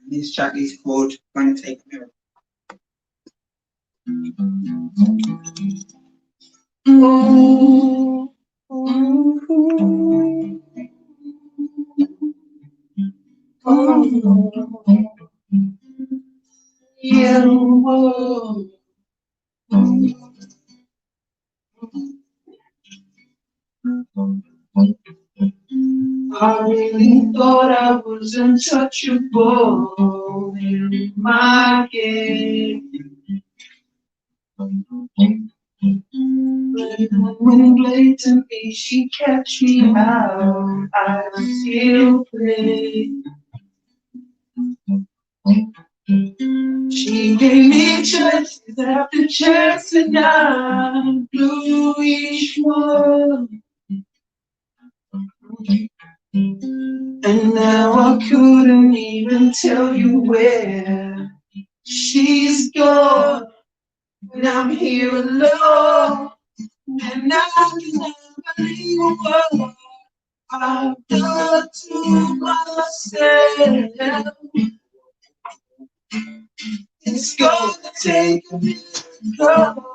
This track is called Gonna Take a Mirror. Oh, oh, yeah, oh, I really thought I was untouchable in my game. When blatantly she catch me out, I still play. She gave me chances after chance and I blew each one. And now I couldn't even tell you where she's gone. And I'm here alone, and I can never believe what I've done to myself. It's gonna take a miracle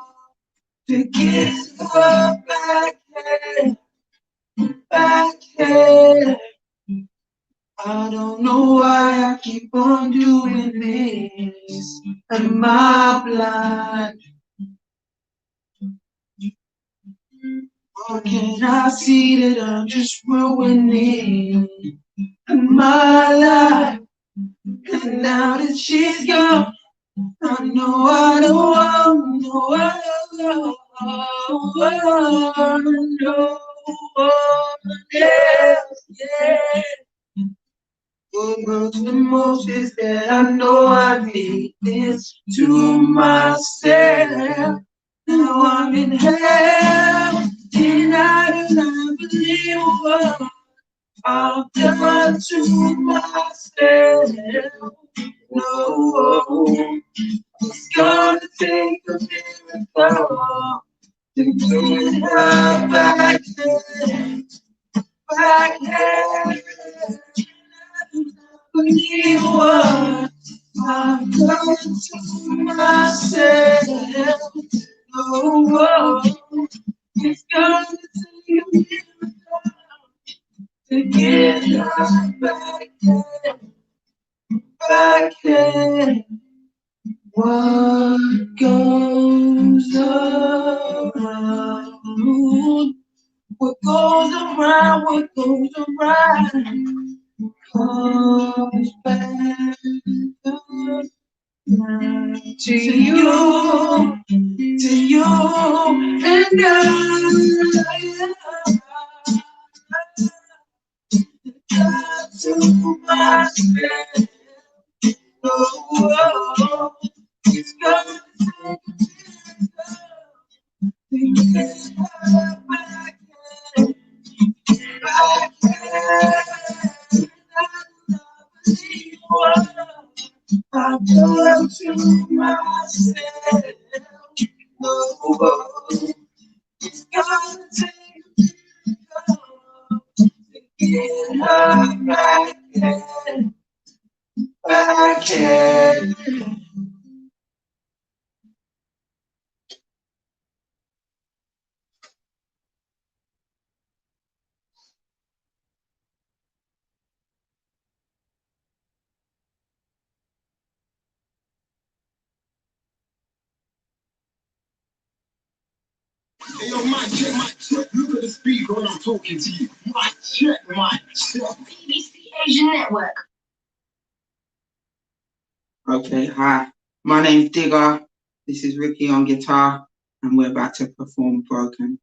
to get her back here, back here. I don't know why I keep on doing this. Am I blind? Or can I see that I'm just ruining my life? And now that she's gone, I know I don't want no one else, yeah. What hurts the most is that I know I need this to myself. Now I'm in hell, and I do not believe what I've done to myself. No, it's gonna take a miracle to get her back there, back there. Believe what I've done to myself. No, it's gonna take a miracle to get her back there, back there. What goes around, what goes around, what goes around, comes back to you, and I to myself. Oh, it's gonna take her back, back, see what I've done to myself. Oh, it's gonna take to get her back, back. Hey, yo, mic check, mic check. Look at the speaker when I'm talking to you. Mic check, mic check. BBC Asian Network. Okay, hi. My name's Digger. This is Ricky on guitar, and we're about to perform Broken.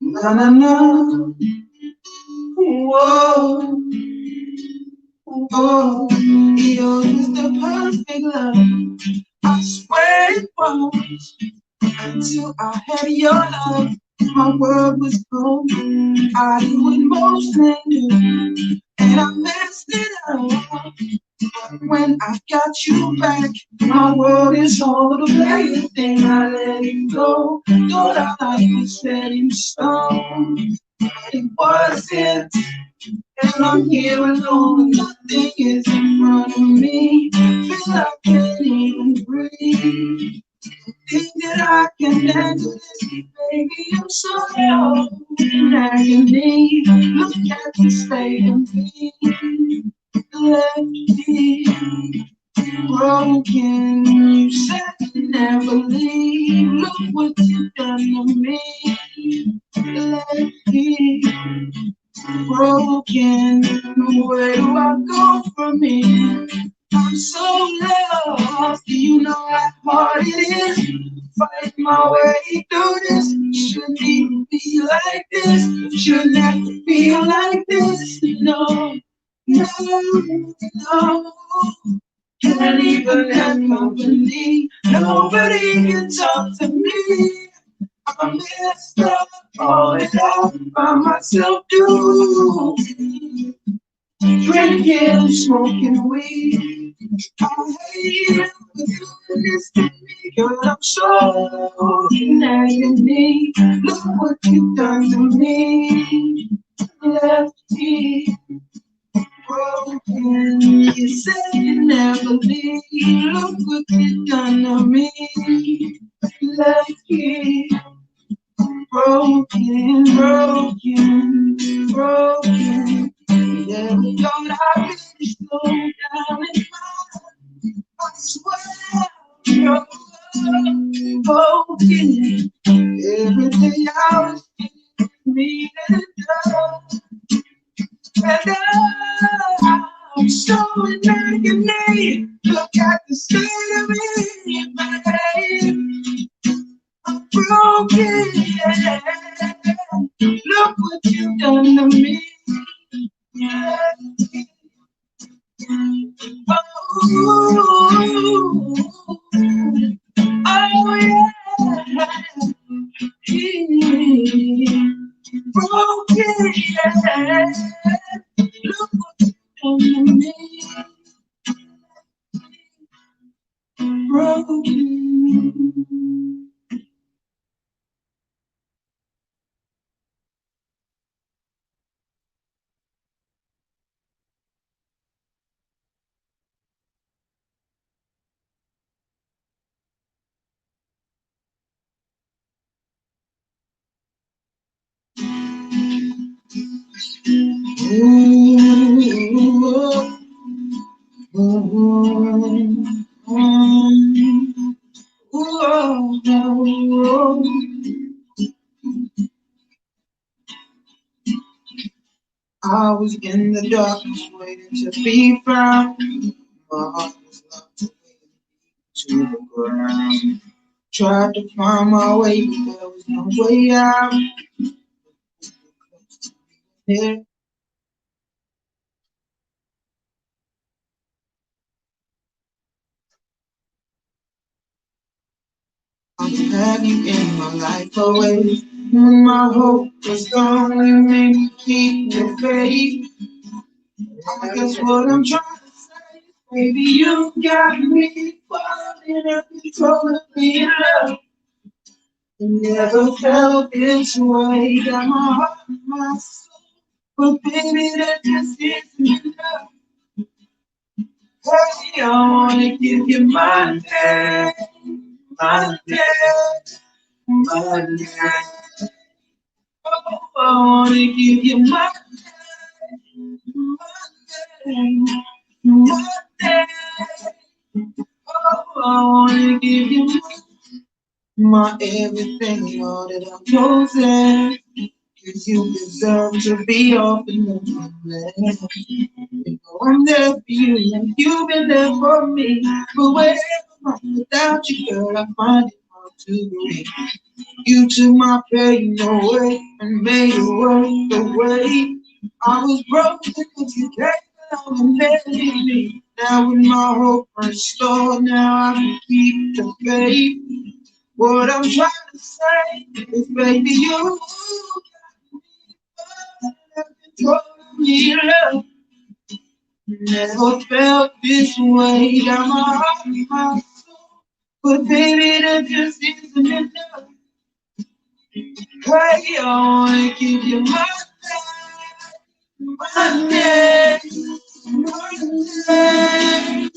Na na na. Whoa. Oh, you're just the perfect love. I swear it was until I had your love. My world was broken. I did what most men do, and I messed it up. When I got you back, my world is all the way. Then I let it go. Thought our life was set in stone. It wasn't, and I'm here alone. Nothing is in front of me. Feel I can't even breathe. Think that I can handle this, baby. I'm so low in agony. Look at the state of me. Left me broken. You said you never leave. Look what you've done to me. Left me broken. Where do I go from here? I'm so lost. Do you know how hard it is? Fight my way through this. Shouldn't even be like this. Shouldn't have to feel like this. No, no, no. Can't even have company. Nobody can talk to me. I'm messed up, all it out by myself do. Drinking, smoking weed. I hate it for doing this to me, girl. I'm so in agony. Look what you've done to me. Left me broken. You said you never leave. Look what you've done to me. Left me broken, broken, broken. Yeah, Lord, I really slow down and I swear you're broken. Every day I was me and I'm so in agony. Look at the state of me, babe. I'm broken, yeah. Look what you've done to me. Yeah. Oh, oh yeah. Broken, yeah. Look what you've done to me. Broken. I was in the darkness waiting to be found. My heart was locked away to the ground. Tried to find my way, but there was no way out. Yeah, I had you in my life always. When my hope was gone, you made me keep the faith. I guess what I'm trying to say, baby, you got me falling in control of me in love. Never felt this way, got my heart and my soul. But baby, that just isn't enough. Hey, I wanna give you my day, my day, my day. Oh, I wanna give you my day, my day. Oh, I wanna give you my everything, all that I'm chosen. Cause you deserve to be off in the land. You know I'm there for you, and you've been there for me. But wherever I'm without you, girl, I find it hard to believe. You took my pain away and made it worth the wait. I was broken because you came along and made me. Now with my hope restored, now I can keep the faith. What I'm trying to say is, baby, you told me love. Never felt this way. Got my heart and my soul. But baby, that just isn't enough. Hey, I wanna give you my name, my name.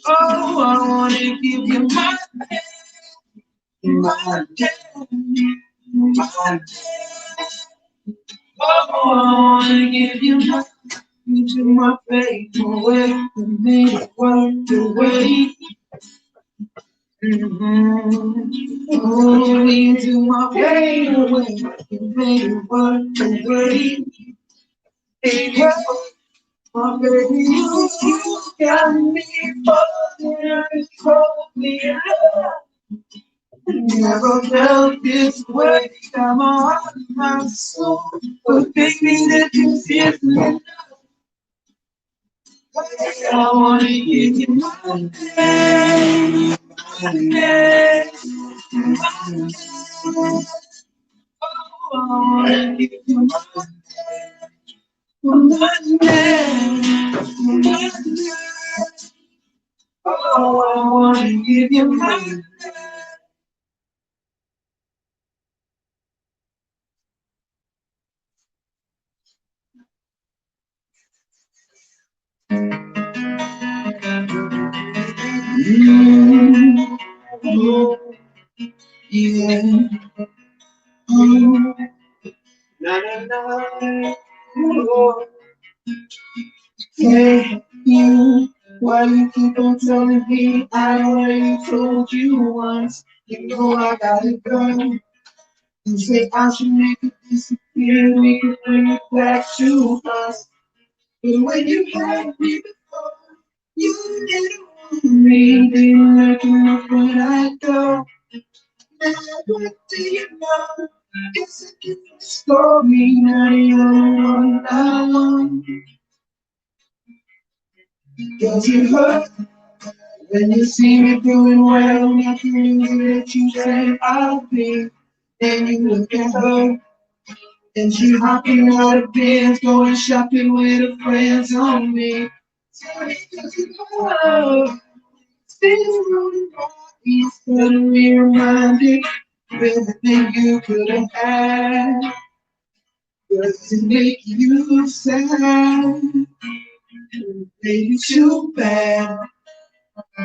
Oh, I wanna give you my name, my name, my name. Oh, I wanna give you my faith away and make it worth the wait. Oh, into my pain away and make it worth the wait. Hey, my baby, you got me falling for me love. Never felt this way. Got my heart and my soul, but baby, that you feel me. I wanna give you my name, my name, my name. Oh, I wanna give you my name, my name. Oh, I wanna give you my name. Oh, yeah. Oh, na na na. Oh, hey, you. Why you keep on telling me I already told you once? You know I gotta go. You say I should make it disappear, we can bring it back to us. But when you had me before, you didn't want me, didn't recognize when I go. Now what do you know? It's a different story, now you're the one I want. Does it hurt when you see me doing well? Nothing new that you say I'll be. Then you look at her. And she hopping out of bed, going shopping with her friends on me. Tell me, does it hurt? Still running by me, suddenly reminded of everything you could have had. Does it make you sad? Maybe too bad.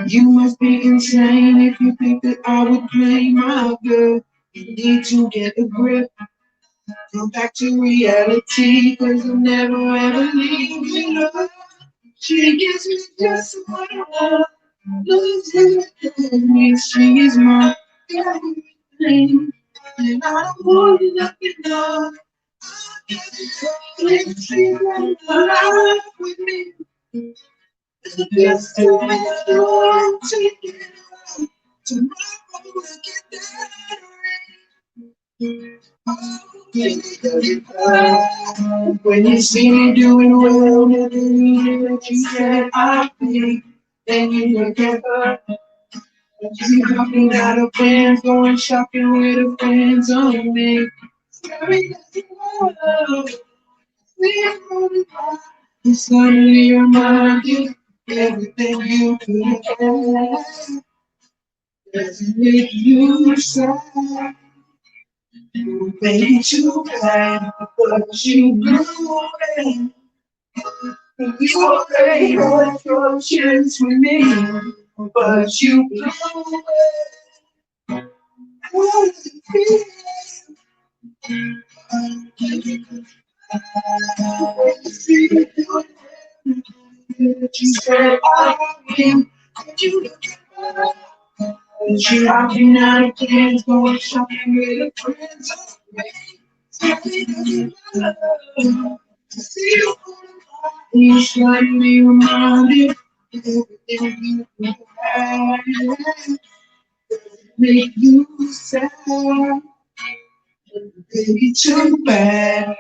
You must be insane if you think that I would play my girl. You need to get a grip. Come back to reality, cause I'll never ever leave you. Love. She gives me just what I want. Loves me, she is my everything. And I don't want nothing more. Let's see right alive with me. Just to make sure to get away. Tomorrow we'll get that. When you see me doing well, never mean that you said I think. Then you look at her. She hopping out of plans, going shopping with her friends on me. Scary as you love, we are running by. You suddenly remind you everything you could have. Does it make you sad? Maybe too bad, but you blew away. You already had your chance with me, but you blew away. What does it feel? See me doing that you said I am. Did you look at me? And she hopping out of plans, going shopping with her friends on me. Tell me, does it matter? To see you you suddenly reminded of everything you had. Make you sad, baby, too bad.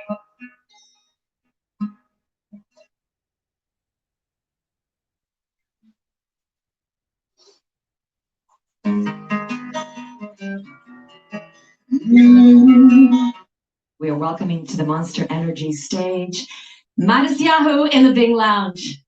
We are welcoming to the Monster Energy stage, Midas Yahoo in the Big Lounge.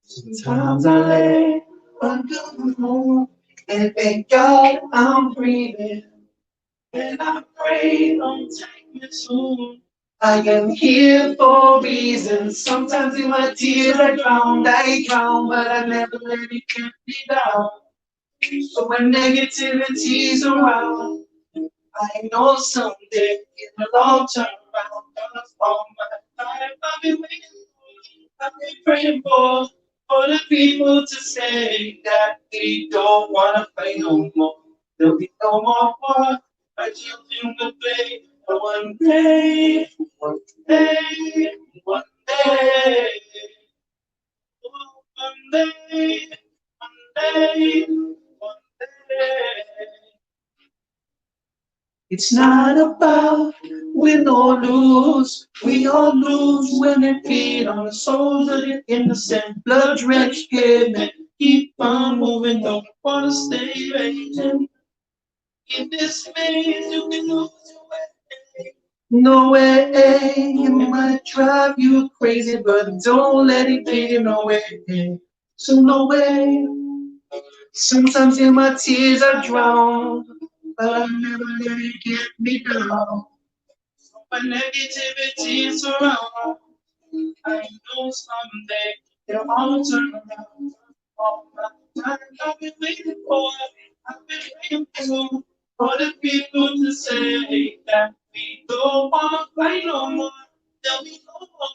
Sometimes I lay under the moon and thank God I'm breathing. And I pray don't take me soon. I am here for a reason. Sometimes in my tears I drown, but I never let it get me down. So when negativity's around, I know someday it'll all turn around. Cause all my life I've been waiting for, I've been praying for the people to say that we don't wanna fight no more. There'll be no more war. Our children will play. But one day, one day, one day, one day, one day, one day. It's not about win or lose. We all lose when they feed on the souls of the innocent, blood-drenched men. Keep on moving, don't wanna stay raging. In this maze, you can lose your way. No way, it might drive you crazy, but don't let it take you nowhere. So no way. Sometimes in my tears I drown, but I never let it get me down. When negativity is around, I know someday it'll all turn around. All my time I've been waiting for, I've been waiting for the people to say that we don't wanna fight no more. There'll be no more.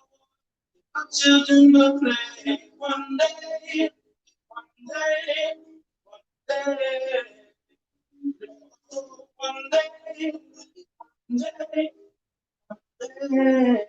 Our children will play one day, one day, one day, one day, one day, one day.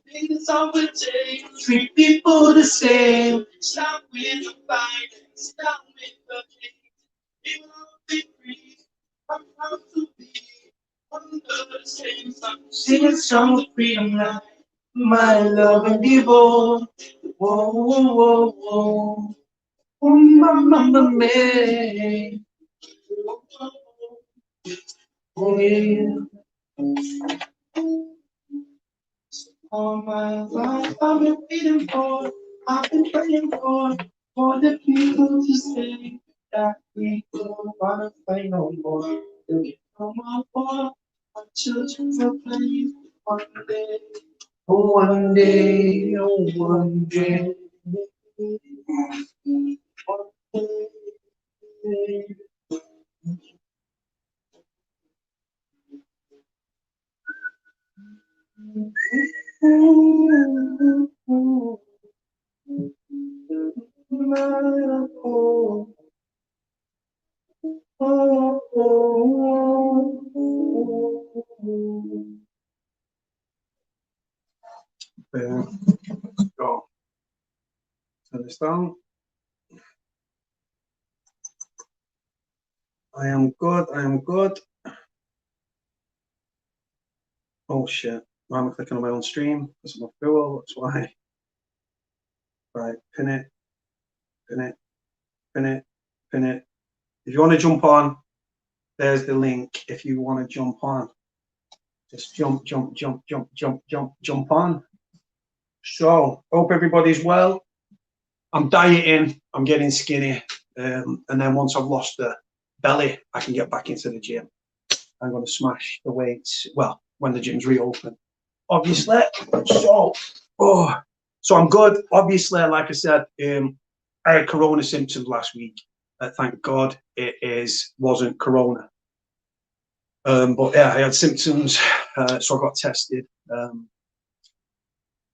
Things always change, treat people the same. Stop with the fighting, stop with the hate. We will be free, I'm proud to be under the same sun. Singing song of freedom life, my love and devote. Whoa, whoa, whoa, whoa. Oh, mama, me. Oh, yeah. All my life I've been waiting for, I've been praying for the people to say that we don't wanna fight no more. There'll be no more war, our children will play one day, oh one day, oh one day. One day. There. Go. Turn this down. I am good. I am good. Oh shit. Why am I clicking on my own stream? Because I'm a fool. That's why. Right. Pin it. Pin it. Pin it. Pin it. If you want to jump on, there's the link. If you want to jump on, just jump on. So, hope everybody's well. I'm dieting, I'm getting skinny, and then once I've lost the belly, I can get back into the gym. I'm going to smash the weights, well, when the gym's reopen, obviously. So I'm good. Obviously, like I said, I had corona symptoms last week. Thank God wasn't corona. But yeah, I had symptoms, so I got tested.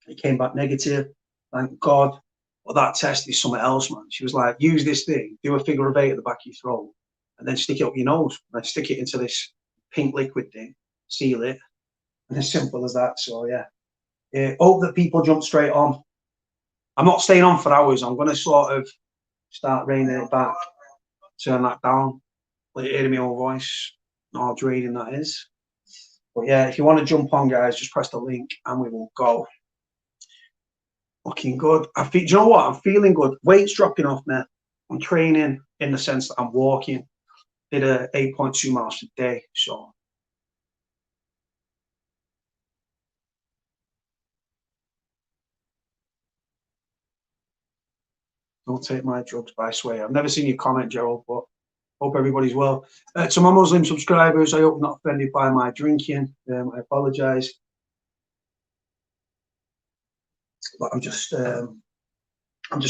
It came back negative, thank God. But that test is something else, man. She was like, use this thing, do a figure of 8 at the back of your throat, and then stick it up your nose, and then stick it into this pink liquid thing, seal it, and as simple as that. So yeah, hope that people jump straight on. I'm not staying on for hours. I'm going to sort of start reining it back, turn that down, let you hear my own voice, how draining that is. But yeah, if you want to jump on, guys, just press the link and we will go. Looking good. Do you know what? I'm feeling good. Weight's dropping off, mate. I'm training in the sense that I'm walking. Did a 8.2 miles a day, so. Don't take my drugs, by swear. I've never seen you comment, Gerald, but hope everybody's well. To my Muslim subscribers, I hope you're not offended by my drinking. I apologise. But I'm just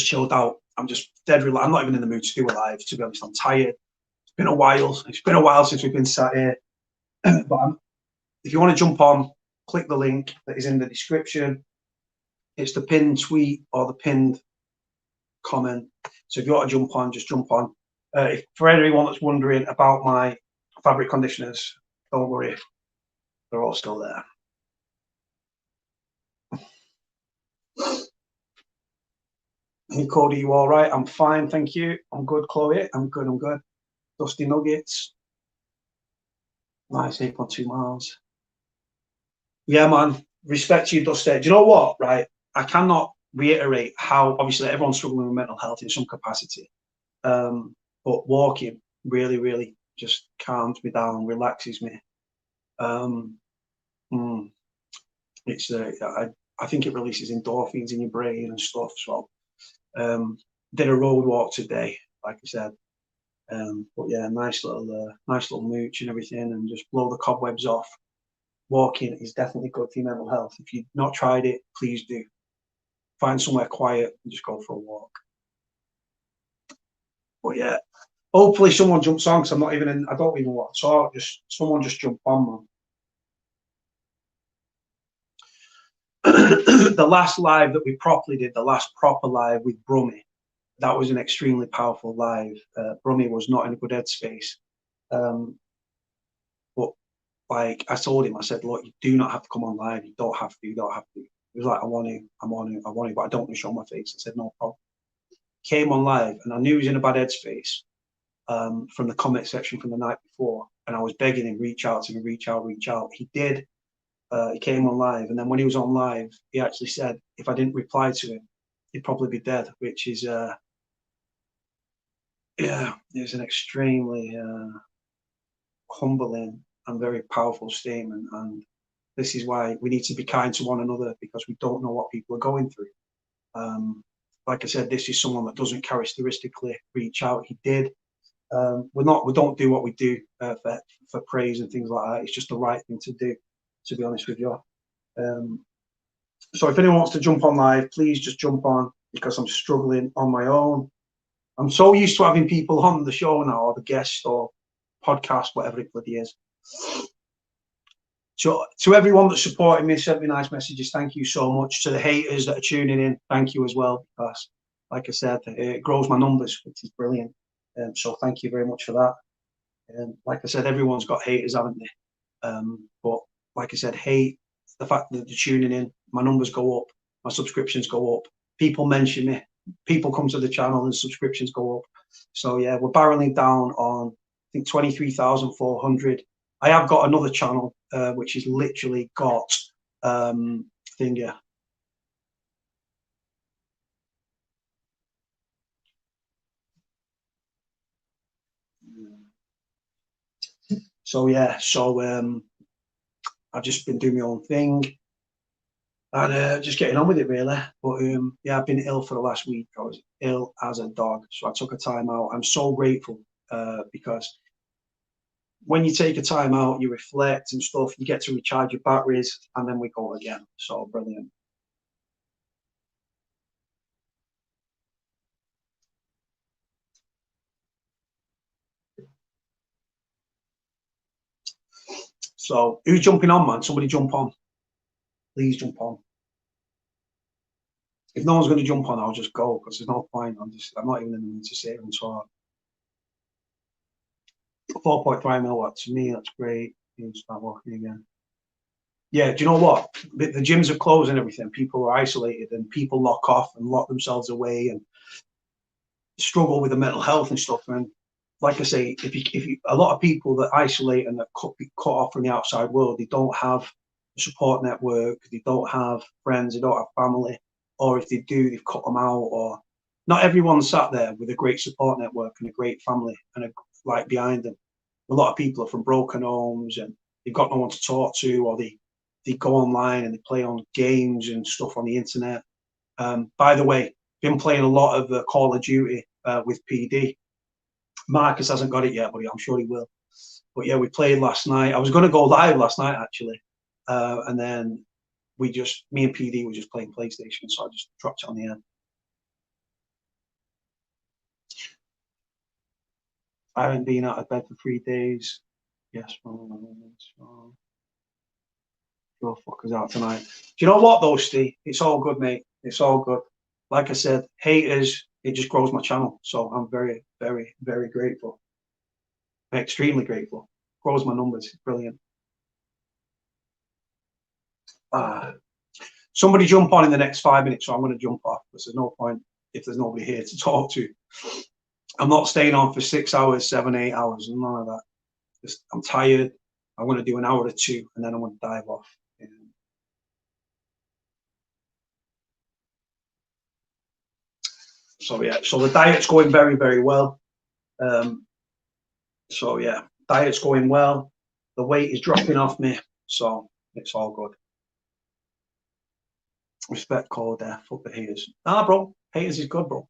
chilled out. I'm just dead relaxed. I'm not even in the mood to do a live, to be honest. I'm tired. It's been a while. It's been a while since we've been sat here. But if you want to jump on, click the link that is in the description. It's the pinned tweet or the pinned comment. So if you want to jump on, just jump on. For anyone that's wondering about my fabric conditioners, don't worry. They're all still there. Hey, Cody, you all right? I'm fine, thank you. I'm good, Chloe. I'm good. Dusty Nuggets. Nice, 8.2 miles. Yeah, man. Respect to you, Dusty. Do you know what, right? I cannot reiterate how, obviously, everyone's struggling with mental health in some capacity. But walking really, really just calms me down, relaxes me. It's I think it releases endorphins in your brain and stuff. So did a road walk today, like I said. But yeah, nice little mooch and everything, and just blow the cobwebs off. Walking is definitely good for your mental health. If you've not tried it, please do. Find somewhere quiet and just go for a walk. But yeah, hopefully someone jumps on, because I'm not even in. I don't even want to talk. Just someone just jump on, man. The last live that we properly did, the last proper live with Brummy, that was an extremely powerful live. Brummy was not in a good headspace. But like I told him, I said, look, you do not have to come on live. You don't have to. You don't have to. He was like, I want to, but I don't want to show my face. I said, no problem. Came on live, and I knew he was in a bad headspace from the comment section from the night before. And I was begging him, reach out to me, reach out. He did. He came on live, and then when he was on live, he actually said, if I didn't reply to him, he'd probably be dead, which is, yeah, it's an extremely humbling and very powerful statement. And this is why we need to be kind to one another, because we don't know what people are going through. Like I said, this is someone that doesn't characteristically reach out. He did. We don't do what we do for praise and things like that. It's just the right thing to do, to be honest with you. So if anyone wants to jump on live, please just jump on, because I'm struggling on my own. I'm so used to having people on the show now, or the guest or podcast, whatever it bloody is. So to everyone that's supporting me, sent me nice messages, thank you so much. To the haters that are tuning in, thank you as well, because like I said, it grows my numbers, which is brilliant. So thank you very much for that. Like I said, everyone's got haters, haven't they? But like I said, hate, the fact that they're tuning in, my numbers go up, my subscriptions go up, people mention me, people come to the channel and subscriptions go up. So yeah, we're barreling down on, I think, 23,400. I have got another channel which is literally got finger. So yeah, I've just been doing my own thing. and just getting on with it really. But yeah, I've been ill for the last week. I was ill as a dog, so I took a time out. I'm so grateful because when you take a time out, you reflect and stuff, you get to recharge your batteries, and then we go again. So brilliant. So who's jumping on, man? Somebody jump on. Please jump on. If no one's going to jump on, I'll just go because there's no point. I'm not even in the mood to sit and talk. 4.3 milliwatts to me, that's great. You can start walking again. Yeah, do you know what? The gyms are closed and everything. People are isolated and people lock off and lock themselves away and struggle with the mental health and stuff. And like I say, if you a lot of people that isolate and that cut off from the outside world, they don't have a support network, they don't have friends, they don't have family, or if they do, they've cut them out. Or not everyone sat there with a great support network and a great family and like behind them. A lot of people are from broken homes and they've got no one to talk to, or they go online and they play on games and stuff on the internet. By the way, been playing a lot of Call of Duty with PD. Marcus hasn't got it yet, but I'm sure he will. But yeah, we played last night. I was going to go live last night actually, and then me and PD were just playing PlayStation, so I just dropped it on the end. I haven't been out of bed for 3 days. Yes, your fuckers out tonight. Do you know what though, Steve? It's all good, mate. It's all good. Like I said, haters, it just grows my channel. So I'm very, very, very grateful. I'm extremely grateful. Grows my numbers. Brilliant. Somebody jump on in the next 5 minutes, so I'm going to jump off because there's no point if there's nobody here to talk to. I'm not staying on for 6 hours, 7, 8 hours, none of that. Just, I'm tired. I'm going to do an hour or two, and then I'm going to dive off. So yeah, so the diet's going very, very well. So yeah, diet's going well. The weight is dropping off me, so it's all good. Respect code there, fuck the haters. Nah, bro, haters is good, bro.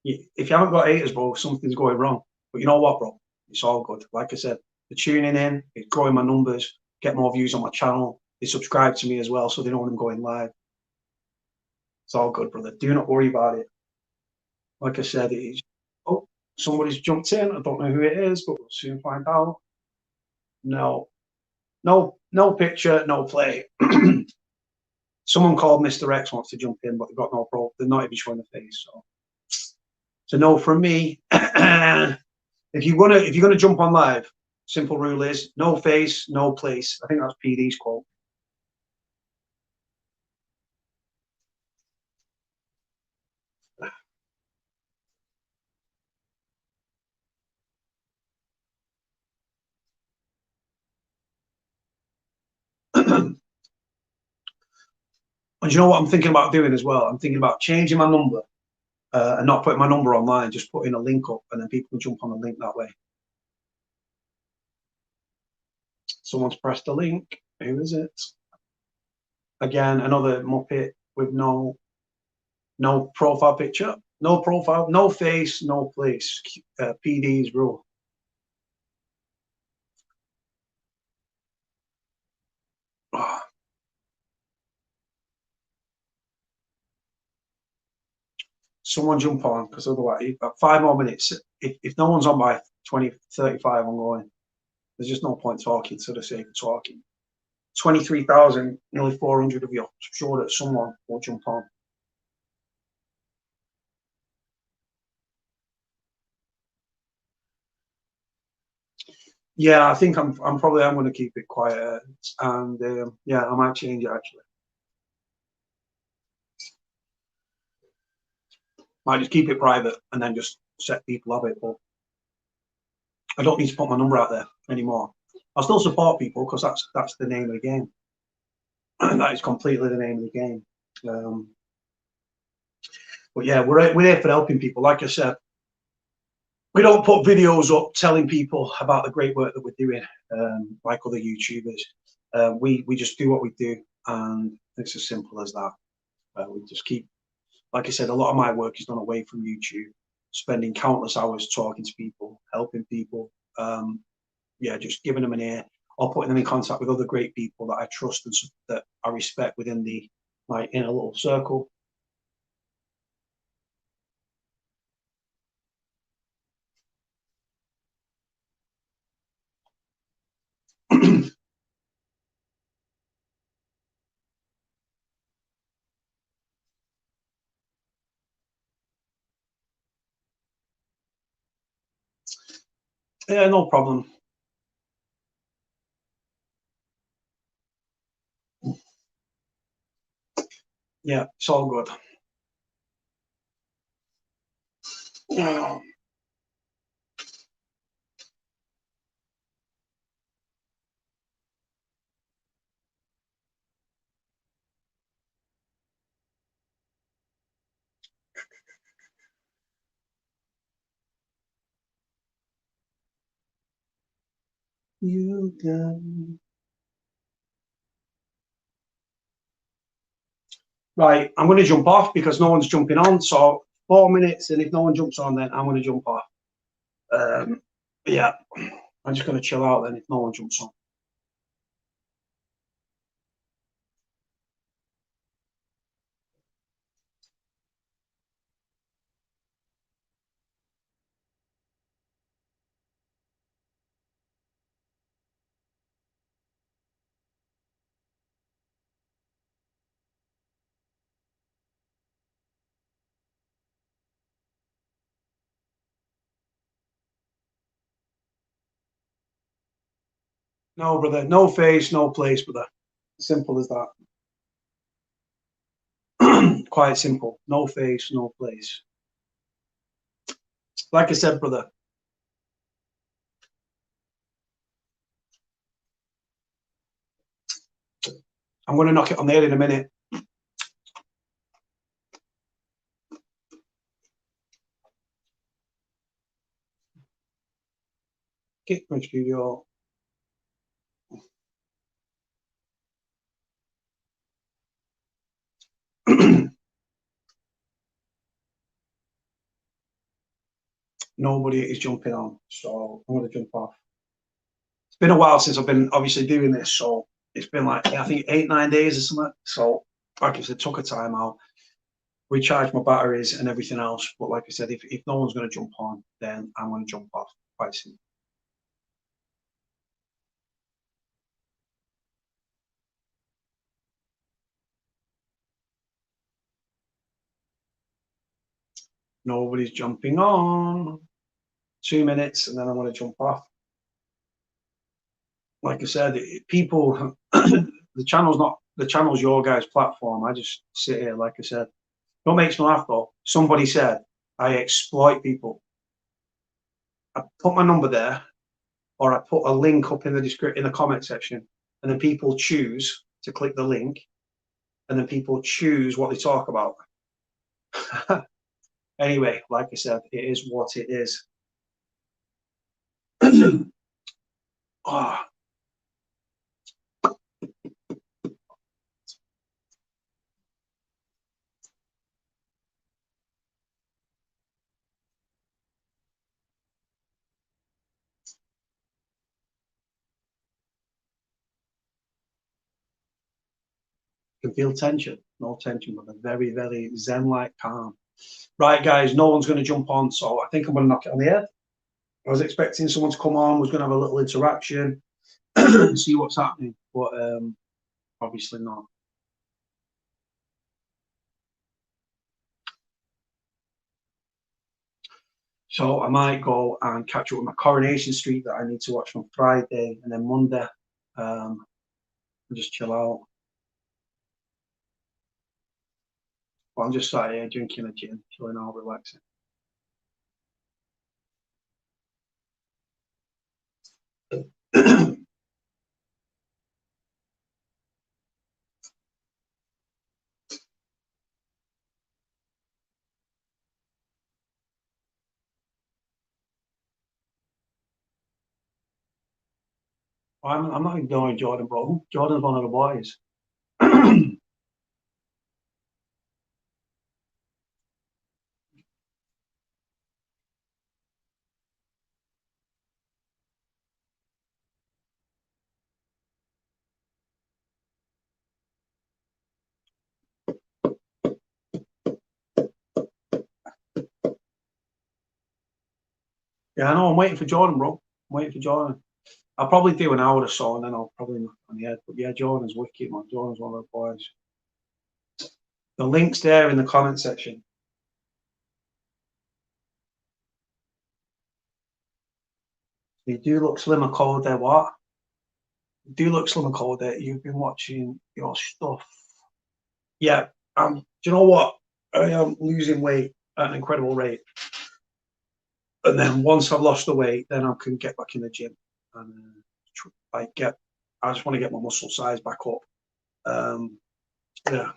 If you haven't got haters, bro, something's going wrong. But you know what, bro? It's all good. Like I said, they're tuning in, it's growing my numbers, get more views on my channel. They subscribe to me as well, so they know when I'm going live. It's all good, brother. Do not worry about it. Like I said, it is. Oh, somebody's jumped in. I don't know who it is, but we'll soon find out. No, no picture, no play. Someone called Mr. X wants to jump in, but they've got no pro. They're not even showing the face. So no from me. If you're gonna jump on live, simple rule is no face, no place. I think that's PD's quote. And you know what I'm thinking about doing as well? I'm thinking about changing my number and not putting my number online, just putting a link up and then people can jump on the link that way. Someone's pressed the link. Who is it? Again, another Muppet with no profile picture, no profile, no face, no place. PD's rule. Oh. Someone jump on, because otherwise, 5 more minutes. If no one's on by 20:35, I'm going. There's just no point talking for the sake of talking. 23,000, nearly 400 of you. I'm sure that someone will jump on. Yeah, I think I'm going to keep it quiet, and yeah, I might change it actually. Might just keep it private and then just set people of it. But I don't need to put my number out there anymore. I'll still support people because that's the name of the game. That is completely the name of the game. But yeah, we're here for helping people. Like I said, we don't put videos up telling people about the great work that we're doing, like other YouTubers. We just do what we do, and It's as simple as that. We just keep, like I said, a lot of my work is done away from YouTube, spending countless hours talking to people, helping people, yeah, just giving them an ear, or putting them in contact with other great people that I trust and that I respect within my inner little circle. Yeah, no problem. Yeah, it's all good. Yeah. You can. Right, I'm going to jump off because no one's jumping on. So 4 minutes, and if no one jumps on, then I'm going to jump off. Yeah, I'm just going to chill out then if no one jumps on. No, brother, no face, no place, brother. Simple as that. Quite simple. No face, no place. Like I said, brother. I'm going to knock it on the head in a minute. Kick my studio. Nobody is jumping on, so I'm going to jump off. It's been a while since I've been obviously doing this, so it's been like, I think 8-9 days or something. So, like I said, took a time out, recharged my batteries and everything else. But like I said, if no one's going to jump on, then I'm going to jump off. Quite simple. Nobody's jumping on. 2 minutes, and then I'm going to jump off. Like I said, people, the channel's your guys' platform. I just sit here, like I said. What makes me laugh though, somebody said I exploit people. I put my number there, or I put a link up in the description, in the comment section, and then people choose to click the link, and then people choose what they talk about. Anyway, like I said, it is what it is. Oh, can feel tension, no tension, but a very, very zen-like calm. Right, guys, no one's going to jump on, so I think I'm going to knock it on the head. I was expecting someone to come on, was going to have a little interaction, see what's happening, but obviously not. So I might go and catch up with my Coronation Street that I need to watch on Friday, and then Monday, and just chill out. But I'm just sat here drinking a gin, chilling out, relaxing. I'm not ignoring Jordan, bro. Jordan's one of the boys. Yeah, I know. I'm waiting for Jordan, bro. I'm waiting for Jordan. I'll probably do an hour or so, and then I'll probably knock on the head. But yeah, Jordan's wicked, man. Jordan's one of the boys. The link's there in the comment section. You do look slimmer, cold there. What? You do look slimmer, cold there. You've been watching your stuff. Yeah. Do you know what? I am losing weight at an incredible rate. And then once I've lost the weight, then I can get back in the gym and I just want to get my muscle size back up. Yeah.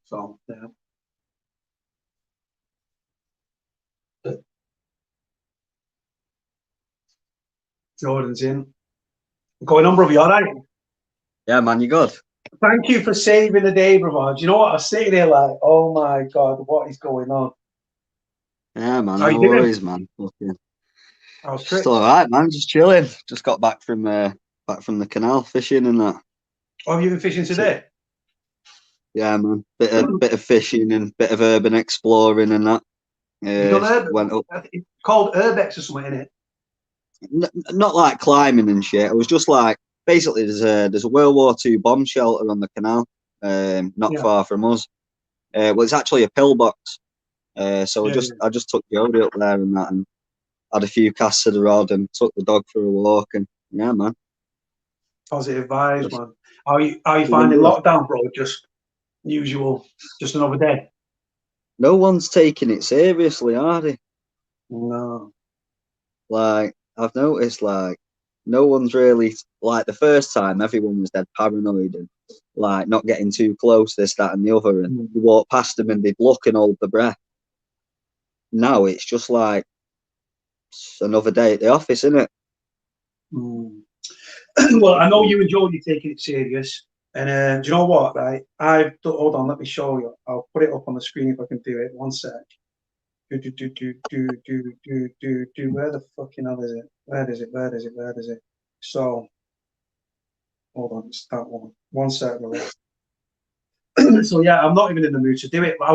So yeah. Jordan's in. Going on, brother. You all right? Yeah, man, you good? Thank you for saving the day, brother. Do you know what? I was sitting there like, oh my God, what is going on? Yeah, man, How no you doing? worries, man. Okay. How's Just trip? all right, man. Just chilling. Just got back from the canal fishing and that. Oh, have you been fishing today? Yeah, man. Bit of fishing and bit of urban exploring and that. You done urbex? Went up. It's called urbex or something, isn't it? Not like climbing and shit. It was just like basically there's a World War II bomb shelter on the canal, not far from us. Well, it's actually a pillbox. So I just took Jody up there and that, and had a few casts of the rod and took the dog for a walk, and yeah, man. Positive vibes, man. How are you finding lockdown, bro? Just usual, just another day. No one's taking it seriously, are they? No. Like, I've noticed, like, no one's really, like, the first time, everyone was dead paranoid and, like, not getting too close, this, that, and the other. And you walk past them and they'd look and hold the breath. Now it's just like it's another day at the office, isn't it? Well, I know you and Jody taking it serious. And do you know what, right? Hold on, let me show you. I'll put it up on the screen if I can do it. One sec. Where the fucking hell is it? Where is it? So, hold on, it's that one. One sec, brother. So yeah, I'm not even in the mood to do it. But I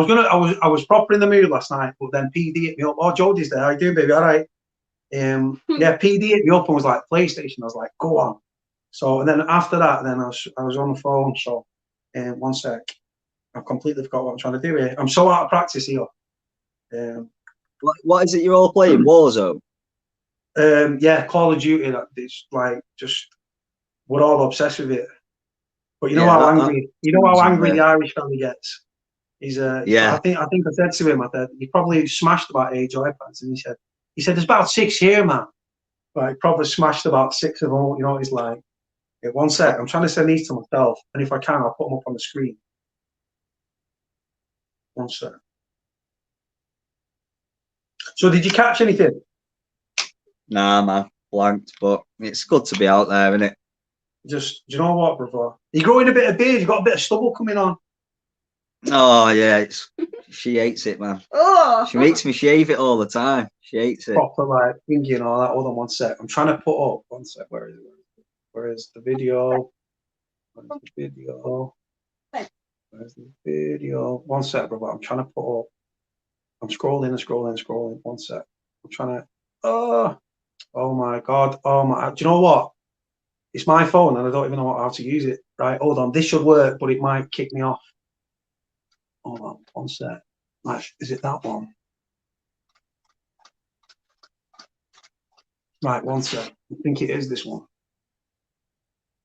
was proper in the mood last night, but then PD hit me up. Oh, Jodie's there. How you doing, baby? All right. Yeah, PD hit me up and was like, PlayStation. I was like, go on. So and then after that, then I was on the phone. So, one sec. I completely forgot what I'm trying to do here. I'm so out of practice here. What is it you're all playing? Warzone? Yeah, Call of Duty. It's like just we're all obsessed with it. But you know how angry the Irish family gets. He's yeah. I think I said to him, he probably smashed about 8 iPads, and he said there's about 6 here, man. Like probably smashed about 6 of them. You know, he's like, hey, one sec, I'm trying to send these to myself, and if I can, I'll put them up on the screen. One sec. So did you catch anything? Nah, man, blanked. But it's good to be out there, isn't it? Just, do you know what, brother? You're growing a bit of beard. You've got a bit of stubble coming on. Oh yeah, she hates it, man. Oh. She makes me shave it all the time. She hates it. Proper like thingy and all that. Hold on one sec. I'm trying to put up. One sec. Where is it? Where is the video? Where's the video? Where's the video? One sec, brother. I'm trying to put up. I'm scrolling. One sec. I'm trying to. Oh my God. Oh my. Do you know what? It's my phone and I don't even know how to use it. Right. Hold on. This should work, but it might kick me off. Hold on. One sec. Is it that one? Right. One sec. I think it is this one.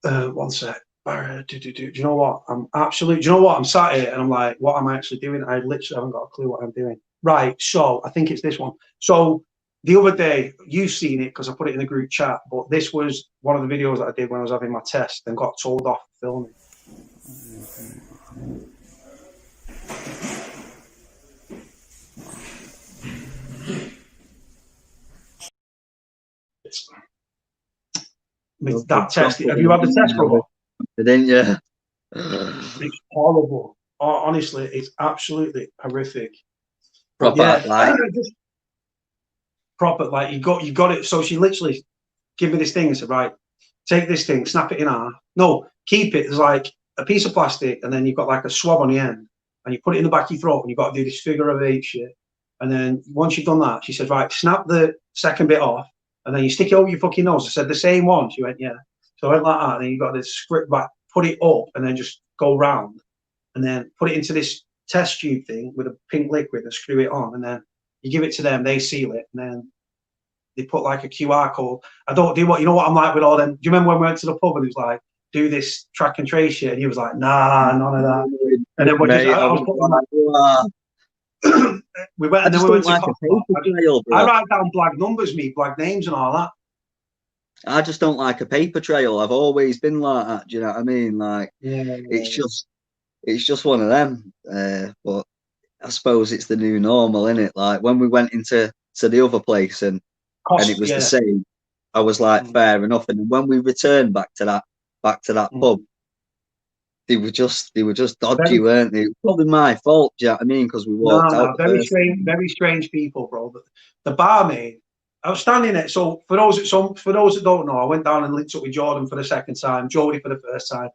One sec. Do you know what? Do you know what? I'm sat here and I'm like, what am I actually doing? I literally haven't got a clue what I'm doing. Right. So I think it's this one. So the other day, you've seen it because I put it in the group chat, but this was one of the videos that I did when I was having my test and got told off for filming. That test. Have you had the test, brother? Didn't you? It's horrible. Honestly, it's absolutely horrific. Proper, yeah, like proper. Like you got it. So she literally gave me this thing and said, right, take this thing, snap it in half. No, keep it. It's like a piece of plastic, and then you've got like a swab on the end, and you put it in the back of your throat, and you've got to do this figure of 8 shit. And then once you've done that, she said, right, snap the second bit off, and then you stick it over your fucking nose. I said, the same one? She went, yeah. So I went like that, and then you got to script back, put it up, and then just go round, and then put it into this test tube thing with a pink liquid and screw it on, and then you give it to them, they seal it, and then they put like a QR code. I don't do what, you know what I'm like with all them. Do you remember when we went to the pub and it was like, do this track and trace shit? And he was like, nah, none of that. And then we went, and then we went to I write down black numbers, black names and all that. I just don't like a paper trail. I've always been like that. Do you know what I mean? Like, it's just one of them. But I suppose it's the new normal, isn't it? Like when we went into the other place and it was the same, I was like, fair enough. And when we returned back to that pub, they were just dodgy, weren't they? It was probably my fault. Do you know what I mean? Because we walked out. Very strange people, bro. The barmaid, I was standing there. So for those that don't know, I went down and linked up with Jordan for the second time, Jody for the first time,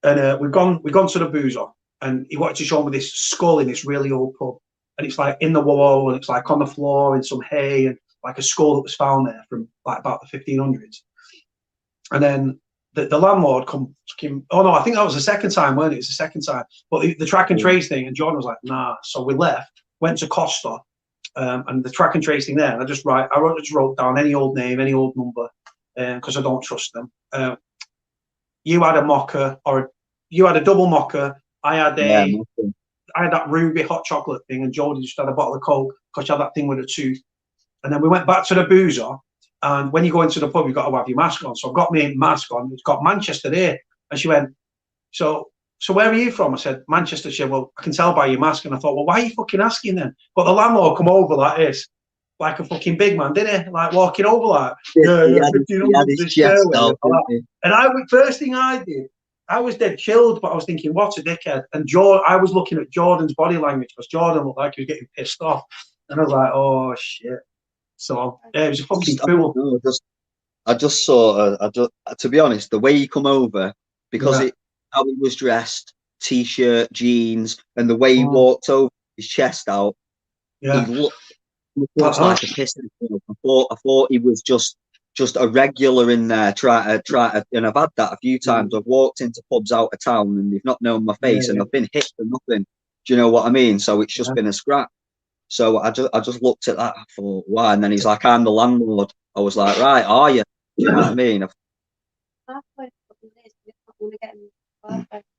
and we've gone to the boozer, and he wanted to show me this skull in this really old pub, and it's like in the wall, and it's like on the floor in some hay, and like a skull that was found there from like about the 1500s, and then. The landlord came. Oh no, I think that was the second time, wasn't it? It's the second time. But the track and trace thing, and Jordan was like, nah. So we left, went to Costa, and the track and trace thing there. And I just wrote down any old name, any old number, because I don't trust them. You had a mocha, or you had a double mocha. I had that ruby hot chocolate thing, and Jordan just had a bottle of Coke because she had that thing with a tooth. And then we went back to the boozer. And when you go into the pub, you've got to have your mask on. So I've got my mask on. It's got Manchester there. And she went, so where are you from? I said, Manchester. She said, well, I can tell by your mask. And I thought, well, why are you fucking asking then? But the landlord come over like this, like a fucking big man, didn't he? Like walking over like, and first thing I did, I was dead chilled, but I was thinking, what a dickhead. And I was looking at Jordan's body language because Jordan looked like he was getting pissed off. And I was like, oh, shit. So it was a fucking fool. To be honest, the way he come over, because how he was dressed, t-shirt, jeans, and the way he walked over, his chest out, he looked like a piss. I thought he was just a regular in there, try to, and I've had that a few times. I've walked into pubs out of town and they've not known my face, and I've been hit for nothing. Do you know what I mean? So it's just been a scrap. So I just looked at that for why, and then he's like, "I'm the landlord." I was like, "Right, are you?" Do you know what I mean?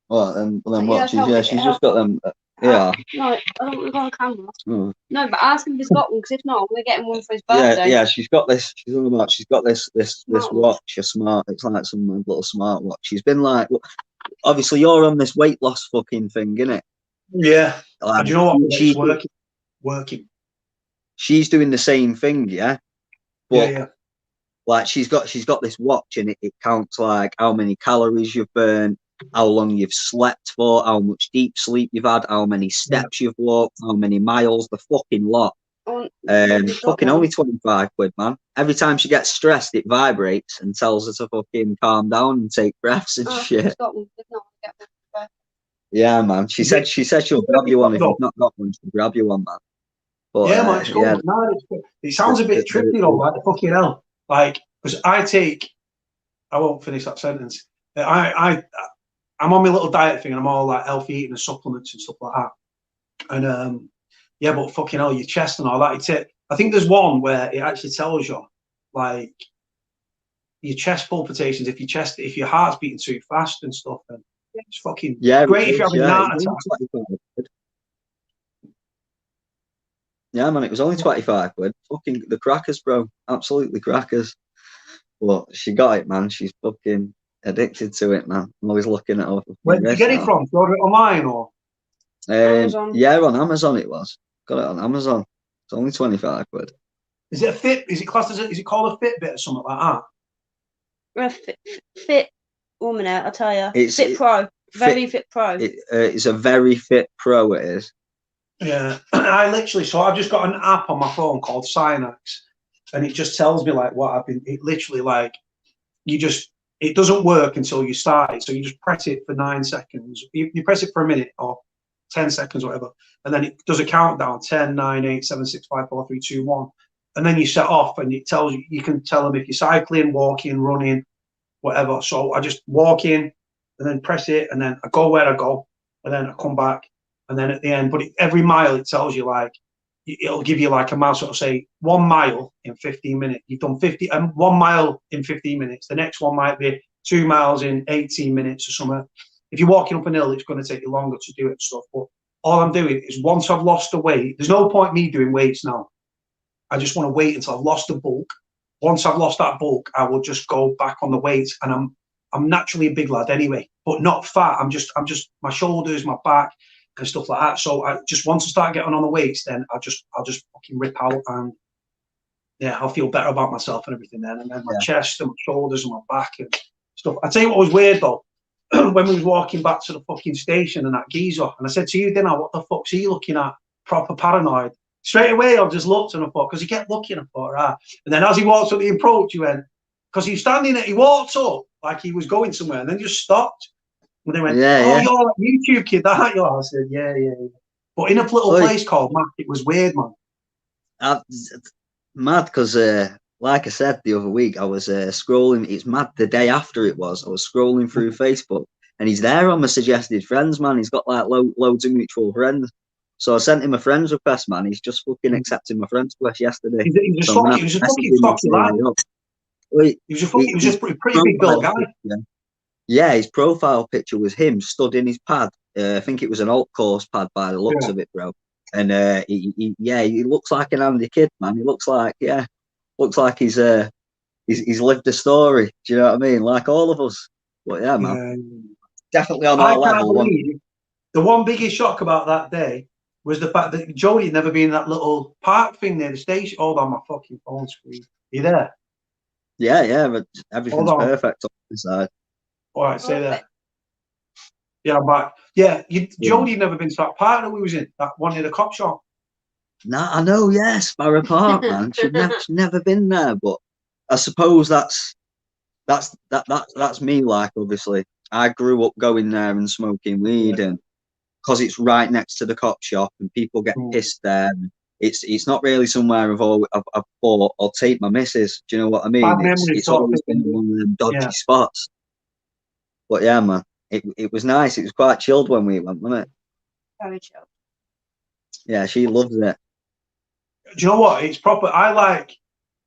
Well, then what? She's just got them. Yeah. No, I don't want to go on camera. No, but ask him if he's got one, because if not, we're getting one for his birthday. Yeah. She's got this. She's got this watch, a smart. It's like some little smart watch. She's been like, well, obviously, you're on this weight loss fucking thing, innit? Yeah. Do you know what? She's working. She's doing the same thing, yeah. But like she's got this watch, and it counts like how many calories you've burned, how long you've slept for, how much deep sleep you've had, how many steps you've walked, how many miles, the fucking lot. Fucking only 25 quid, man. Every time she gets stressed, it vibrates and tells her to fucking calm down and take breaths and shit. Yeah, man. She said she'll grab you one if you've not got one. She'll grab you one, man. But, man. It's cool. It sounds a bit trippy though, like the fucking hell. Like, because I won't finish that sentence. I'm on my little diet thing, and I'm all like healthy eating and supplements and stuff like that. And but fucking hell, your chest and all that. I think there's one where it actually tells you, like, your chest palpitations, if your heart's beating too fast and stuff. And it's fucking great if you're having an heart attack. Yeah, man, it was only 25 quid. Fucking the crackers, bro. Absolutely crackers. But she got it, man. She's fucking addicted to it, man. I'm always looking at her. Where did you get it from? Did you order it online or? Amazon. Yeah, on Amazon it was. Got it on Amazon. It's only 25 quid. Is it a fit? Is it classed as is it called a Fitbit or something like that? Fit woman, I'll tell you. It's Fit Pro. Fit Pro. It's a very fit pro, it is. Yeah, I've just got an app on my phone called Synax, and it just tells me like what I've been. It literally like you just it doesn't work until you start it. So you just press it for 9 seconds. You press it for a minute or 10 seconds, whatever, and then it does a countdown: 10, 9, 8, 7, 6, 5, 4, 3, 2, 1. And then you set off, and it tells you, you can tell them if you're cycling, walking, running, whatever. So I just walk in and then press it, and then I go where I go, and then I come back, and then at the end, but every mile it tells you, like, it'll give you like a mile, so it'll say 1 mile in 15 minutes. You've done 1 mile in 15 minutes. The next one might be 2 miles in 18 minutes or something. If you're walking up an hill, it's going to take you longer to do it and stuff. But all I'm doing is, once I've lost the weight, there's no point me doing weights now. I just want to wait until I've lost the bulk. Once I've lost that bulk, I will just go back on the weights. And I'm naturally a big lad anyway, but not fat. I'm just my shoulders, my back, and stuff like that. So I just, once I start getting on the weights, then I'll just fucking rip out, and yeah, I'll feel better about myself and everything then. And then my chest and my shoulders and my back and stuff. I tell you what was weird though, when we was walking back to the fucking station, and that geezer, and I said to you, didn't I, what the fuck's he looking at? Proper paranoid. Straight away, I just looked and I thought, because he kept looking, I thought, right. And then as he walked up the approach, he went, because he was standing there, he walked up like he was going somewhere, and then just stopped. And they went, you're that YouTube kid, that aren't you? I said, yeah. But in a little place called Mac, it was weird, man. Mad, because like I said the other week, I was scrolling. It's mad. The day after it was, I was scrolling through Facebook, and he's there on my suggested friends, man. He's got like loads of mutual friends. So I sent him a friends request, man. He's just fucking accepted my friends request yesterday. He was a fucking stocky lad. He was just a pretty big built guy. Yeah, his profile picture was him stood in his pad. I think it was an alt course pad by the looks of it, bro. And he looks like an Andy kid, man. He looks like he's lived a story. Do you know what I mean? Like all of us. But yeah, man, definitely on our level. The one biggest shock about that day was the fact that Jody had never been in that little park thing near the station. Hold on, my fucking phone screen. Are you there? Yeah, but everything's perfect on the side. All right, stay there. Yeah, I'm back. Yeah, Jody had never been to that park that we was in, that one near the cop shop. Nah, I know, yes, Sparrow Park, man. She'd never been there, but I suppose that's me. Like, obviously, I grew up going there and smoking weed, and because it's right next to the cop shop, and people get pissed there. It's not really somewhere I've thought I'll take my missus. Do you know what I mean? It's always been one of them dodgy spots. But yeah, man, it was nice. It was quite chilled when we went, wasn't it? Very chilled. Yeah, she loves it. Do you know what? It's proper. I like,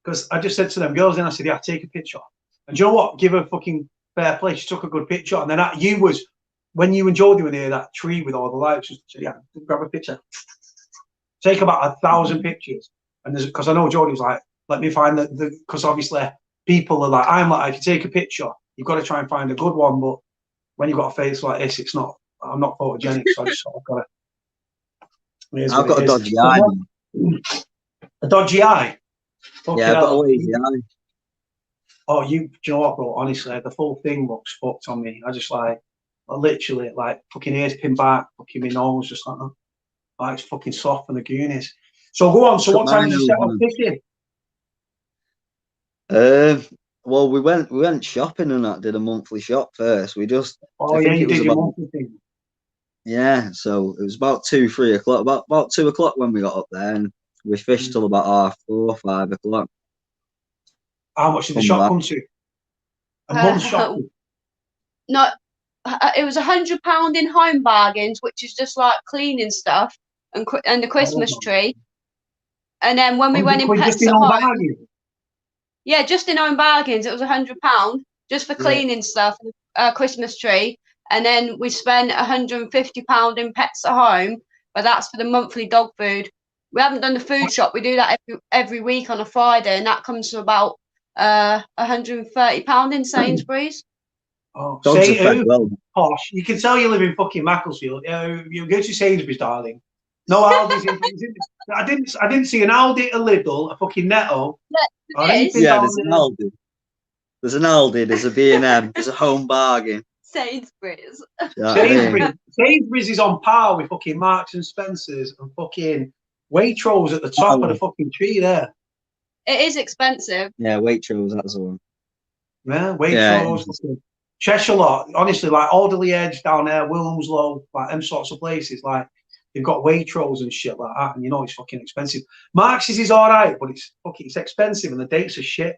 because I just said to them girls, and I said, yeah, take a picture. And do you know what? Give her fucking fair play. She took a good picture. And then when you and Jody were near that tree with all the lights, she said, yeah, grab a picture. Take about 1,000 pictures. And because I know Jody was like, let me find because obviously people are like, I'm like, if you take a picture, you've got to try and find a good one. But when you've got a face like this, I'm not photogenic, so I just sort of got it. I've got a dodgy eye. A dodgy eye? Yeah, I've got a lazy eye. Oh, do you know what, bro? Honestly, the full thing looks fucked on me. I literally, like, fucking ears pinned back, fucking my nose, just like that. Like, it's fucking soft and the goonies. So go on. So what time did you set off fishing? Well, we went shopping and that. Did a monthly shop first. We just. Oh yeah, you did your monthly thing. Yeah, so it was about 2-3 o'clock. About 2 o'clock when we got up there, and we fished till about 4:30, 5 o'clock. How much did the shop come to? A month's shop. No, it was £100 in home bargains, which is just like cleaning stuff and the Christmas tree. And then when we went in pets at home, yeah, just in home bargains, it was £100 just for cleaning stuff, Christmas tree. And then we spent £150 in pets at home, but that's for the monthly dog food. We haven't done the food shop. We do that every week on a Friday, and that comes to about £130 in Sainsbury's. Oh, posh. You can tell you live in fucking Macclesfield. You go to Sainsbury's, darling. No Aldi's. I didn't see an Aldi, a Lidl, a fucking Netto. Yeah, there's an Aldi. There's an Aldi. There's a B&M. There's a Home Bargain. Sainsbury's. Sainsbury's is on par with fucking Marks and Spencers and fucking Waitrose at the top of the fucking tree there. It is expensive. Yeah, Waitrose, that's the one. Yeah, Waitrose, Cheshire lot. Honestly, like Alderley Edge down there, Wilmslow, like them sorts of places, like they've got Waitrose and shit like that, and you know it's fucking expensive. Marx's is all right, but it's expensive, and the dates are shit.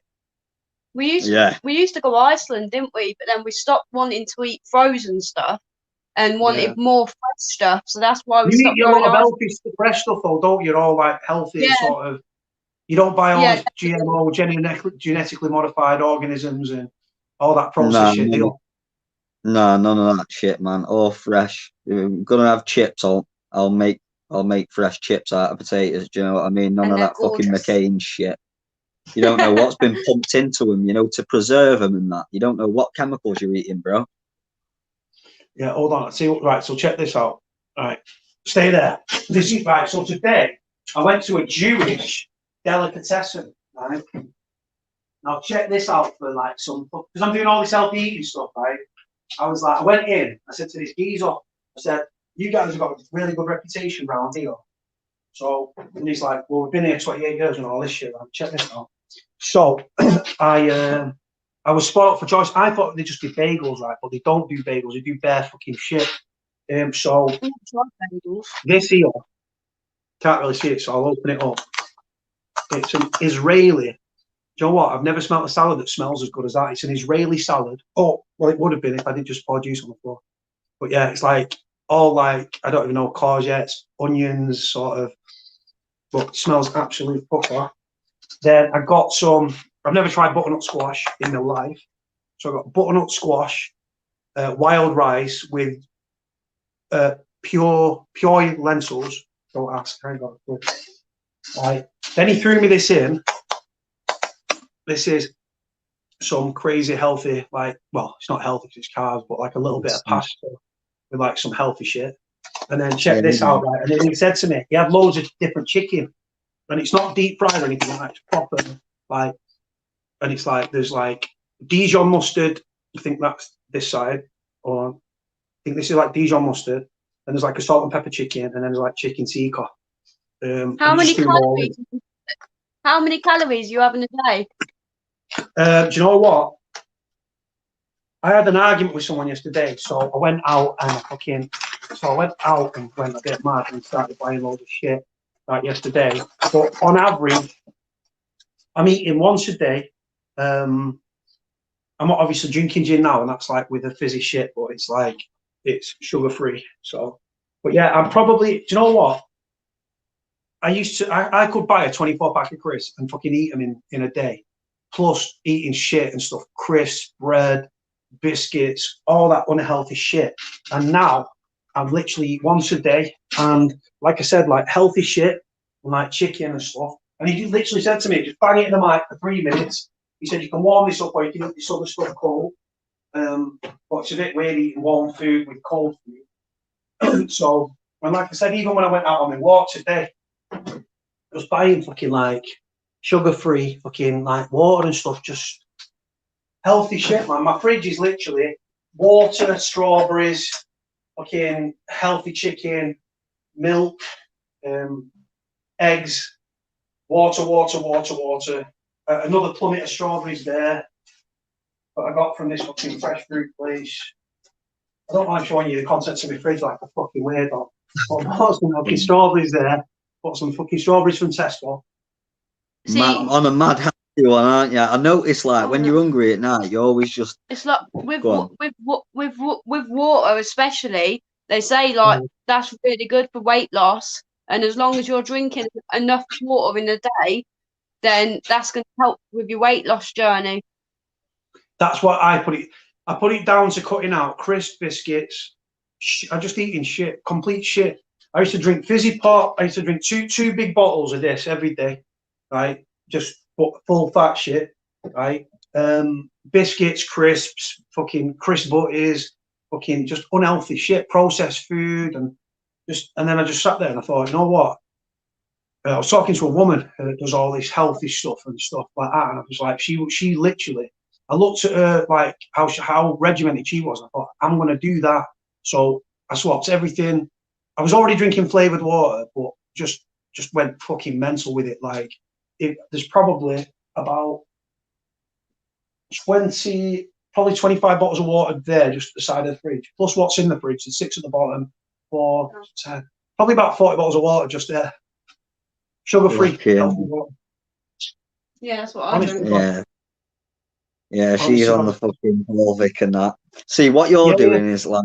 We used to go to Iceland, didn't we? But then we stopped wanting to eat frozen stuff and wanted more fresh stuff. So that's why we You stopped eat a going lot of Iceland. healthy fresh stuff though, don't you? You're all like healthy sort of. You don't buy all this GMO, genetically modified organisms and all that processed shit, do you? No, none of that shit, man. All fresh. If I'm gonna have chips, I'll make fresh chips out of potatoes. Do you know what I mean? None of that fucking McCain shit. You don't know what's been pumped into them, you know, to preserve them and that. You don't know what chemicals you're eating, bro. Yeah, hold on. Right, so check this out. All right, stay there. This is right. So today I went to a Jewish delicatessen. Right. Now check this out for like some, because I'm doing all this healthy eating stuff. Right. I was like, I went in. I said to this geezer, I said, "You guys have got a really good reputation around here." So, and he's like, "Well, we've been here 28 years and all this shit." Like, check this out. So I was spoiled for choice. I thought they just did bagels, right? But they don't do bagels. They do bare fucking shit. So this here, can't really see it, so I'll open it up. It's an Israeli. Do you know what? I've never smelled a salad that smells as good as that. It's an Israeli salad. Oh, well, it would have been if I didn't just pour juice on the floor. But yeah, it's like all like, I don't even know, courgettes, onions, sort of. But it smells absolutely fucker. Then I got some, I've never tried butternut squash in my life. So I got butternut squash, wild rice with pure lentils. Don't ask, I ain't got it. Right. Then he threw me this in. This is some crazy healthy, like, well, it's not healthy because it's carbs, but like a little bit of pasta with like some healthy shit. And then check this out, right? And then he said to me, he had loads of different chicken, and it's not deep fried or anything like that. It's proper, like, and it's like there's like Dijon mustard. I think that's this side, or I think this is like Dijon mustard. And there's like a salt and pepper chicken, and then there's like chicken tikka. How many calories? How many calories you have in a day? Do you know what? I had an argument with someone yesterday, so I went out and went a bit mad and started buying loads of shit like yesterday. But on average, I'm eating once a day. I'm not obviously drinking gin now, and that's like with the fizzy shit, but it's like it's sugar free. So, but yeah, I'm probably. Do you know what? I could buy a 24 pack of crisps and fucking eat them in a day, plus eating shit and stuff, crisps, bread, biscuits, all that unhealthy shit. And now I'm literally once a day, and like I said, like healthy shit and like chicken and stuff. And he literally said to me, just bang it in the mic for 3 minutes. He said, you can warm this up or you can eat this other stuff cold. But it's a bit weird eating warm food with cold food. So, and like I said, even when I went out on my walk today, I was buying fucking like sugar-free fucking like water and stuff, just healthy shit, man. My fridge is literally water, strawberries, fucking healthy chicken, milk, eggs, water. Another plummet of strawberries there that I got from this fucking fresh fruit place. I don't mind showing you the contents of my fridge like a fucking weirdo. But I bought some fucking strawberries there. Bought some fucking strawberries from Tesco. On a mad happy one, aren't you? I notice like when you're hungry at night, you always just. It's like with water, especially. They say like that's really good for weight loss, and as long as you're drinking enough water in a day, then that's going to help with your weight loss journey. That's what I put it. I put it down to cutting out crisp biscuits. I'm just eating shit, complete shit. I used to drink fizzy pop. I used to drink two big bottles of this every day, right? Just full fat shit, right? Biscuits, crisps, fucking crisp butties, fucking just unhealthy shit, processed food, and then I just sat there and I thought, you know what? I was talking to a woman who does all this healthy stuff and stuff like that, and I was like, she literally. I looked at her like how regimented she was. I thought, I'm going to do that. So I swapped everything. I was already drinking flavored water, but just went fucking mental with it. Like there's probably about probably 25 bottles of water there, just at the side of the fridge, plus what's in the fridge, there's 6 at the bottom, 4, 10, probably about 40 bottles of water just there. Sugar-free, healthy water. Yeah, that's what I drink. Yeah, she's on the fucking Volvic and that. See, what you're doing is like,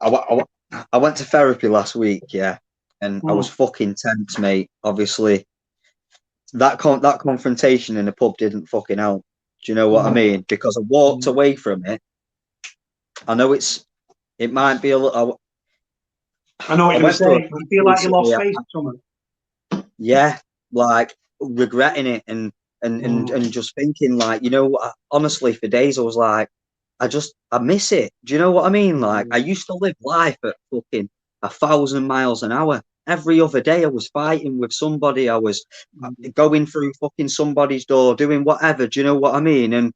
I went to therapy last week, yeah, and I was fucking tense, mate. Obviously, that confrontation in the pub didn't fucking help. Do you know what I mean? Because I walked away from it. I know it might be a little. I know what you're going to say. You feel like you lost faith or something. Yeah, like regretting it and just thinking like, you know, honestly, for days I was like, I miss it. Do you know what I mean? Like, I used to live life at fucking 1,000 miles an hour. Every other day I was fighting with somebody. I was going through fucking somebody's door, doing whatever. Do you know what I mean? And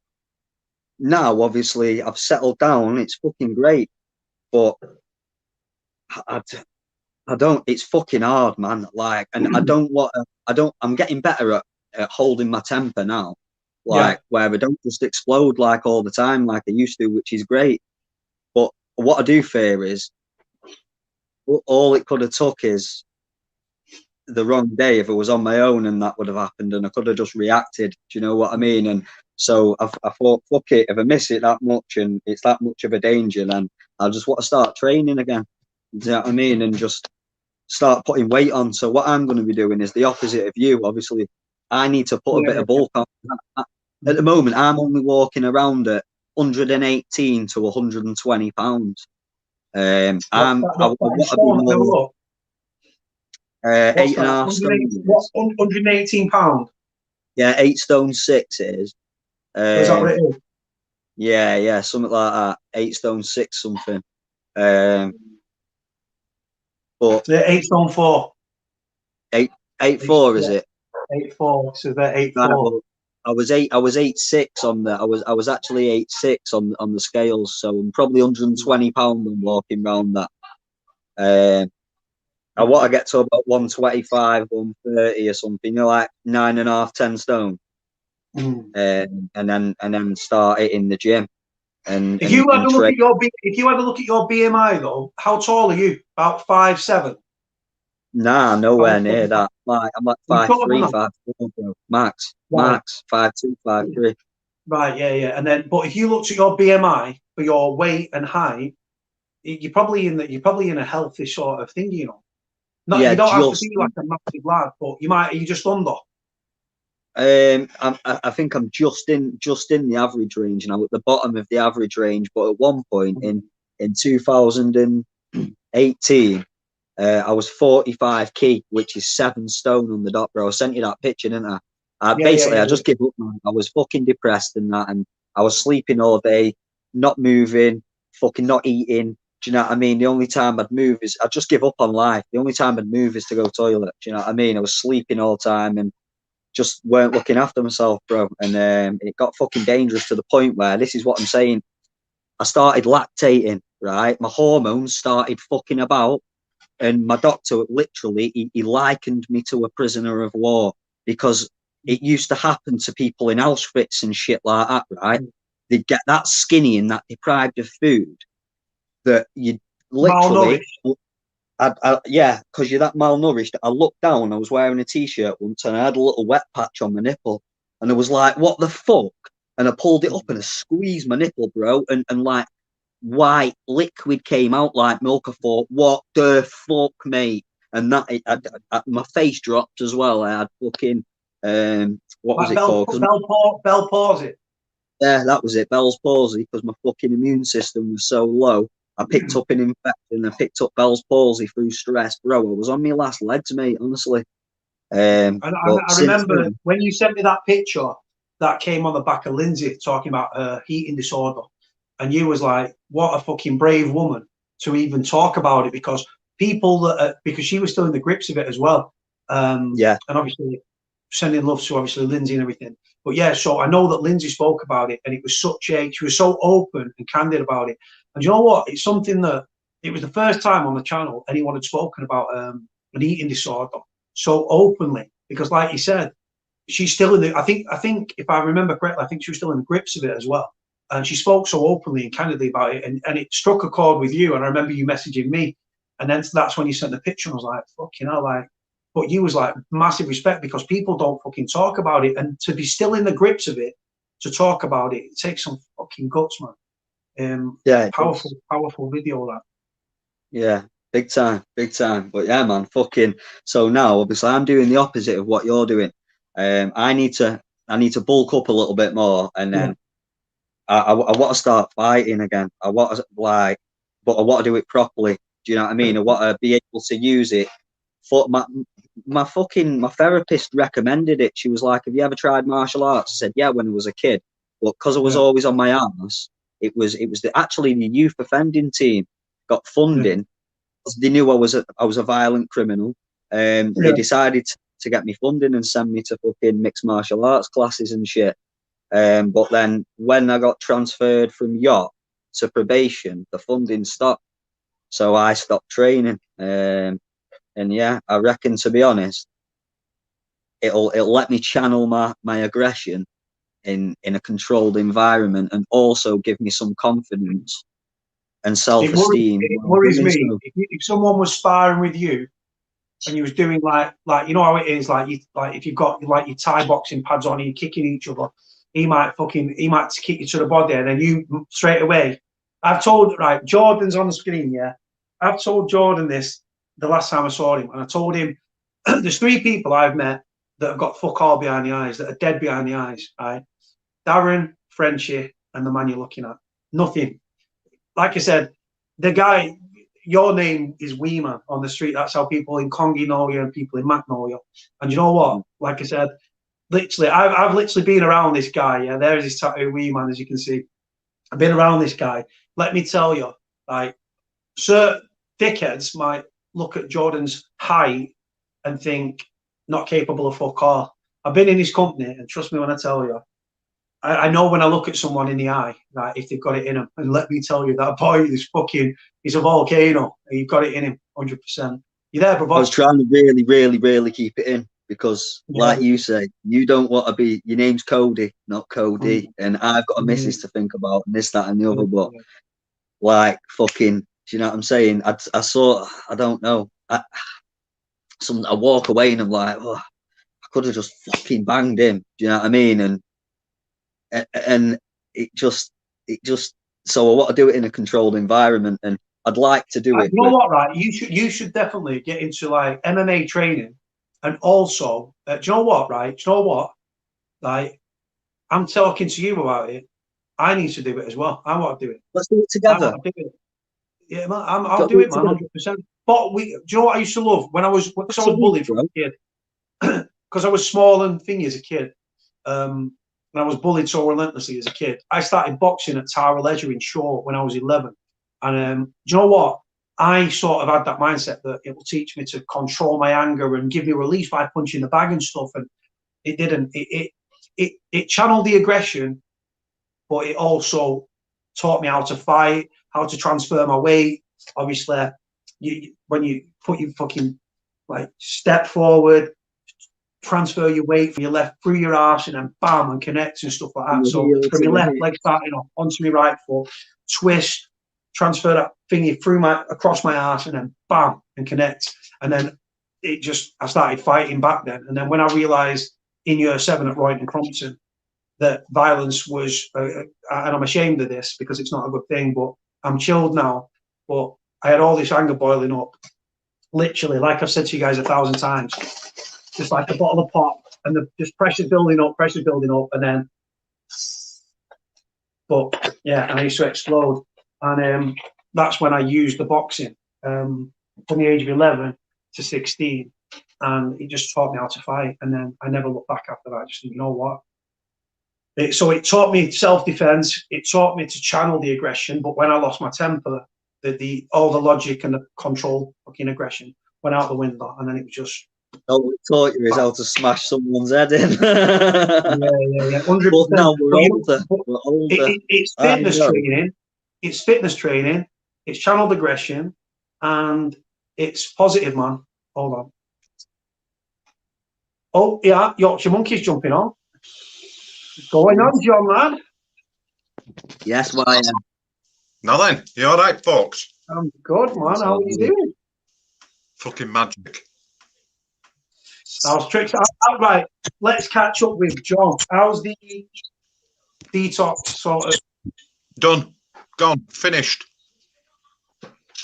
now, obviously, I've settled down. It's fucking great. But I don't, it's fucking hard, man. Like, and I'm getting better at holding my temper now. Like, where I don't just explode like all the time like I used to, which is great. But what I do fear is all it could have took is the wrong day if it was on my own, and that would have happened, and I could have just reacted. Do you know what I mean? And so I thought, fuck it, if I miss it that much and it's that much of a danger, then I just want to start training again. Do you know what I mean? And just start putting weight on. So what I'm going to be doing is the opposite of you. Obviously, I need to put a bit of bulk on. At the moment, I'm only walking around at 118 to 120 pounds. I'm I want to be more, 8.5 stone. What's 118 pounds? Yeah, 8 stone 6 it is. Is that what it is? Yeah, something like that. 8 stone 6 something. But 8 stone 4. 8.4 is it? 8.4. So they're 8.4. I was 8.6 on the. I was actually 8.6 on the scales. So I'm probably 120 pound when walking around that. I want to get to about 125, 130 or something. You know, like 9.5, 10 stone. And then start it in the gym. And if you ever look at your BMI though, how tall are you? About 5'7"? Nah, nowhere near that. Like I'm like 5'3", 5'4", bro. Max 5'2", 5'3". Right, yeah. And then, but if you looked at your BMI for your weight and height, you're probably in a healthy sort of thing, you know. You don't have to be like a massive lad, but are you just under? I think I'm just in the average range now, at the bottom of the average range. But at one point in 2018, I was 45 key, which is 7 stone on the dot, bro. I sent you that picture, didn't I? I just gave up, man. I was fucking depressed and that, and I was sleeping all day, not moving, fucking not eating. Do you know what I mean? The only time I'd move is I'd just give up on life. The only time I'd move is to go toilet. Do you know what I mean? I was sleeping all the time and just weren't looking after myself, bro. And it got fucking dangerous to the point where, this is what I'm saying, I started lactating, right? My hormones started fucking about, and my doctor literally, he likened me to a prisoner of war, because it used to happen to people in Auschwitz and shit like that, right? They'd get that skinny and that deprived of food that you literally... yeah, because you're that malnourished. I looked down, I was wearing a t-shirt once and I had a little wet patch on my nipple, and I was like, what the fuck? And I pulled it up and I squeezed my nipple, bro, and like white liquid came out like milk. I thought, what the fuck, mate? And that my face dropped as well. I had fucking what was it called? Bell palsy. Yeah, that was it, Bell's palsy, because my fucking immune system was so low. I picked up an infection. I picked up Bell's palsy through stress, bro. I was on my last legs, mate. Honestly. I remember when you sent me that picture that came on the back of Lindsay talking about her eating disorder, and you was like, "What a fucking brave woman to even talk about it," because because she was still in the grips of it as well. And obviously sending love to obviously Lindsay and everything. But yeah, so I know that Lindsay spoke about it, and it was she was so open and candid about it. And you know what? It's something that it was the first time on the channel anyone had spoken about an eating disorder so openly. Because, like you said, she's still in the. I think if I remember correctly, I think she was still in the grips of it as well. And she spoke so openly and candidly about it, and it struck a chord with you. And I remember you messaging me, and then that's when you sent the picture. And I was like, fucking hell, like. But you was like massive respect because people don't fucking talk about it, and to be still in the grips of it, to talk about it, it takes some fucking guts, man. Yeah, powerful video that. Yeah, big time, big time. But yeah, man, fucking. So now, obviously, I'm doing the opposite of what you're doing. I need to bulk up a little bit more, and then I want to start fighting again. I want to but I want to do it properly. Do you know what I mean? I want to be able to use it. For my therapist recommended it. She was like, "Have you ever tried martial arts?" I said, "Yeah, when I was a kid." But because I was always on my arse, it was actually the youth offending team got funding. They knew I was a violent criminal. They decided to get me funding and send me to fucking mixed martial arts classes and shit. But then when I got transferred from York to probation, the funding stopped, so I stopped training. And yeah, I reckon, to be honest, it'll let me channel my aggression in a controlled environment, and also give me some confidence and self-esteem. It worries me if someone was sparring with you and you was doing like you know how it is, like if you've got like your Thai boxing pads on and you're kicking each other, he might kick you to the body, and then you straight away. I've told Jordan's on the screen, yeah. I've told Jordan this the last time I saw him, and I told him there's 3 people I've met that have got fuck all behind the eyes, that are dead behind the eyes, right? Darren, Frenchie, and the man you're looking at. Nothing. Like I said, the guy, your name is Weeman on the street. That's how people in Congi know you and people in Mac know you. And you know what? Like I said, literally, I've literally been around this guy. Yeah, there's his tattoo, Weeman, as you can see. I've been around this guy. Let me tell you, like, certain dickheads might look at Jordan's height and think not capable of fuck all. I've been in his company, and trust me when I tell you, I know when I look at someone in the eye, right, if they've got it in them. And let me tell you, that boy is he's a volcano. You've got it in him, 100%. You there, bro? I was trying to really, really, really keep it in because, like you say, you don't want to be. Your name's Cody, not Cody, and I've got a missus to think about, and this, that, and the other. But like, fucking, do you know what I'm saying? I don't know. I walk away and I'm like, oh, I could have just fucking banged him. Do you know what I mean? And it just so I want to do it in a controlled environment, and I'd like to do it. You know what, right? You should definitely get into like MMA training, and also, do you know what, right? Do you know what? Like, I'm talking to you about it. I need to do it as well. I want to do it. Let's do it together. Yeah, man, I'll do it, man, 100%. But do you know what I used to love when I was bullied from a kid? Because I was small and thingy as a kid. And I was bullied so relentlessly as a kid. I started boxing at Tara Leisure in Shore when I was 11. And do you know what? I sort of had that mindset that it will teach me to control my anger and give me release by punching the bag and stuff. And it didn't. It channeled the aggression, but it also taught me how to fight, how to transfer my weight. Obviously, when you put your fucking like step forward, transfer your weight from your left through your arse and then bam and connect and stuff like that. So from your left leg starting off onto my right foot, twist, transfer that thingy across my arse and then bam and connect. And then I started fighting back then. And then when I realised in year 7 at Royton Crompton that violence was, and I'm ashamed of this because it's not a good thing, but I'm chilled now. But I had all this anger boiling up, literally, like I've said to you guys 1,000 times. Just like a bottle of pop, and just pressure building up, and then, but yeah, and I used to explode, and that's when I used the boxing from the age of 11 to 16, and it just taught me how to fight, and then I never looked back after that. I just, you know what? So it taught me self-defense. It taught me to channel the aggression, but when I lost my temper, all the logic and the control fucking aggression went out the window, and then it was just. All it taught you is how to smash someone's head in. yeah. 100%. But now we're older. It's fitness training. It's fitness training. It's channeled aggression, and it's positive, man. Hold on. Oh, yeah, Yorkshire Monkey's jumping on. Going on, John, lad. Yes, why? Now then, you all right, folks? I'm good, man. How are you doing? Fucking magic. How's tricks? Right, let's catch up with John. How's the detox sort of? Done. Gone. Finished.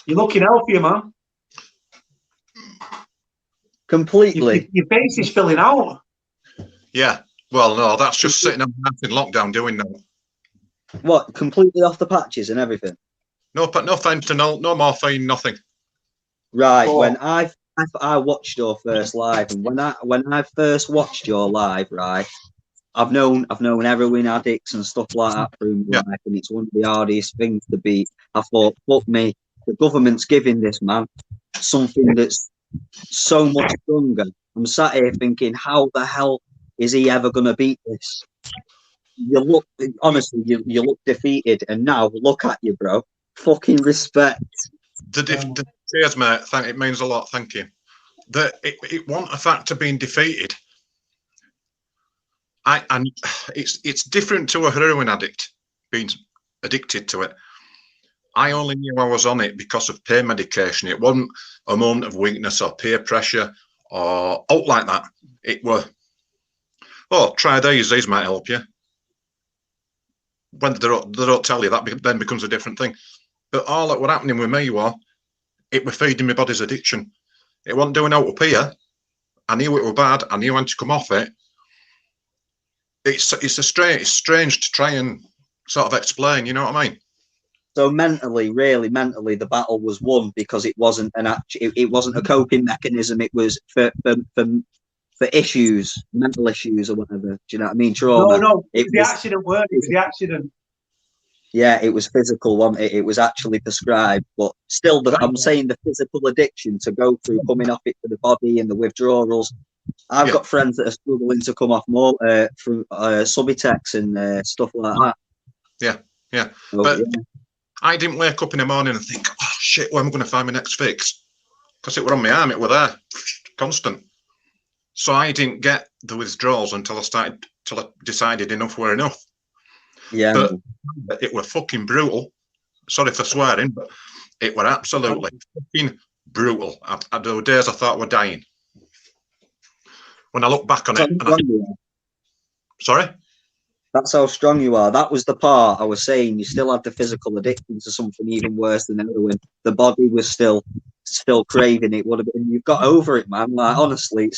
You're looking healthier, man. Completely. Your face is filling out. Yeah. Well, no, that's just sitting in lockdown doing that. What? Completely off the patches and everything? No fentanyl, no morphine, nothing. Right. Oh. When I watched your first live, and when I first watched your live, right, I've known heroin addicts and stuff like that through my life, and it's one of the hardest things to beat. I thought, fuck me, the government's giving this man something that's so much stronger. I'm sat here thinking, how the hell is he ever going to beat this? You look, honestly, you look defeated, and now look at you, bro. Fucking respect. Cheers, mate. It means a lot. Thank you. It wasn't a fact of being defeated. And it's different to a heroin addict being addicted to it. I only knew I was on it because of pain medication. It wasn't a moment of weakness or peer pressure or out like that. It were, oh, try these might help you. When they don't tell you, that then becomes a different thing. But all that were happening with me was, it was feeding my body's addiction. It wasn't doing out up here. I knew it was bad. I knew when to come off it. It's strange to try and sort of explain. You know what I mean? So really mentally, the battle was won because it wasn't it wasn't a coping mechanism. It was for issues, mental issues or whatever. Do you know what I mean? Trauma. No, it was the accident. It was the accident. Yeah, it was physical, wasn't it? It was actually prescribed, but still, I'm saying the physical addiction to go through coming off it for the body and the withdrawals. I've got friends that are struggling to come off more from Subutex and stuff like that. Yeah. So, but I didn't wake up in the morning and think, oh shit, where am I going to find my next fix? Because it were on my arm, it were there, constant. So I didn't get the withdrawals until I decided enough were enough. Yeah. But it were fucking brutal. Sorry for swearing, but it were absolutely fucking brutal. There were days I thought were dying. When I look back on it. Sorry? That's how strong you are. That was the part I was saying. You still had the physical addiction to something even worse than heroin. The body was still craving it. Would have been. You've got over it, man. Like honestly,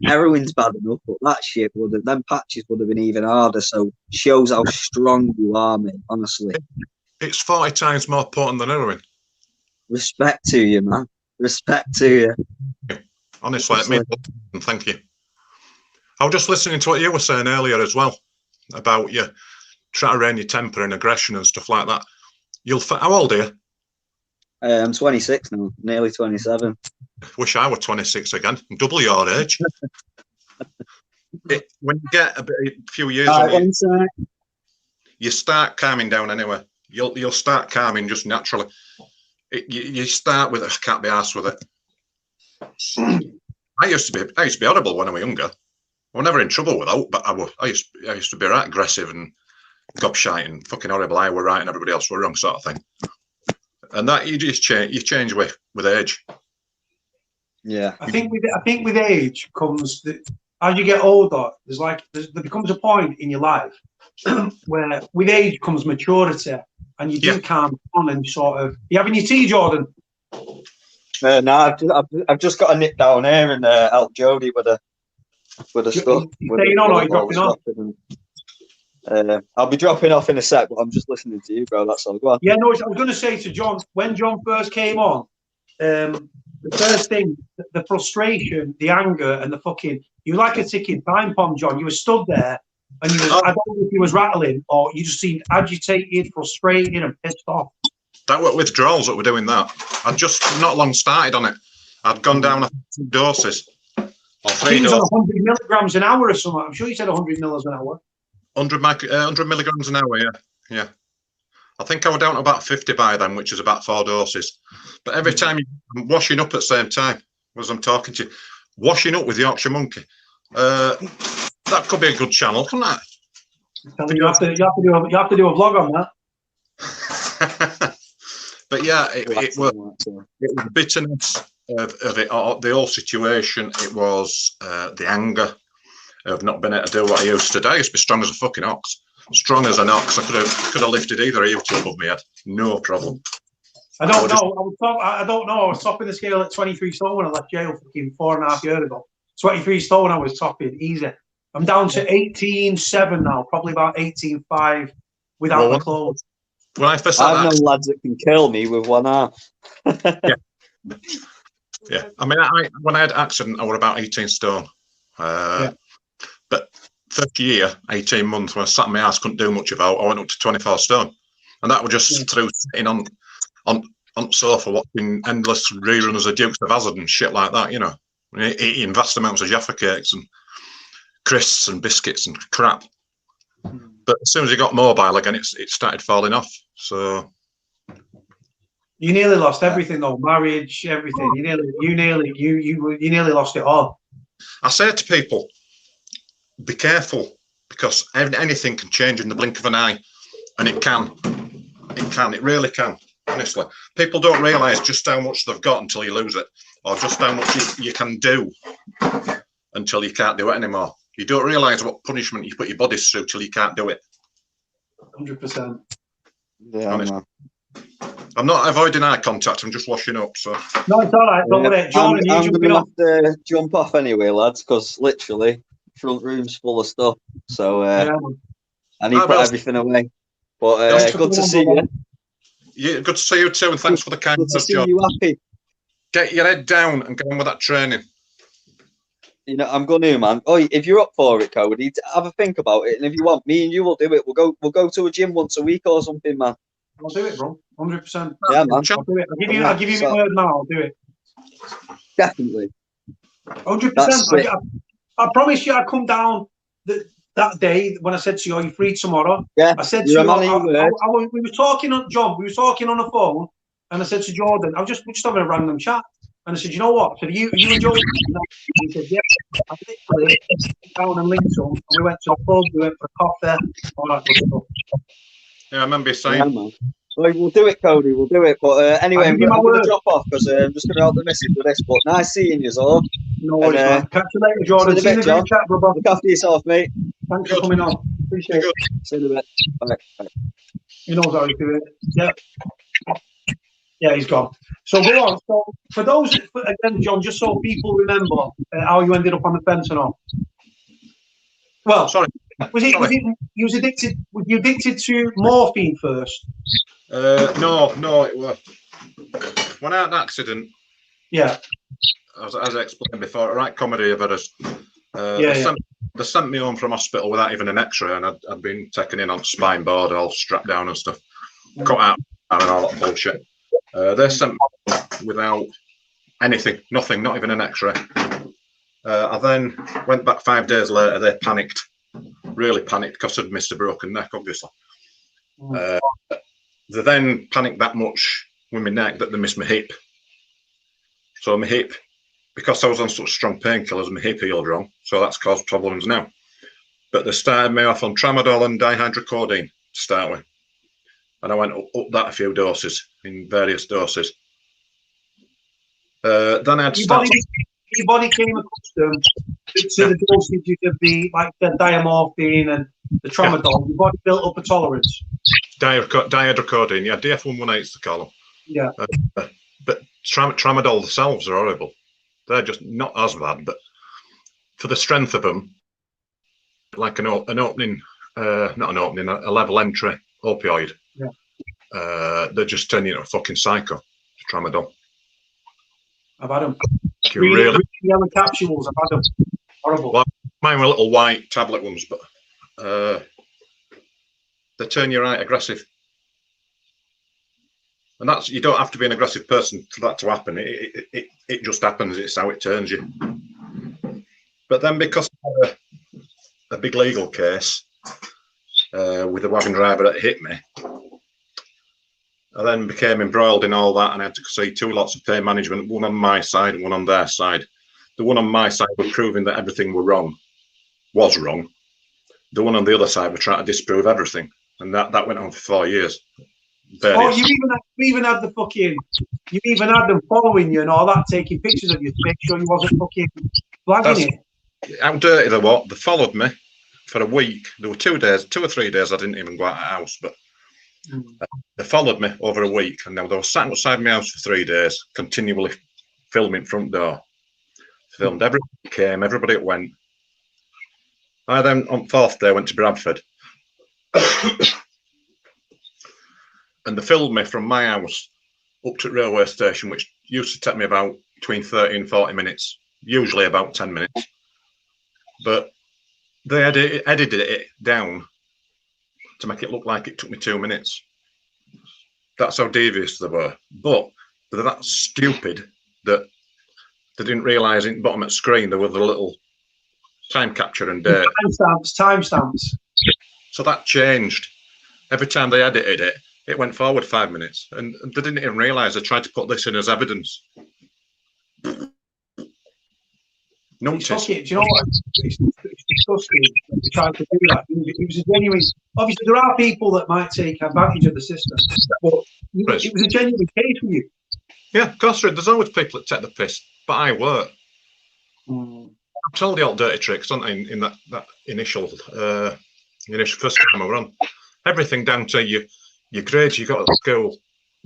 heroin's bad enough, but that shit them patches would have been even harder. So shows how strong you are, mate. Honestly, it's 40 times more potent than heroin. Respect to you, man. Respect to you. Honestly, it means thank you. I was just listening to what you were saying earlier as well about you trying to rein your temper and aggression and stuff like that. How old are you? I'm 26 now, nearly 27. Wish I were 26 again. I'm double your age. When you get a few years on you start calming down anyway. You'll start calming just naturally. You start with I can't be arsed with it. I used to be horrible when I was younger. I was never in trouble with that, but I used to be right aggressive and gobshite and fucking horrible. I were right and everybody else were wrong, sort of thing. And that you change with age. Yeah, I think with age comes as you get older. There becomes a point in your life where with age comes maturity, and you do calm down and sort of. You having your tea, Jordan? No, I've just got a nip down here and help Jodie with the stuff. Staying on or you dropping off? I'll be dropping off in a sec, but I'm just listening to you, bro. That's all. Go on. Yeah, no, I was going to say to John, when John first came on, the first thing, the frustration, the anger, and the fucking, you were like a ticking time bomb, John. You were stood there, and I don't know if you was rattling, or you just seemed agitated, frustrated, and pissed off. That were withdrawals that were doing that. I'd just not long started on it. I'd gone down 2 doses. Or 3 doses. 100 milligrams an hour or something. I'm sure you said 100 mils an hour. 100 milligrams an hour, yeah. I think I was down to about 50 by then, which is about 4 doses. But every time I'm washing up at the same time, as I'm talking to you, washing up with Yorkshire Monkey, That could be a good channel, couldn't it? You have to do a vlog on that. But yeah, it was the bitterness of it, the whole situation. It was the anger of not being able to do what I used to do. I used to be strong as a fucking ox. Strong as an ox. I could have lifted either of you two above my head. No problem. I don't know. I don't know. I was topping the scale at 23 stone when I left jail fucking 4.5 years ago. 23 stone I was topping easy. I'm down to 18.7 now, probably about 18.5 without the clothes. When I first I've known lads that can kill me with one arm. Yeah. I mean, when I had accident, I was about 18 stone. But first year, 18 months, when I sat in my house, couldn't do much about, I went up to 24 stone. And that was just through sitting on the sofa watching endless reruns of Dukes of Hazzard and shit like that, you know. Eating vast amounts of Jaffa cakes and crisps and biscuits and crap. But as soon as he got mobile again, it started falling off. So you nearly lost everything, though. Marriage, everything. You nearly lost it all. I say to people, be careful, because anything can change in the blink of an eye, and it can. It really can. Honestly, people don't realise just how much they've got until you lose it, or just how much you can do until you can't do it anymore. You don't realise what punishment you put your body through till you can't do it. 100%. Yeah, I'm not avoiding eye contact. I'm just washing up. So no, it's all right. Don't worry. Jordan, I'm going to have to jump off anyway, lads, because literally front room's full of stuff. So I need to put everything away. But good to see you. Yeah, good to see you too, and thanks for the kind words, John. Good to see you happy. Get your head down and go on with that training. You know, I'm going to, man. Oh, if you're up for it, Cody, have a think about it, and if you want, me and you will do it. We'll go to a gym once a week or something, man. I'll do it, bro. 100%. Yeah, man. I'll do it. I'll give you my word now. I'll do it. Definitely. 100%. I promise you, I'll come down that day when I said to you, "Are you free tomorrow?" Yeah. I said to you, we were talking on John. We were talking on the phone, and I said to Jordan, "we're just having a random chat." And I said, "You know what?" I said, "You and Jordan?" He said, "Yeah." I literally went down and linked him, and we went to the pub. We went for coffee, all that good stuff. Yeah, I remember you saying. Yeah, man. Well, we'll do it, Cody. We'll do it. But anyway, I'm going to drop off because I'm just going to help the missus with this. But nice seeing you all. No worries, man. Catch you later, Jordan. See you in a bit, John. Chat, brother. Look after yourself, mate. Thanks for coming on. Appreciate it. See you in a bit. Bye. He knows how to do it. Yeah. Yeah, he's gone. So go on. So for those, again, John, just so people remember how you ended up on the fence and all. Well, sorry. Was you addicted to morphine first? No, it was when I had an accident. Yeah. As I explained before, right comedy of us. They sent me home from hospital without even an X-ray, and I'd been taken in on spine board, all strapped down and stuff, cut out and all that bullshit. They sent me without anything, nothing, not even an X-ray. I then went back 5 days later. They panicked, really panicked, because I'd missed a broken neck, obviously. They then panicked that much with my neck that they missed my hip. So my hip, because I was on such strong painkillers, my hip healed wrong. So that's caused problems now. But they started me off on tramadol and dihydrocodone to start with. And I went up that a few doses, in various doses. Then I had your body came accustomed to the dosages of the diamorphine and the tramadol. Yeah. Your body built up a tolerance. Dihydrocodone, yeah, DF118 to call them. Yeah. But tramadol themselves are horrible. They're just not as bad, but for the strength of them, like an opening, not an opening, a level entry opioid. Yeah. They just turn you into a fucking psycho. Tramadol. I've had them. Really yellow capsules. I've had them. Horrible. Well, mine were little white tablet ones, but they turn you right aggressive. And that's, you don't have to be an aggressive person for that to happen. It just happens. It's how it turns you. But then, because of a big legal case with the wagon driver that hit me, I then became embroiled in all that, and I had to see 2 lots of pain management, one on my side and one on their side. The one on my side were proving that everything was wrong. The one on the other side were trying to disprove everything, and that went on for 4 years. Oh, you even had the fucking, you even had them following you and all that, taking pictures of you to make sure you wasn't fucking blagging it. How dirty they were. They followed me for a week. There were 2 or 3 days I didn't even go out of the house, but they followed me over a week, and now they were sat outside my house for 3 days, continually filming front door. Filmed everybody that came, everybody that went. I then, on 4th day, went to Bradford. And they filmed me from my house up to the railway station, which used to take me about between 30 and 40 minutes, usually about 10 minutes. But they edited it down to make it look like it took me 2 minutes. That's how devious they were. But they're that stupid that they didn't realise in the bottom of the screen there were the little time capture and date. Timestamps. So that changed. Every time they edited it, it went forward 5 minutes. And they didn't even realise they tried to put this in as evidence. It's, do you know what? It's disgusting. They tried to do that. It was a genuine. Obviously, there are people that might take advantage of the system, but it was a genuine case for you. Yeah, of course, there's always people that take the piss, but I work. I've told you all dirty tricks, haven't I, in that initial first time I were on. Everything down to your grades you got at school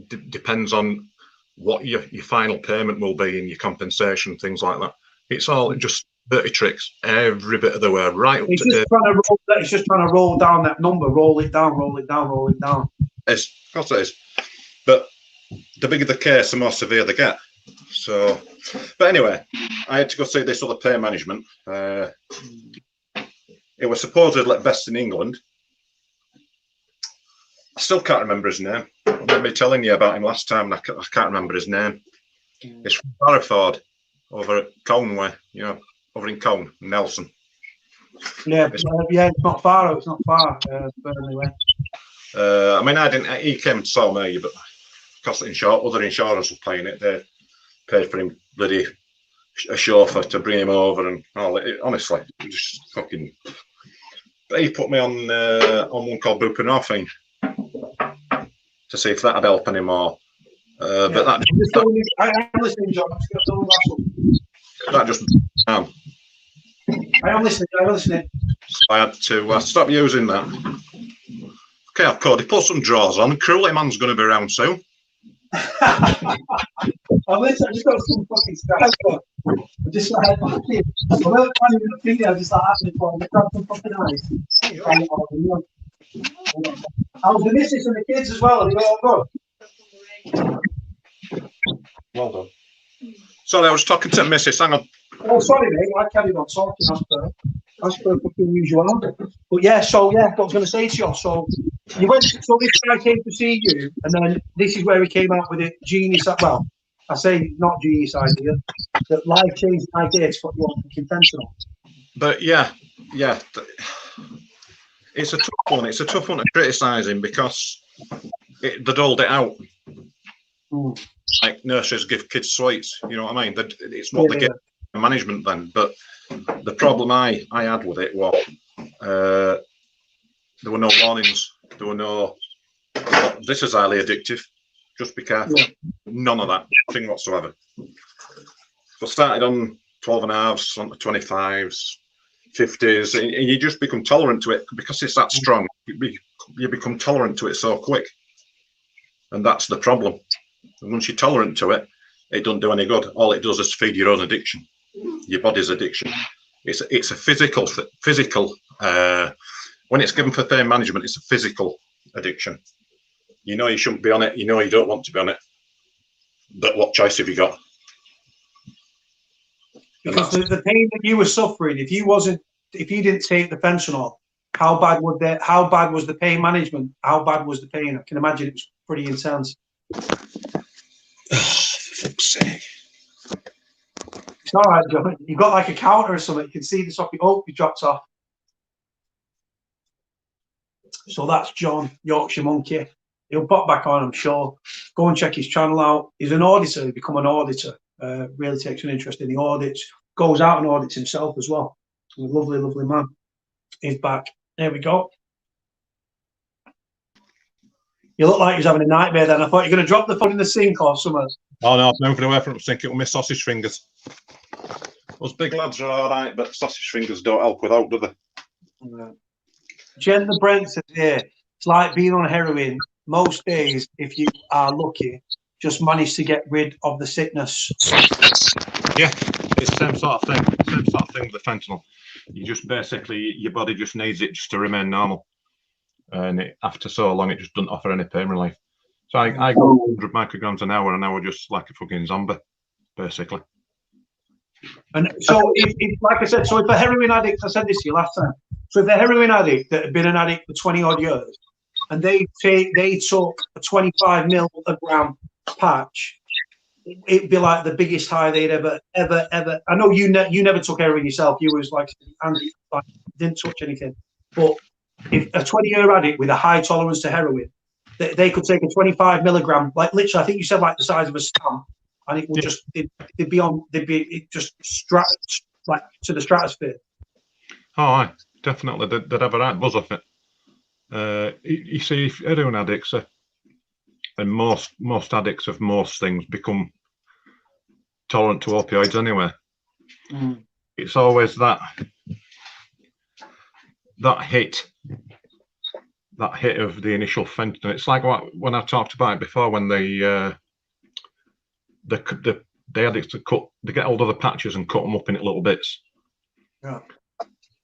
depends on what your final payment will be and your compensation, things like that. It's all just dirty tricks, every bit of the way, right up it's to it's just trying to roll down that number, roll it down, roll it down, roll it down. Of course it is. But the bigger the case, the more severe they get. So, but anyway, I had to go see this other pay management. It was supposedly best in England. I still can't remember his name. I remember telling you about him last time, and I can't remember his name. It's from Barrowford, over at Conway, over in Cone, Nelson. Yeah, it's not far. It's not far, Burnley way. I mean, he came and saw me, but because other insurance were paying it, they paid for him bloody a chauffeur to bring him over and all. Honestly, just fucking. He put me on one called buprenorphine to see if that'd help anymore. But I'm listening, John. That just. I'm listening. So I had to stop using that. Okay, Cody, put some drawers on. Cruelty Man's going to be around soon. I'm listening. I just got some fucking scratch. I'm just like, I'm not planning to think. I'm just like asking for grab some fucking ice. How's the missus and the kids as well? Are they all good? Well done. Sorry, I was talking to Mrs. Hang on. Oh, sorry, mate. I carried on talking as per fucking usual. But yeah, what I was going to say to you. So you went. So this guy came to see you, and then this is where he came out with a genius. Well, I say not genius idea. That life-changing idea to put you on conventional. But yeah, it's a tough one. It's a tough one to criticise him because they doled it out. Like nurseries give kids sweets, you know what I mean? It's what they get management then. But the problem I had with it was there were no warnings. There were no, this is highly addictive. Just be careful. None of that thing whatsoever. So I started on 12.5s, on the 25s, 50s, and you just become tolerant to it because it's that strong. You become tolerant to it so quick. And that's the problem. And once you're tolerant to it, it doesn't do any good. All it does is feed your own addiction, your body's addiction. It's a physical. When it's given for pain management, it's a physical addiction. You know you shouldn't be on it. You know you don't want to be on it. But what choice have you got? Because the pain that you were suffering, if you didn't take the fentanyl, how bad was the pain management? How bad was the pain? I can imagine it was pretty intense. For fuck's sake. It's all right, John. You've got like a counter or something. You can see this off. Oh, he dropped off. So that's John, Yorkshire Monkey. He'll pop back on, I'm sure. Go and check his channel out. He's an auditor. He's become an auditor. Really takes an interest in the audits. goes out and audits himself as well. A lovely, lovely man. He's back. There we go. You look like you're having a nightmare then. I thought you were going to drop the phone in the sink or something. Oh no, I've moved away from the sink. It was my sausage fingers. Those big lads are all right, but sausage fingers don't help without, do they? Jen the Brent says here, it's like being on heroin. Most days, if you are lucky, just manage to get rid of the sickness. Yeah, it's the same sort of thing. Same sort of thing with the fentanyl. You just basically, your body just needs it just to remain normal. And after so long, it just doesn't offer any pain relief. So I go 100 micrograms an hour, and I was just like a fucking zombie, basically. And so, if like I said, so if a heroin addict, I said this to you last time, so if a heroin addict that had been an addict for 20 odd years, and they took a 25 milligram patch, it'd be like the biggest high they'd ever. I know you never took heroin yourself. You was like Andy, like, didn't touch anything. But if a 20-year addict with a high tolerance to heroin, they could take a 25 milligram, like literally, I think you said like the size of a stamp, and it would just they'd be just strapped like to the stratosphere. Oh, aye, definitely. They'd have a right buzz off it. You see, if heroin addicts are, and most addicts of most things become tolerant to opioids anyway. It's always that hit of the initial fentanyl. It's like when I talked about it before, when the addicts they get hold of the patches and cut them up in little bits. Yeah.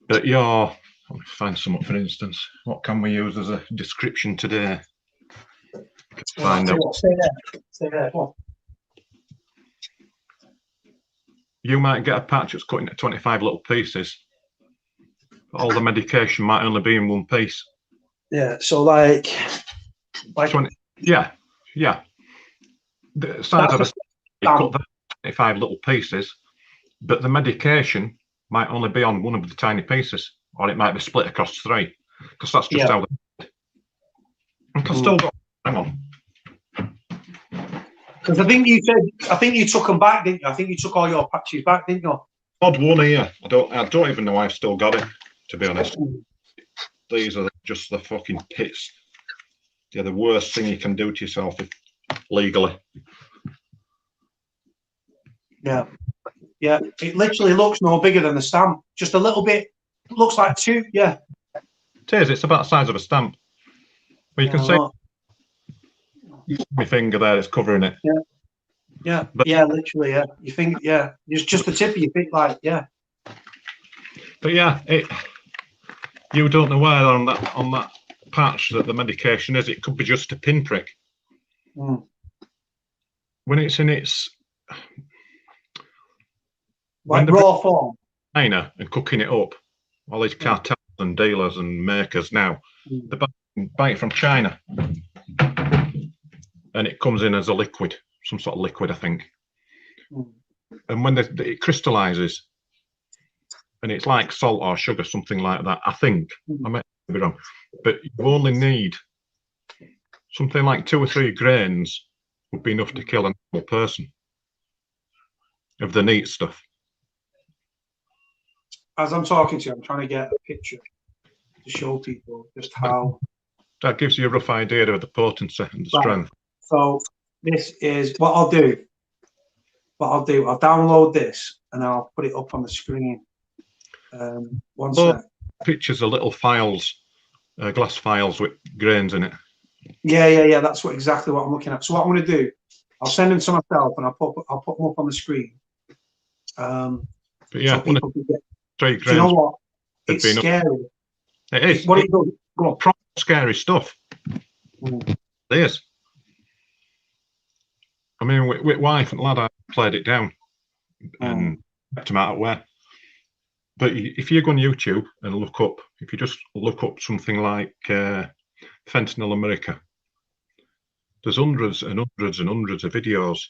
But let me find something, for instance. What can we use as a description today? Find out. Stay there. You might get a patch that's cut into 25 little pieces. But all the medication might only be in one piece. Yeah. So like 20, yeah. The size of you cut that 25 little pieces, but the medication might only be on one of the tiny pieces, or it might be split across three, because that's just how they. Still got. Hang on. Because I think you took them back, didn't you? I think you took all your patches back, didn't you? Odd one here. I don't even know I've still got it, to be honest. These are just the fucking pits. They're the worst thing you can do to yourself legally. Yeah. It literally looks no bigger than the stamp. Just a little bit. Looks like two. Yeah. It is. It's about the size of a stamp. Well, you can see my finger there. It's covering it. Yeah. Literally. Yeah. You think. Yeah. It's just the tip of your finger. Like. Yeah. But yeah, you don't know where on that patch that the medication is. It could be just a pinprick. When it's in its like raw form, China and cooking it up, all these cartels and dealers and makers now, they buy it from China, and it comes in as a liquid, some sort of liquid, I think. And when it crystallizes, and it's like salt or sugar, something like that, I think. I might be wrong, but you only need something like 2 or 3 grains would be enough to kill a normal person of the neat stuff. As I'm talking to you, I'm trying to get a picture to show people just how. That gives you a rough idea of the potency and the strength. So this is what I'll do. I'll download this and I'll put it up on the screen. One sec. Pictures of little files, glass files with grains in it. Yeah. That's exactly what I'm looking at. So what I'm going to do, I'll send them to myself and I'll put them up on the screen. But yeah, so people can get. 3 grains. Do you know what? It's scary. It is. What it does? Go on. Proper scary stuff. It is. I mean, with wife and lad, I played it down and kept them out of where. But if you go on YouTube and if you just look up something like Fentanyl America, there's hundreds and hundreds and hundreds of videos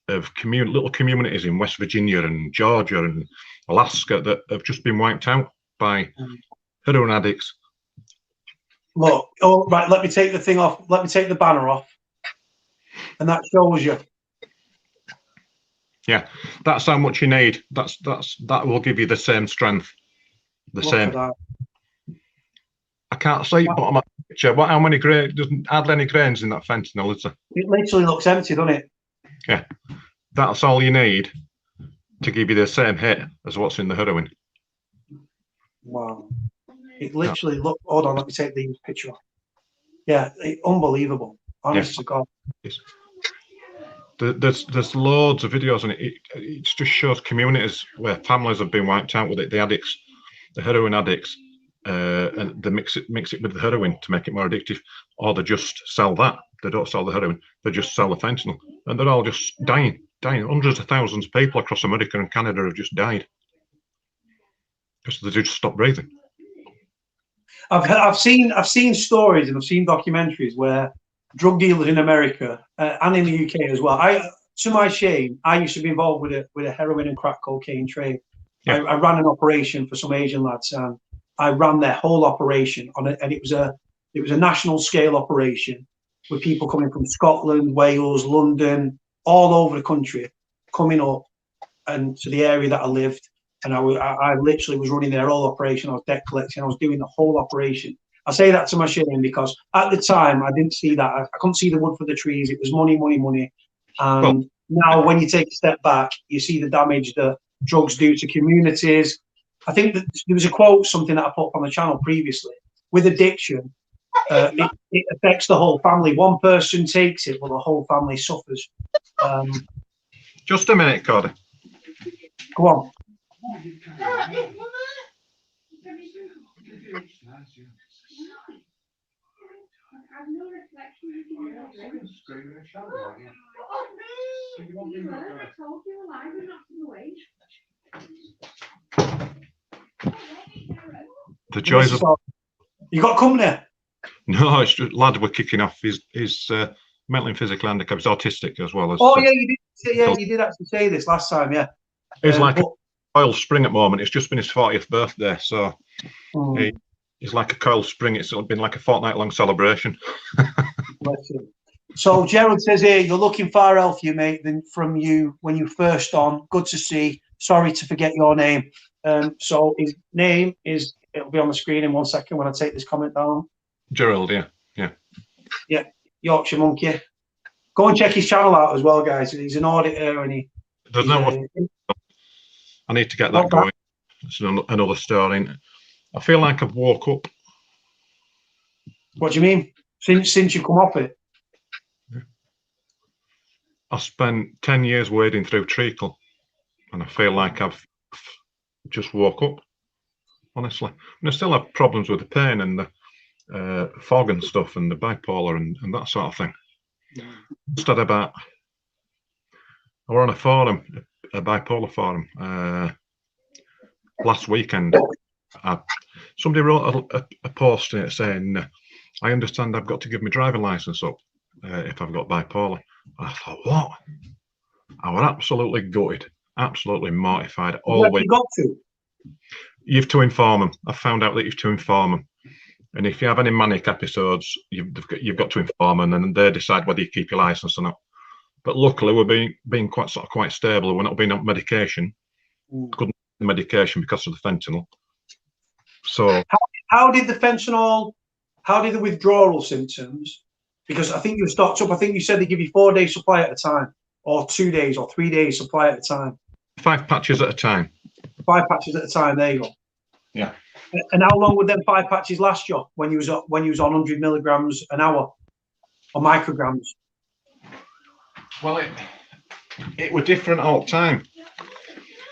of little communities in West Virginia and Georgia and Alaska that have just been wiped out by heroin addicts. Look, right, let me take the thing off. Let me take the banner off. And that shows you. Yeah, that's how much you need. That will give you the same strength. The Look same. at that. I can't see bottom of the picture. How many grains? Doesn't hardly any grains in that fentanyl, is there? It literally looks empty, doesn't it? Yeah, that's all you need to give you the same hit as what's in the heroin. Wow. It literally look. Hold on, let me take the picture off. Yeah, unbelievable. Honest to God. Yes. There's loads of videos on it. It just shows communities where families have been wiped out with it. The addicts, the heroin addicts, and they mix it with the heroin to make it more addictive, or they just sell that. They don't sell the heroin. They just sell the fentanyl, and they're all just dying. Hundreds of thousands of people across America and Canada have just died because they just stopped breathing. I've seen stories and I've seen documentaries where drug dealers in America and in the UK as well. To my shame, I used to be involved with a heroin and crack cocaine trade. Yeah. I ran an operation for some Asian lads, and I ran their whole operation on it, and it was a national scale operation with people coming from Scotland, Wales, London, all over the country, coming up and to the area that I lived. And I literally was running their whole operation. I was debt collecting. I was doing the whole operation. I say that to my shame because at the time I didn't see that. I couldn't see the wood for the trees. It was money, money, money. And now when you take a step back, you see the damage that drugs do to communities. I think that there was a quote, something that I put up on the channel previously. With addiction, it affects the whole family. One person takes it, but the whole family suffers. Just a minute, Cody. Go on. The joys of You got company? no, it's just lad we're kicking off. He's mentally and physically handicapped. He's autistic as well as. Oh yeah, you did. Yeah, you did actually say this last time. Yeah. He's like an coiled spring at the moment. It's just been his 40th birthday, so he's like a coiled spring. It's been like a fortnight-long celebration. So Gerald says here, you're looking far healthier, mate, than from you when you first on. Good to see. Sorry to forget your name. So his name is. It'll be on the screen in 1 second when I take this comment down. Gerald, yeah. Yorkshire Monkey. Go and check his channel out as well, guys. He's an auditor and There's no. I need to get that going. It's another story. I feel like I've woke up. What do you mean? Since you come off it? I spent 10 years wading through treacle, and I feel like I've just woke up. Honestly, and I still have problems with the pain and the fog and stuff, and the bipolar and that sort of thing. Instead about, I were on a forum, a bipolar forum, last weekend. Somebody wrote a post in it saying, I understand I've got to give my driving license up if I've got bipolar. I thought, what? I was absolutely gutted, absolutely mortified. Always. You got to? You've to inform them. I found out that you've to inform them. And if you have any manic episodes, you've got to inform them, and then they decide whether you keep your license or not. But luckily, we're being quite stable. We're not being on medication. Couldn't take medication because of the fentanyl. So how did the fentanyl? How did the withdrawal symptoms? Because I think you were stocked up. I think you said they give you 4 days supply at a time, or 2 days, or 3 days supply at a time. 5 patches at a time. 5 patches at a time. There you go. Yeah. And how long would them 5 patches last you when you was on 100 milligrams an hour or micrograms? Well, it were different all the time.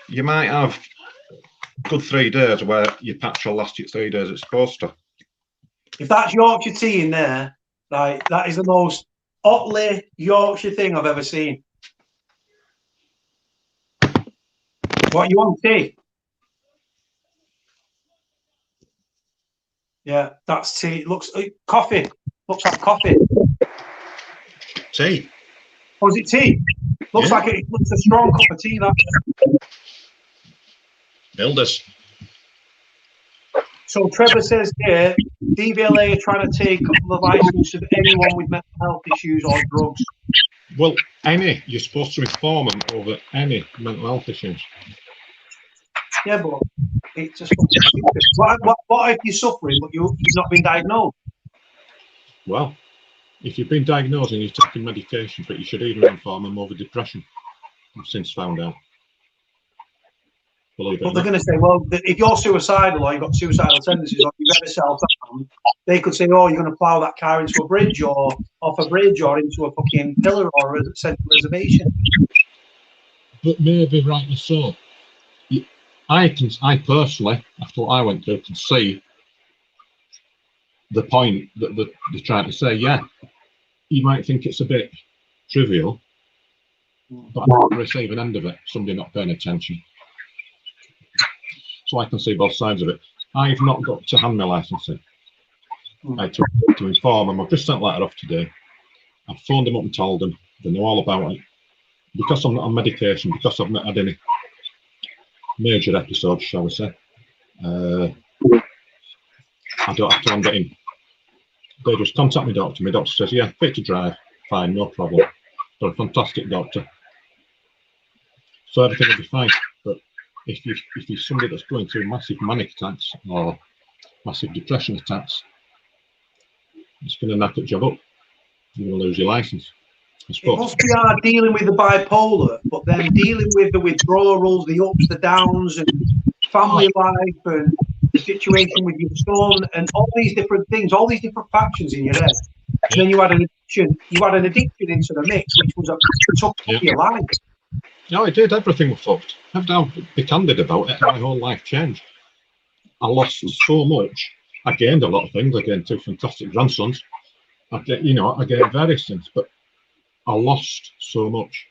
You might have good 3 days where your patch will last you 3 days it's supposed to. If that's Yorkshire tea in there, like that is the most Otley Yorkshire thing I've ever seen. What you want, tea? Yeah, that's tea. It looks coffee. Looks like coffee. Tea. Oh, is it tea? Looks like it looks a strong cup of tea. That. Builders. So Trevor says here, DVLA are trying to take the license of anyone with mental health issues or drugs. Well, you're supposed to inform them over any mental health issues. Yeah, but it's just fucking stupid. What if you're suffering but you've not been diagnosed? Well, if you've been diagnosed and you're taking medication, but you should even inform them over depression. I've since found out. Believe it But or they're not. going to say, well, if you're suicidal or you've got suicidal tendencies or you've ever self-harmed, they could say, oh, you're going to plough that car into a bridge or off a bridge or into a fucking pillar or a central reservation. But maybe rightly so. I personally, after what I went through, can see the point that they're trying to say. Yeah, you might think it's a bit trivial, but I can receive an end of it, somebody not paying attention. So I can see both sides of it. I've not got to hand my licence in. I took to inform them. I've just sent a letter off today. I've phoned them up and told them. They know all about it. Because I'm not on medication, because I've not had any major episodes, shall we say, I don't have to hand it in. They just contact my doctor. My doctor says, yeah, fit to drive. Fine, no problem. They're a fantastic doctor. So everything will be fine. But if you're somebody that's going through massive manic attacks or massive depression attacks, it's going to knock your job up. You're going to lose your licence. It must be hard dealing with the bipolar, but then dealing with the withdrawals, the ups, the downs, and family life, and the situation with your son, and all these different things, all these different factions in your head. And then you had an addiction. You had an addiction into the mix, which was took your life. No, it did. Everything was fucked. I have to be candid about it. My whole life changed. I lost so much. I gained a lot of things. I gained 2 fantastic grandsons. I gained various things, but I lost so much.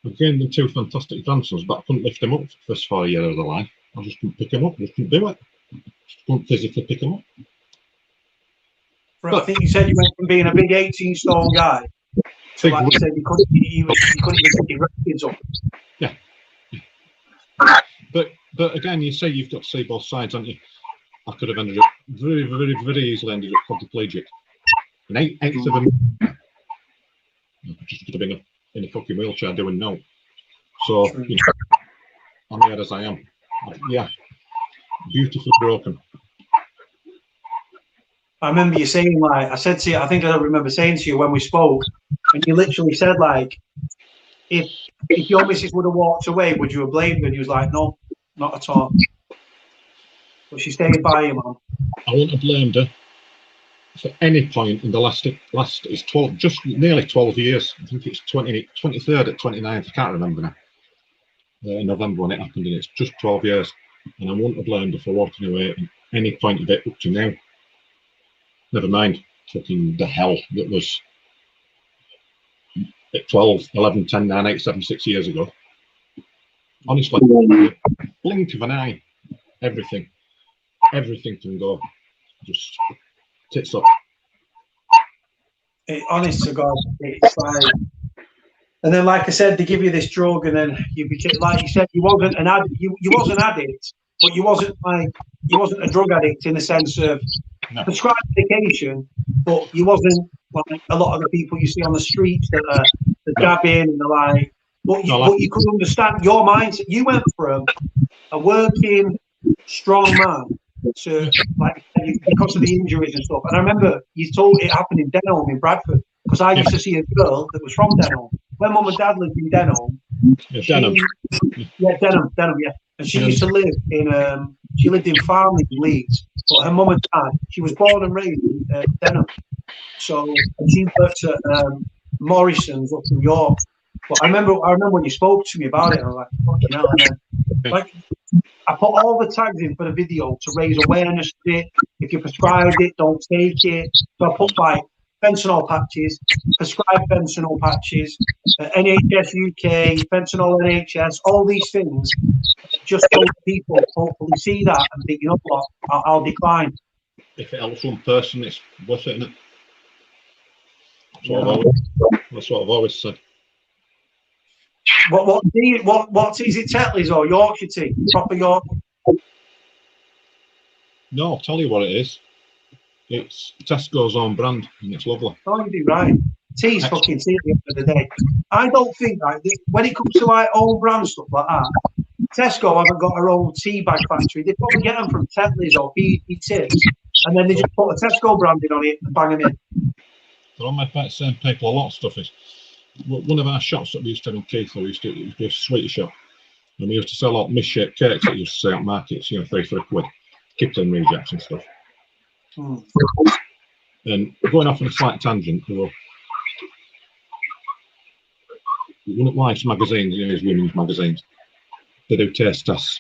I gained them 2 fantastic grandsons, but I couldn't lift them up for the first 4 years of their life. I just couldn't pick them up. I just couldn't do it. Just couldn't physically pick them up. But I think you said you went from being a big 18-stone guy to, like you said, you couldn't even pick your kids up. Yeah. But again, you say you've got to see both sides, haven't you? I could have ended up very, very, very easily ended up quadriplegic. And 8 of them, I just could have been in a fucking wheelchair doing no. So, I'm here as I am. Yeah, beautifully broken. I remember you saying, like, I said to you, I think I remember saying to you when we spoke, and you literally said, like, if your missus would have walked away, would you have blamed her? And he was like, no, not at all. But she stayed by you, man. I wouldn't have blamed her for any point in the last it's 12, just nearly 12 years. I think it's 23rd at 29th. I can't remember now. In November when it happened, and it's just 12 years. And I wouldn't have blamed her for walking away at any point of it up to now. Never mind fucking the hell that was at 12, 11, 10, 9, 8, 7, 6 years ago. Honestly, blink of an eye, everything can go. Just tits up. Honest to God, it's like, and then like I said, they give you this drug, and then you became, like you said, you wasn't an addict. You was an addict, but you wasn't a drug addict in the sense of prescribed medication, but you wasn't like a lot of the people you see on the streets that are dabbing and the like. But you could understand your mindset. You went from a working, strong man to, like, because of the injuries and stuff. And I remember you told it happened in Denholm in Bradford, because I used to see a girl that was from Denholm. When mum and dad lived in Denholm, Denham, yeah. And she used to live in she lived in Farmley, Leeds. But her mum and dad, she was born and raised in Denham. So she worked at Morrison's up in York. But I remember when you spoke to me about it, and I was like, fucking hell. And then, like, I put all the tags in for the video to raise awareness to it. If you're prescribed it, don't take it. So I put, like, fentanyl patches, prescribed fentanyl patches, NHS UK, fentanyl NHS, all these things, just so people hopefully see that and think, you know what, I'll decline. If it helps one person, it's worth it, isn't it? That's what I've always said. What is it, Tetley's or Yorkshire tea? Proper York? No, I'll tell you what it is. It's Tesco's own brand, and it's lovely. Oh, you do, right. Tea's fucking tea at the end of the day. I don't think like when it comes to like own brand stuff like that, Tesco haven't got their own tea bag factory. They probably get them from Tetley's or BT Tips, and then they just put a Tesco branding on it and bang them in. They're on my back saying people a lot of stuff is. One of our shops that we used to have in Keighley, we used to be a sweetie shop, and we used to sell out misshaped cakes that you used to sell at markets, you know, 3 for a quid, Kipton rejects and stuff. And going off on a slight tangent, one of Life's magazines, you know, his women's magazines, they do taste tests,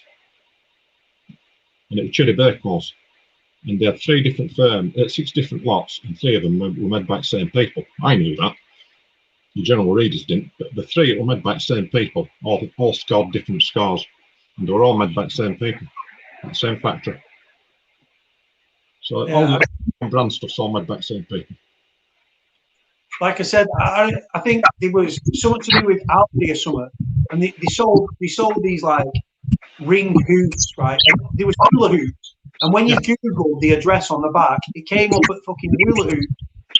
and it was Cherry Bakewells, and they had 6 different lots, and 3 of them were made by the same people. I knew that. The general readers didn't, but the 3 were made by the same people, all scored different scores, and they were all made by the same people, at the same factory. So all the brand stuff's all made by the same people. Like I said, I think there was something to do with Aldi or something, and they sold these like ring hoops, right? And there was hula hoops, and when you Googled the address on the back, it came up at fucking hula hoop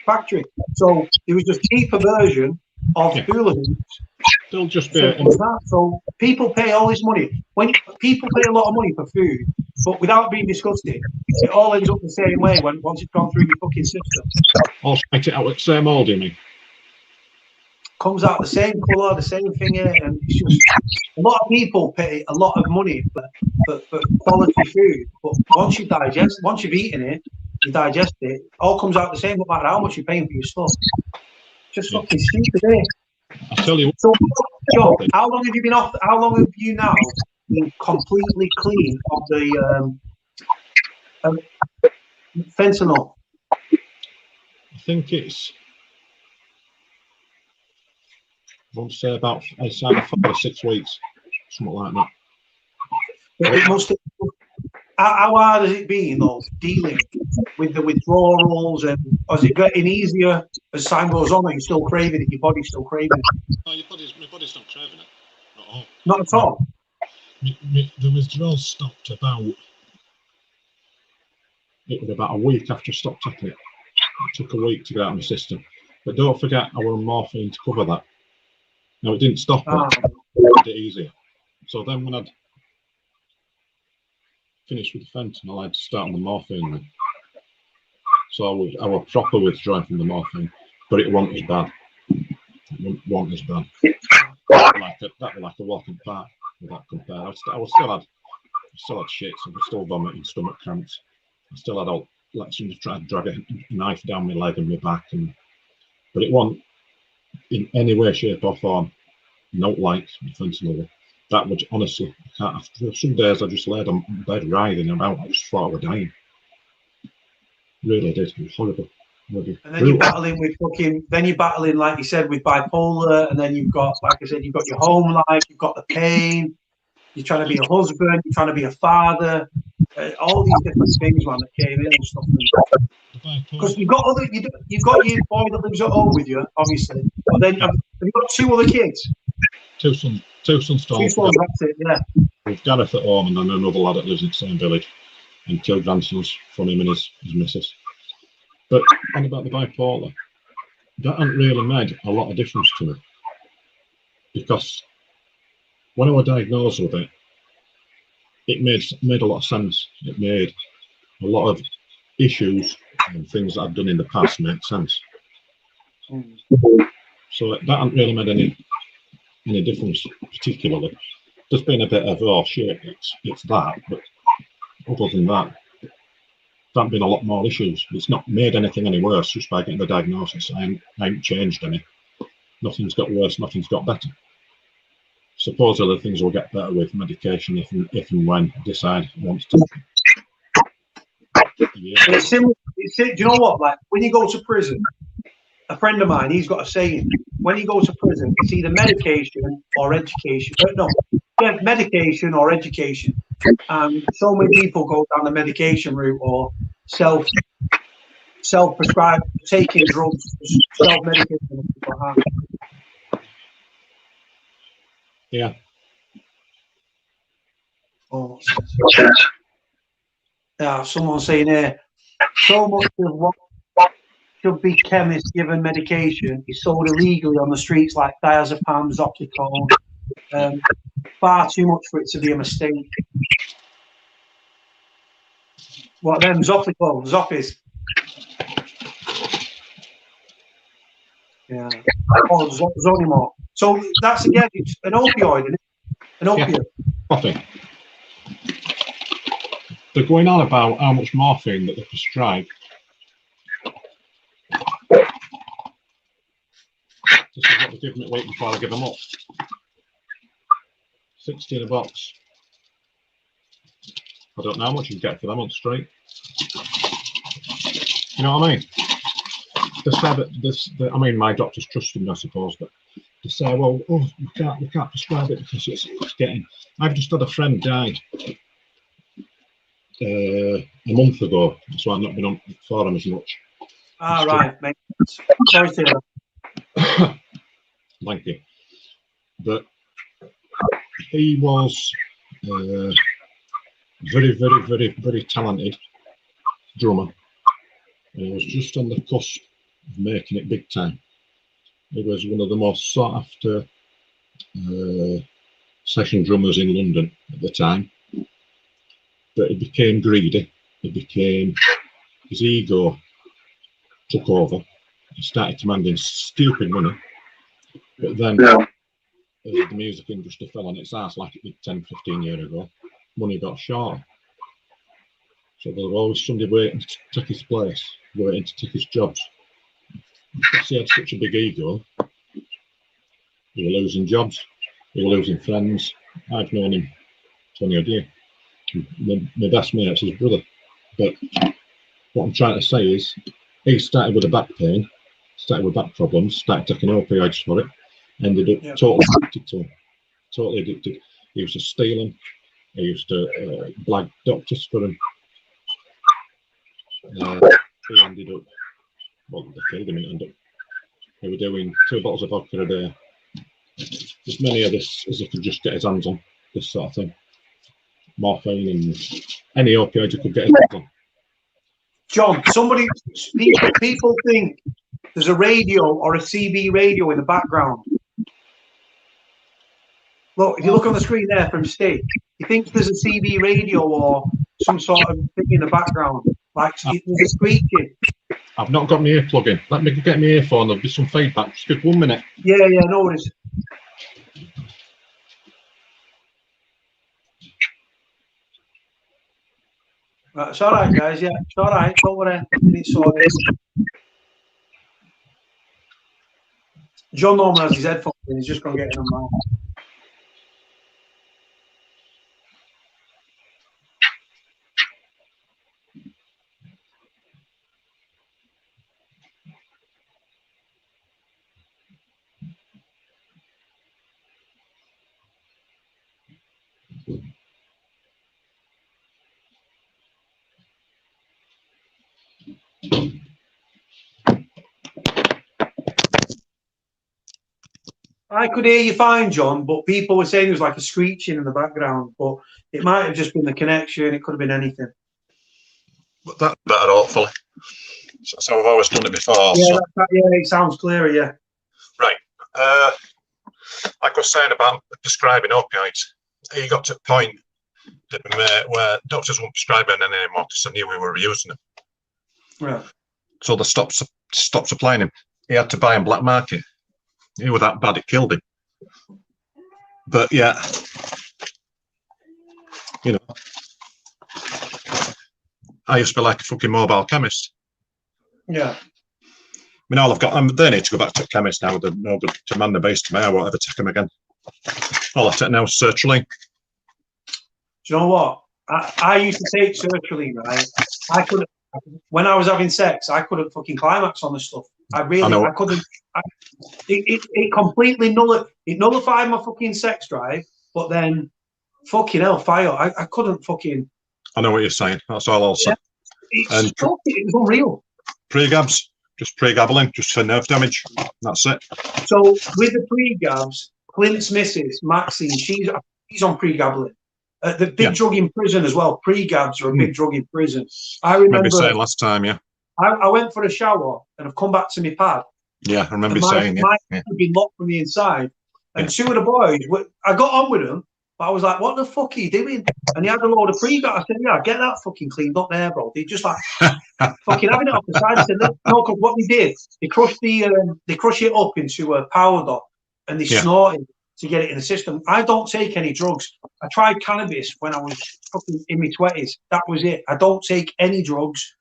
factory. So there was just a cheaper version of hula hoops. They'll just be. So people pay all this money. When people pay a lot of money for food, but without being disgusted, it all ends up the same way once it's gone through your fucking system. I'll spit it out with the same mold, you mean? Comes out the same colour, the same thing, and it's just a lot of people pay a lot of money for quality food. But once you've eaten it, you digest it, all comes out the same, no matter how much you're paying for your stuff. Just fucking stupid, eh? I'll tell you. So, Joe, how long have you been off? How long have you now been completely clean of the fentanyl? I think it's. I want to say about 4 or 6 weeks, something like that. It must have, how hard has it been, though, dealing with the withdrawals, and is it getting easier as time goes on? Are you still craving it? Your body's still craving it? No, my body's not craving it. Not at all. Not at all? The withdrawals stopped about a week after I stopped taking it. It took a week to get out of my system. But don't forget, I was on morphine to cover that. No, it didn't stop it. It made it easier. So then when I'd finished with the fentanyl, I had to start on the morphine then. So I was proper withdrawing from the morphine, but it wasn't as bad. It wasn't as bad. That was like a walk in the park with that compared. I still had shits. I was still vomiting, stomach cramps. I still had like somebody tried to drag a knife down my leg and my back, but it wasn't in any way, shape or form not like fentanyl. That much, honestly, I can't. Some days I just laid on bed writhing about. I just thought I was dying. Really did. It was horrible. And then you're battling with you're battling, like you said, with bipolar, and then you've got, like I said, you've got your home life, you've got the pain, you're trying to be a husband, you're trying to be a father, all these different things, man, that came in and stuff. Because you've got your boy that lives at home with you, obviously, but then have you got 2 other kids? 2 sons. 2 sons. That's it, yeah. With Gareth at home, and then another lad that lives in the same village, and 2 grandsons from him and his missus. But on about the bipolar, that hasn't really made a lot of difference to me, because when I was diagnosed with it, it made a lot of sense. It made a lot of issues and things that I've done in the past make sense. So that hasn't really made any difference particularly. There's been a bit of, oh shit, it's that, but other than that, there haven't been a lot more issues. It's not made anything any worse just by getting the diagnosis. I ain't changed any. Nothing's got worse, nothing's got better. Supposedly things will get better with medication if and when I decide I want to. Yeah. It's similar. Do you know what? Like when you go to prison, a friend of mine, he's got a saying: when you go to prison, it's either medication or education. Medication or education. And so many people go down the medication route or self-prescribed, taking drugs, self-medicating. Yeah. Oh, yeah, someone's saying here, so much of what should be chemists given medication is sold illegally on the streets like diazepam, Zopicone. Far too much for it to be a mistake. What them Zopicone, Zoppies? Yeah. Oh, Zonimor. So that's again, it's an opioid, isn't it? An opiate. Nothing. They're going on about how much morphine that they prescribe. This is what they give them a week before I give them up. 60 in a box. I don't know how much you get for them on the street. You know what I mean? They say that I mean, my doctors trust them, I suppose, but they say, well, oh, we can't prescribe it because it's getting. I've just had a friend die a month ago, so I've not been on for him as much. Ah, right, mate. Sorry to hear that. Thank you. But he was very, very, very, very talented drummer. And he was just on the cusp of making it big time. He was one of the most sought after session drummers in London at the time. But he became greedy. His ego took over. He started commanding stupid money. But then, as the music industry fell on its ass like it did 10, 15 years ago, money got short. So there was always somebody waiting to take his place, waiting to take his jobs. Because he had such a big ego, he was losing jobs, he was losing friends. I've known him 20 odd years. My best mate's his brother. But what I'm trying to say is, he started with a back pain, started with back problems, started taking opioids for it, ended up totally addicted to him. Totally addicted. He used to steal him. He used to blag doctors for him. He ended up, well, they killed him and ended up, he was doing 2 bottles of vodka a day. As many of this as he could just get his hands on, this sort of thing. Morphine and any opioid he could get his hands on. John, people think there's a radio or a CB radio in the background. Look, if you look on the screen there from Steve, he thinks there's a CB radio or some sort of thing in the background, like there's a squeaking. I've not got my ear plug in. Let me get my earphone. There'll be some feedback. Just give 1 minute. Yeah, no worries. Right, it's all right, guys. Yeah, it's all right. Don't worry. It's sorted. John Norman has his headphones in. He's just going to get them now. I could hear you fine, John, but people were saying there was like a screeching in the background, but it might have just been the connection. It could have been anything. But that better, hopefully. So I've always done it before. Yeah, so. it sounds clearer, yeah. Right. Like I was saying about prescribing opioids, he got to a point where doctors won't prescribe any anymore because they knew we were using them. Right. So they stopped supplying him. He had to buy him black market. He was that bad it killed him. But yeah, you know, I used to be like a fucking mobile chemist. Yeah. I mean, all I've got, they need to go back to a chemist now. They're no good to man the base to me. I won't ever take them again. All I take now is sertraline. Do you know what? I used to take sertraline, right? I couldn't, when I was having sex, I couldn't fucking climax on the stuff. I couldn't. It completely nullified my fucking sex drive, but then fucking hell, fire. I couldn't fucking. I know what you're saying. That's all I'll say. Yeah, it was unreal. Pre-gabs, just pre-gabbling, just for nerve damage. That's it. So with the pre-gabs, Clint's missus, Maxine, she's on pre-gabbling. The big drug in prison as well. Pre-gabs are a big drug in prison. I remember saying last time, yeah. I went for a shower and I've come back to my pad. Yeah, I remember And saying my it. had been locked from the inside. And two of the boys, I got on with them, but I was like, what the fuck are you doing? And he had a load of pre-got. I said, yeah, get that fucking cleaned up there, bro. They just like fucking having it off the side. I said, no, because what they did, they crushed it up into a powder and they snorted to get it in the system. I don't take any drugs. I tried cannabis when I was fucking in my 20s. That was it. I don't take any drugs.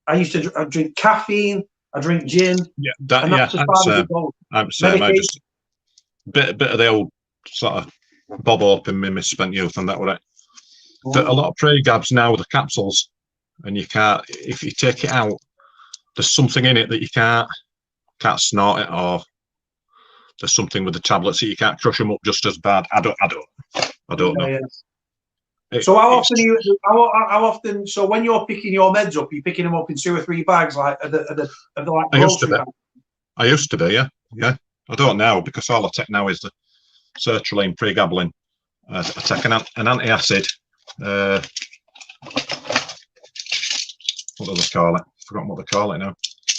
I used to drink caffeine. I drink gin. Yeah, and that's as far as it goes. I'm saying I just bit of the old sort of bob up in my misspent youth, and that was it. A lot of pre-gabs now, the capsules, and you can't, if you take it out, there's something in it that you can't snort it, or there's something with the tablets that you can't crush them up just as bad. I don't know. Yeah. So how often? So when you're picking your meds up, you're picking them up in 2 or 3 bags, like like. I used to be, yeah. I don't now, because all I take now is the sertraline pregabalin. I take an antacid. What do they call it? I've forgotten what they call it now.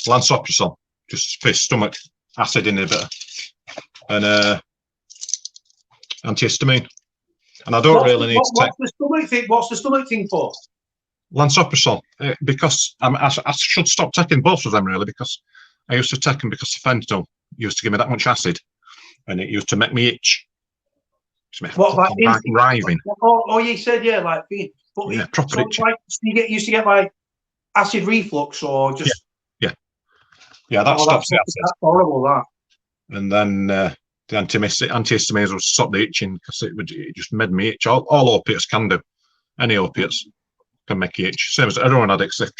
Lansoprazole, just for stomach acid inhibitor, and antihistamine. And I don't really need to take. What's the stomach thing for? Lansoprazole, because I should stop taking both of them really, because I used to take them because the fentanyl used to give me that much acid, and it used to make me itch. What, like riving? Oh, you said like proper itch. Like, so you used to get like acid reflux, or just yeah. That stops the acid. That's horrible. That. And then the antihistamines would stop the itching, because it just made me itch. All opiates can do. Any opiates can make you itch. Same as heroin addicts, they're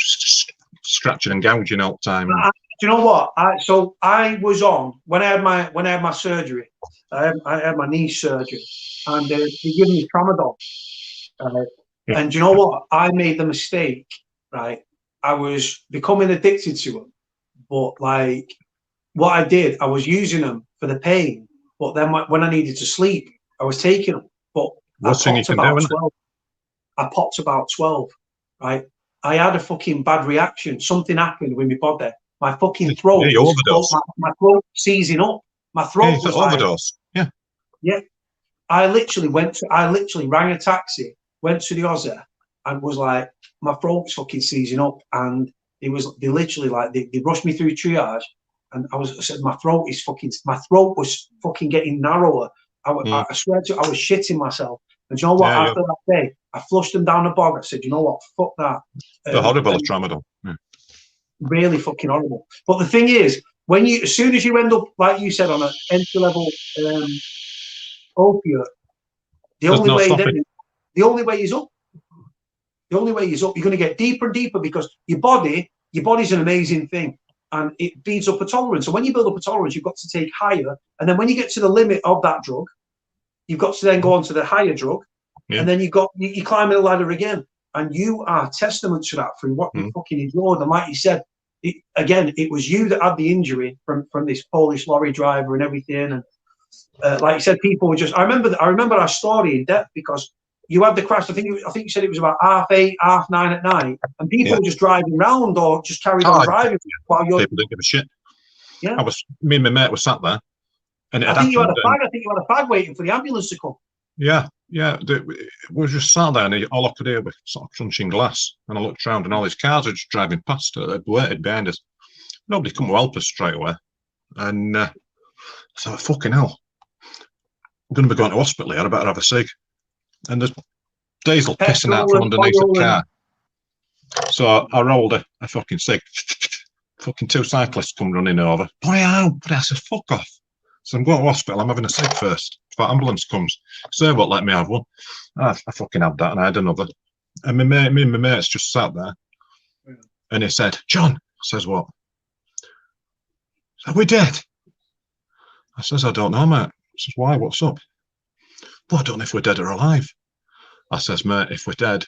scratching and gouging all the time. Do you know what? I was on when I had my surgery. I had my knee surgery, and they gave me tramadol. And do you know what? I made the mistake. Right, I was becoming addicted to them, but like what I did, I was using them for the pain. But then when I needed to sleep, I was taking them. But I popped about 12. Right, I had a fucking bad reaction. Something happened with my body. My fucking throat. Yeah, overdose. My throat seizing up. My throat was overdose. Yeah. I literally rang a taxi, went to the Aussie, and was like, my throat's fucking seizing up. And they literally like they rushed me through triage, and I said my throat was fucking getting narrower. I swear to you, I was shitting myself. And you know what? After that day, I flushed them down the bog. I said, you know what? Fuck that. The horrible tramadol. Yeah. Really fucking horrible. But the thing is, as soon as you end up, like you said, on an entry level opiate, the only way is up. The only way is up. You're going to get deeper and deeper, because your body's an amazing thing, and it builds up a tolerance. So when you build up a tolerance, you've got to take higher, and then when you get to the limit of that drug, you've got to then go on to the higher drug, and then you climb the ladder again, and you are testament to that through what you fucking endured. And like you said, it was you that had the injury from this Polish lorry driver and everything. And like you said, people were just. I remember our story in depth, because you had the crash. I think you said it was about 8:30, 9:30 at night, and people were just driving around or just carried on driving while you're. People didn't give a shit. Yeah. Me and my mate were sat there, and I think you had a bag waiting for the ambulance to come. Yeah. We were just sat there, and all I could hear was sort of crunching glass. And I looked around, and all these cars were just driving past. They'd waited behind us. Nobody come to help us straight away. And I thought, fucking hell, I'm going to be going to hospital here. I better have a cig. And there's diesel pissing out from underneath the car. So I rolled a fucking cig. Fucking 2 cyclists come running over. Bloody hell, but I said, fuck off. So I'm going to hospital. I'm having a cig first. If the ambulance comes, so they won't let me have one. I fucking had that, and I had another. And me and my mates just sat there, and he said, "John," I says, "What?" Are we dead? I says, "I don't know, mate." He says, "Why? What's up?" "Well, I don't know if we're dead or alive." I says, "Mate, if we're dead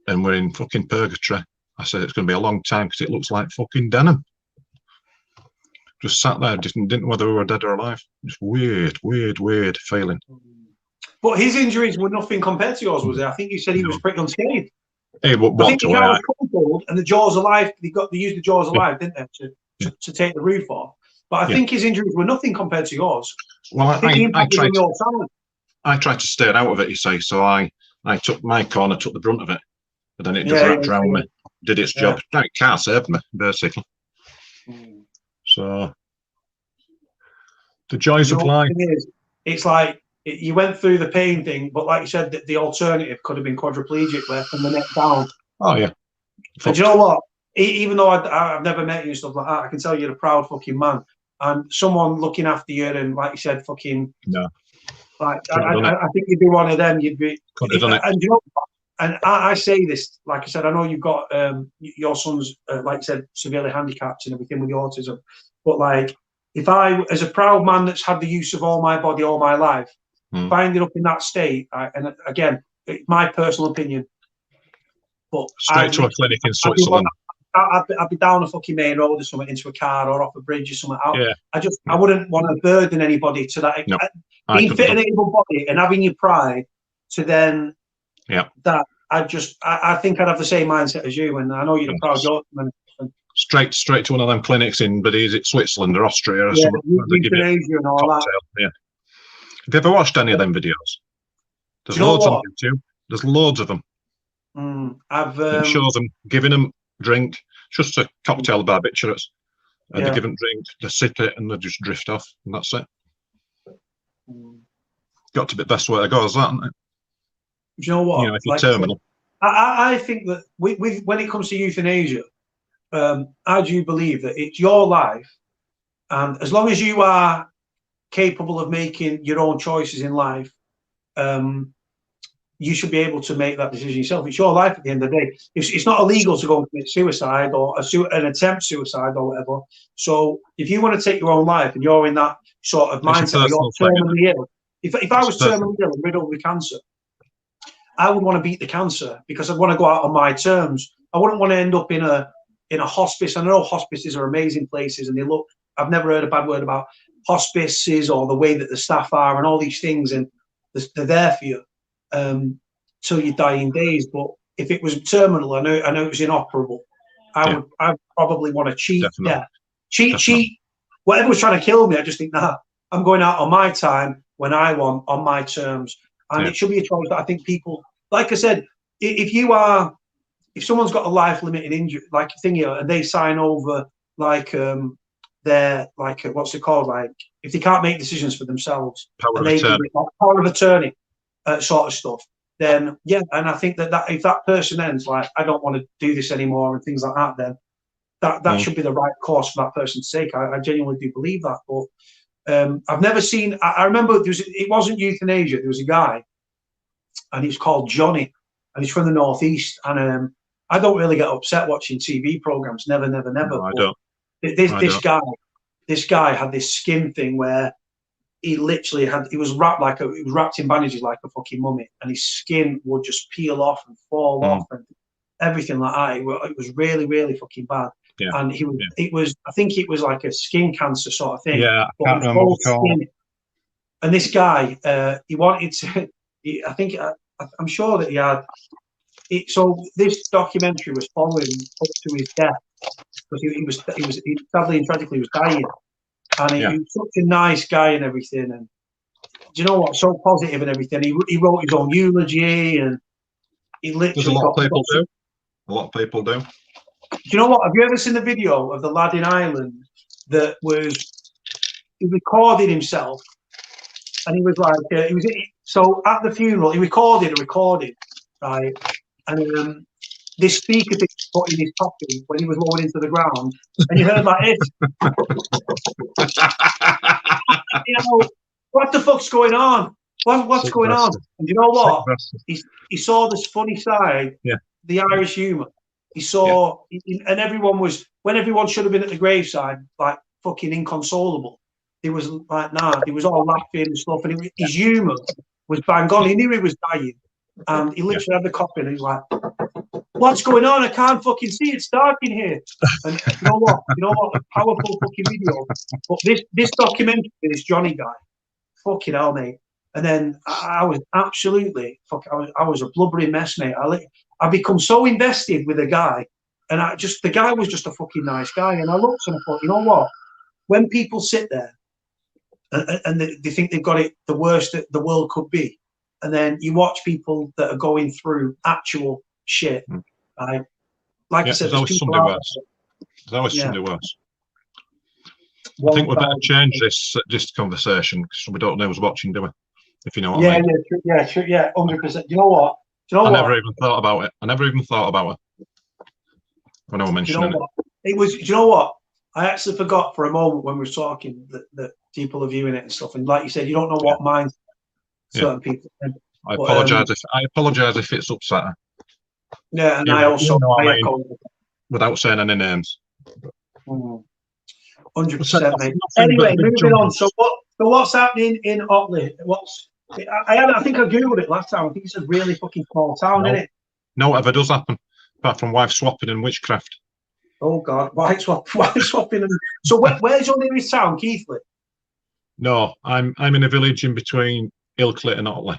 and we're in fucking purgatory," I said, "it's going to be a long time, because it looks like fucking denim." Just sat there, didn't know whether we were dead or alive. Just weird feeling. But his injuries were nothing compared to yours, was it? I think you said he was pretty unscathed. He walked away. crumpled, and the jaws of life. They used the jaws of life, didn't they, to take the roof off? But I think his injuries were nothing compared to yours. Well, I think the impact was on your talent. I tried to stay out of it, you see, so I took my corner, took the brunt of it, but then it just wrapped around me, did its job. No, it can't save me, basically. So, the joys of life. It's like you went through the pain thing, but like you said, the alternative could have been quadriplegic, where from the neck down. Oh, yeah. And do you know what? Even though I've never met you and stuff like that, I can tell you're a proud fucking man. And someone looking after you, and like you said, fucking. No. Like I think you'd be one of them. You'd be. Could have done it. And you know, and I say this, like I said, I know you've got your son's, like I said, severely handicapped and everything with the autism. But like, if I, as a proud man that's had the use of all my body all my life, if I ended up in that state, and again, it's my personal opinion. But straight to a clinic in Switzerland. I'd be down a fucking main road or something, into a car or off a bridge or something. Yeah. I wouldn't want to burden anybody to that. No, being fit and able body and having your pride to then. Yeah. That I think I'd have the same mindset as you, and I know you're a proud Yorkshire. Straight to one of them clinics in, but is it Switzerland or Austria or something? Euthanasia and all that. Yeah. Have you ever watched any of them videos? There's loads on YouTube. There's loads of them. It shows them giving them drink, just a cocktail barbiturates, and they give them drink, they sip it, and they just drift off, and that's it. Got to be the best way to go, is that, isn't it? Do you know what? You know, if you're terminal. I think that when it comes to euthanasia, I do believe that it's your life, and as long as you are capable of making your own choices in life, you should be able to make that decision yourself. It's your life at the end of the day. It's not illegal to go and commit suicide or an attempt suicide or whatever. So if you want to take your own life and you're in that sort of mindset, you're terminally ill. If I was terminally ill and riddled with cancer, I would want to beat the cancer because I'd want to go out on my terms. I wouldn't want to end up in a hospice. I know hospices are amazing places, and I've never heard a bad word about hospices or the way that the staff are and all these things, and they're there for you till your dying days. But if it was terminal, I know it was inoperable, I'd probably want to cheat. Definitely. Yeah, cheat. Whatever was trying to kill me, I just think, nah, I'm going out on my time when I want, on my terms, and it should be a choice that I think people, like I said, if someone's got a life-limiting injury, like a thing here, and they sign over like their what's it called, like if they can't make decisions for themselves, power of attorney, sort of stuff, then and I think that if that person ends like, I don't want to do this anymore and things like that, then that should be the right course for that person to take. I genuinely do believe that. But I've never seen. I remember it wasn't euthanasia. There was a guy, and he's called Johnny, and he's from the northeast. And I don't really get upset watching TV programs. Never. No, I don't. This guy had this skin thing where he literally was wrapped in bandages like a fucking mummy, and his skin would just peel off and fall off and everything like that. It was really, really fucking bad. Yeah. And I think it was like a skin cancer sort of thing. Yeah, I can't remember what it's called. And this guy, he wanted to. I'm sure that he had. So this documentary was following up to his death because he was sadly and tragically was dying, and he was such a nice guy and everything. And do you know what? So positive and everything. He wrote his own eulogy, and he literally. A lot of people do. A lot of people do. Do you know what? Have you ever seen the video of the lad in Ireland that he recorded himself, and he was like, so at the funeral, he recorded a recording, right? And this speaker thing put in his coffin when he was lowered into the ground, and you heard like this. You know, what the fuck's going on? What's going on? And you know what? He saw this funny side, the Irish humour. He saw, and when everyone should have been at the graveside, like fucking inconsolable. He was like, nah, he was all laughing and stuff, and his humour was bang on. He knew he was dying, and he literally had the coffin, and he's like, what's going on? I can't fucking see. It's dark in here. And you know what? A powerful fucking video. But this documentary, this Johnny guy, fucking hell, mate. And then I was absolutely I was a blubbering mess, mate. I become so invested with a guy And the guy was just a fucking nice guy. And I looked and I thought, you know what? When people sit there and they think they've got it the worst that the world could be, and then you watch people that are going through actual shit, right? Like I said, there's always somebody worse. There's always somebody worse. I think we better change this conversation because we don't know who's watching, do we? If you know what I mean. Yeah, 100%. You know what? I never even thought about it. When I was mentioning it. It was. Do you know what? I actually forgot for a moment when we were talking that people are viewing it and stuff. And like you said, you don't know what minds certain people. I apologise if it's upset her. Yeah, and I also without saying any names. 100%, mate. Anyway, moving on. So what's happening in Otley? I think I googled it last time. I think it's a really fucking small town, isn't it? No, whatever does happen, apart from wife swapping and witchcraft. Oh God, wife swapping. And so where's your nearest town, Keighley? No, I'm in a village in between Ilkley and Otley.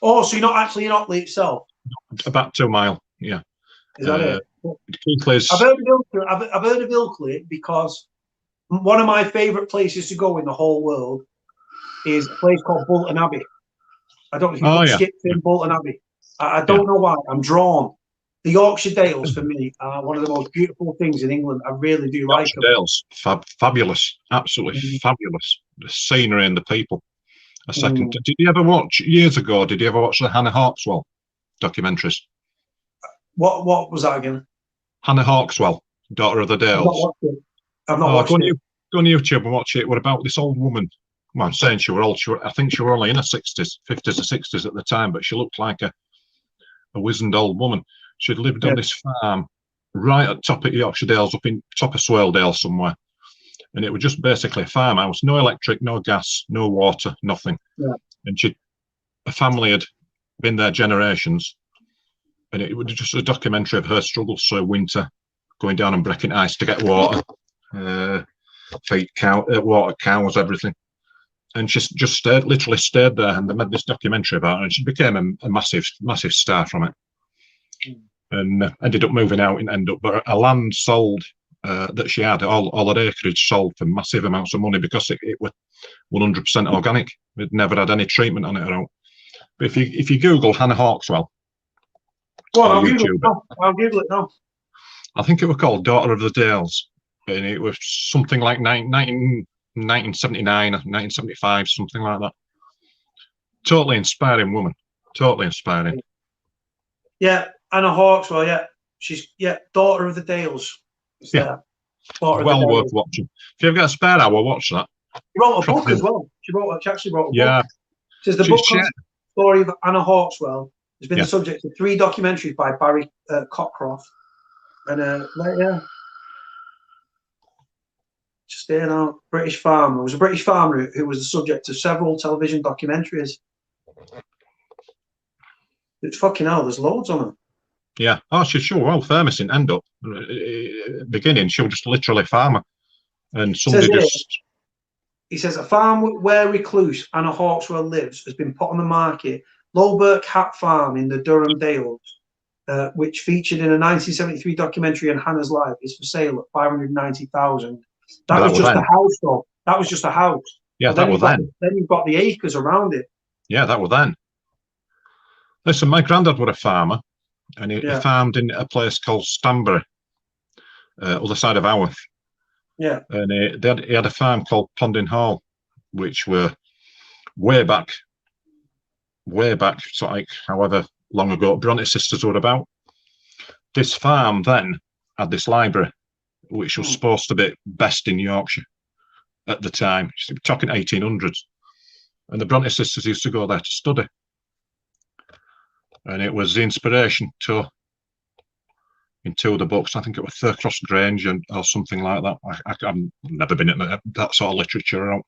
Oh, so you're not actually in Otley itself? About 2 miles. Yeah. Is that it? Keighley's... I've heard of Ilkley because one of my favourite places to go in the whole world is a place called Bolton Abbey. I don't know if you've skipped in Bolton Abbey. I don't know why. I'm drawn. The Yorkshire Dales, for me, are one of the most beautiful things in England. I really do like them. Dales, fabulous. Absolutely fabulous. The scenery and the people. A second. Did you ever watch, years ago, the Hannah Hawkswell documentaries? What was that again? Hannah Hawkswell, daughter of the Dales. I've not watched it. Go on YouTube and watch it. What about this old woman? Well, I'm saying she were old. I think she were only in her 60s, 50s or 60s at the time, but she looked like a wizened old woman. She'd lived on this farm right at top of Yorkshire Dales, up in top of Swaledale somewhere. And it was just basically a farmhouse, no electric, no gas, no water, nothing. Yeah. And a family had been there generations. And it was just a documentary of her struggles through winter, going down and breaking ice to get water, feed water, cows, everything. And she just literally stayed there, and they made this documentary about her, and she became a massive star from it. And ended up moving out but a land sold that she had, all her acreage sold for massive amounts of money because it was 100% organic. It never had any treatment on it at all. But if you Google Hannah Hawkswell, I'll Google it now. I think it was called Daughter of the Dales, and it was something like 1979 or 1975, something like that. Totally inspiring woman. Totally inspiring. Yeah, Hannah Hawkswell, she's Daughter of the Dales. Well worth watching. If you've got a spare hour, watch that. She wrote a book as well. She actually wrote a book. Yeah. Says the book story of Hannah Hawkswell has been the subject of 3 documentaries by Barry Cockcroft. And just staying out. British farmer. It was a British farmer who was the subject of several television documentaries. It's fucking hell, there's loads on her. Yeah. Oh, she's sure well famous in end up. Beginning, she was just literally a farmer. And somebody he says, a farm where recluse Hannah Hawkswell lives has been put on the market. Lowbirk Hat Farm in the Durham Dales, which featured in a 1973 documentary on Hannah's life, is for sale at $590,000. That was just a house, though. That was just a house. Yeah, that was then. Then you've got the acres around it. Yeah, that was then. Listen, my granddad was a farmer, and he farmed in a place called Stanbury, other side of Haworth. Yeah. And he had a farm called Ponding Hall, which were way back, so like however long ago Bronte sisters were about. This farm then had this library, which was supposed to be best in Yorkshire at the time. We're talking 1800s. And the Bronte sisters used to go there to study. And it was the inspiration in 2 of the books. I think it was Thurcross Grange or something like that. I've never been in that sort of literature.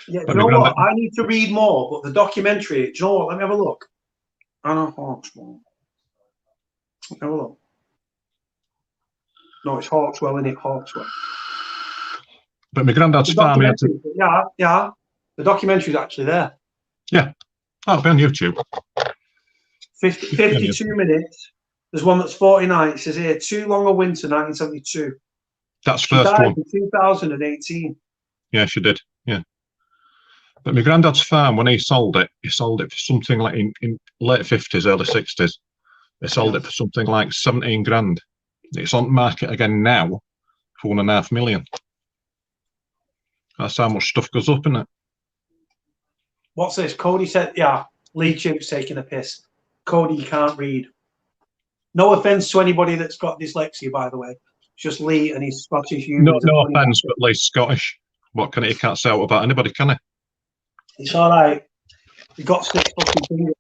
Yeah, do you know what? I need to read more, but the documentary, do you know what? Let me have a look. Hannah Hawkswell. Have a look. No, it's Hawkswell, isn't it? Hawkswell. But my granddad's farm. Yeah. The documentary's actually there. Yeah. Oh, it'll be on YouTube. 52 minutes. There's one that's 49. It says here, Too Long a Winter, 1972. That's She first died one. in 2018. Yeah, she did. Yeah. But my granddad's farm, when he sold it for something like in late 50s, early 60s. He sold it for something like 17 grand. It's on the market again now for 1.5 million. That's how much stuff goes up, isn't it? What's this? Cody said, yeah, Lee Chimp's taking a piss. Cody, you can't read. No offense to anybody that's got dyslexia, by the way. It's just Lee and his Scottish humor. No offence, but Lee's Scottish. What can he can't say out about anybody, can he? It's all right. He got 6 fucking fingers.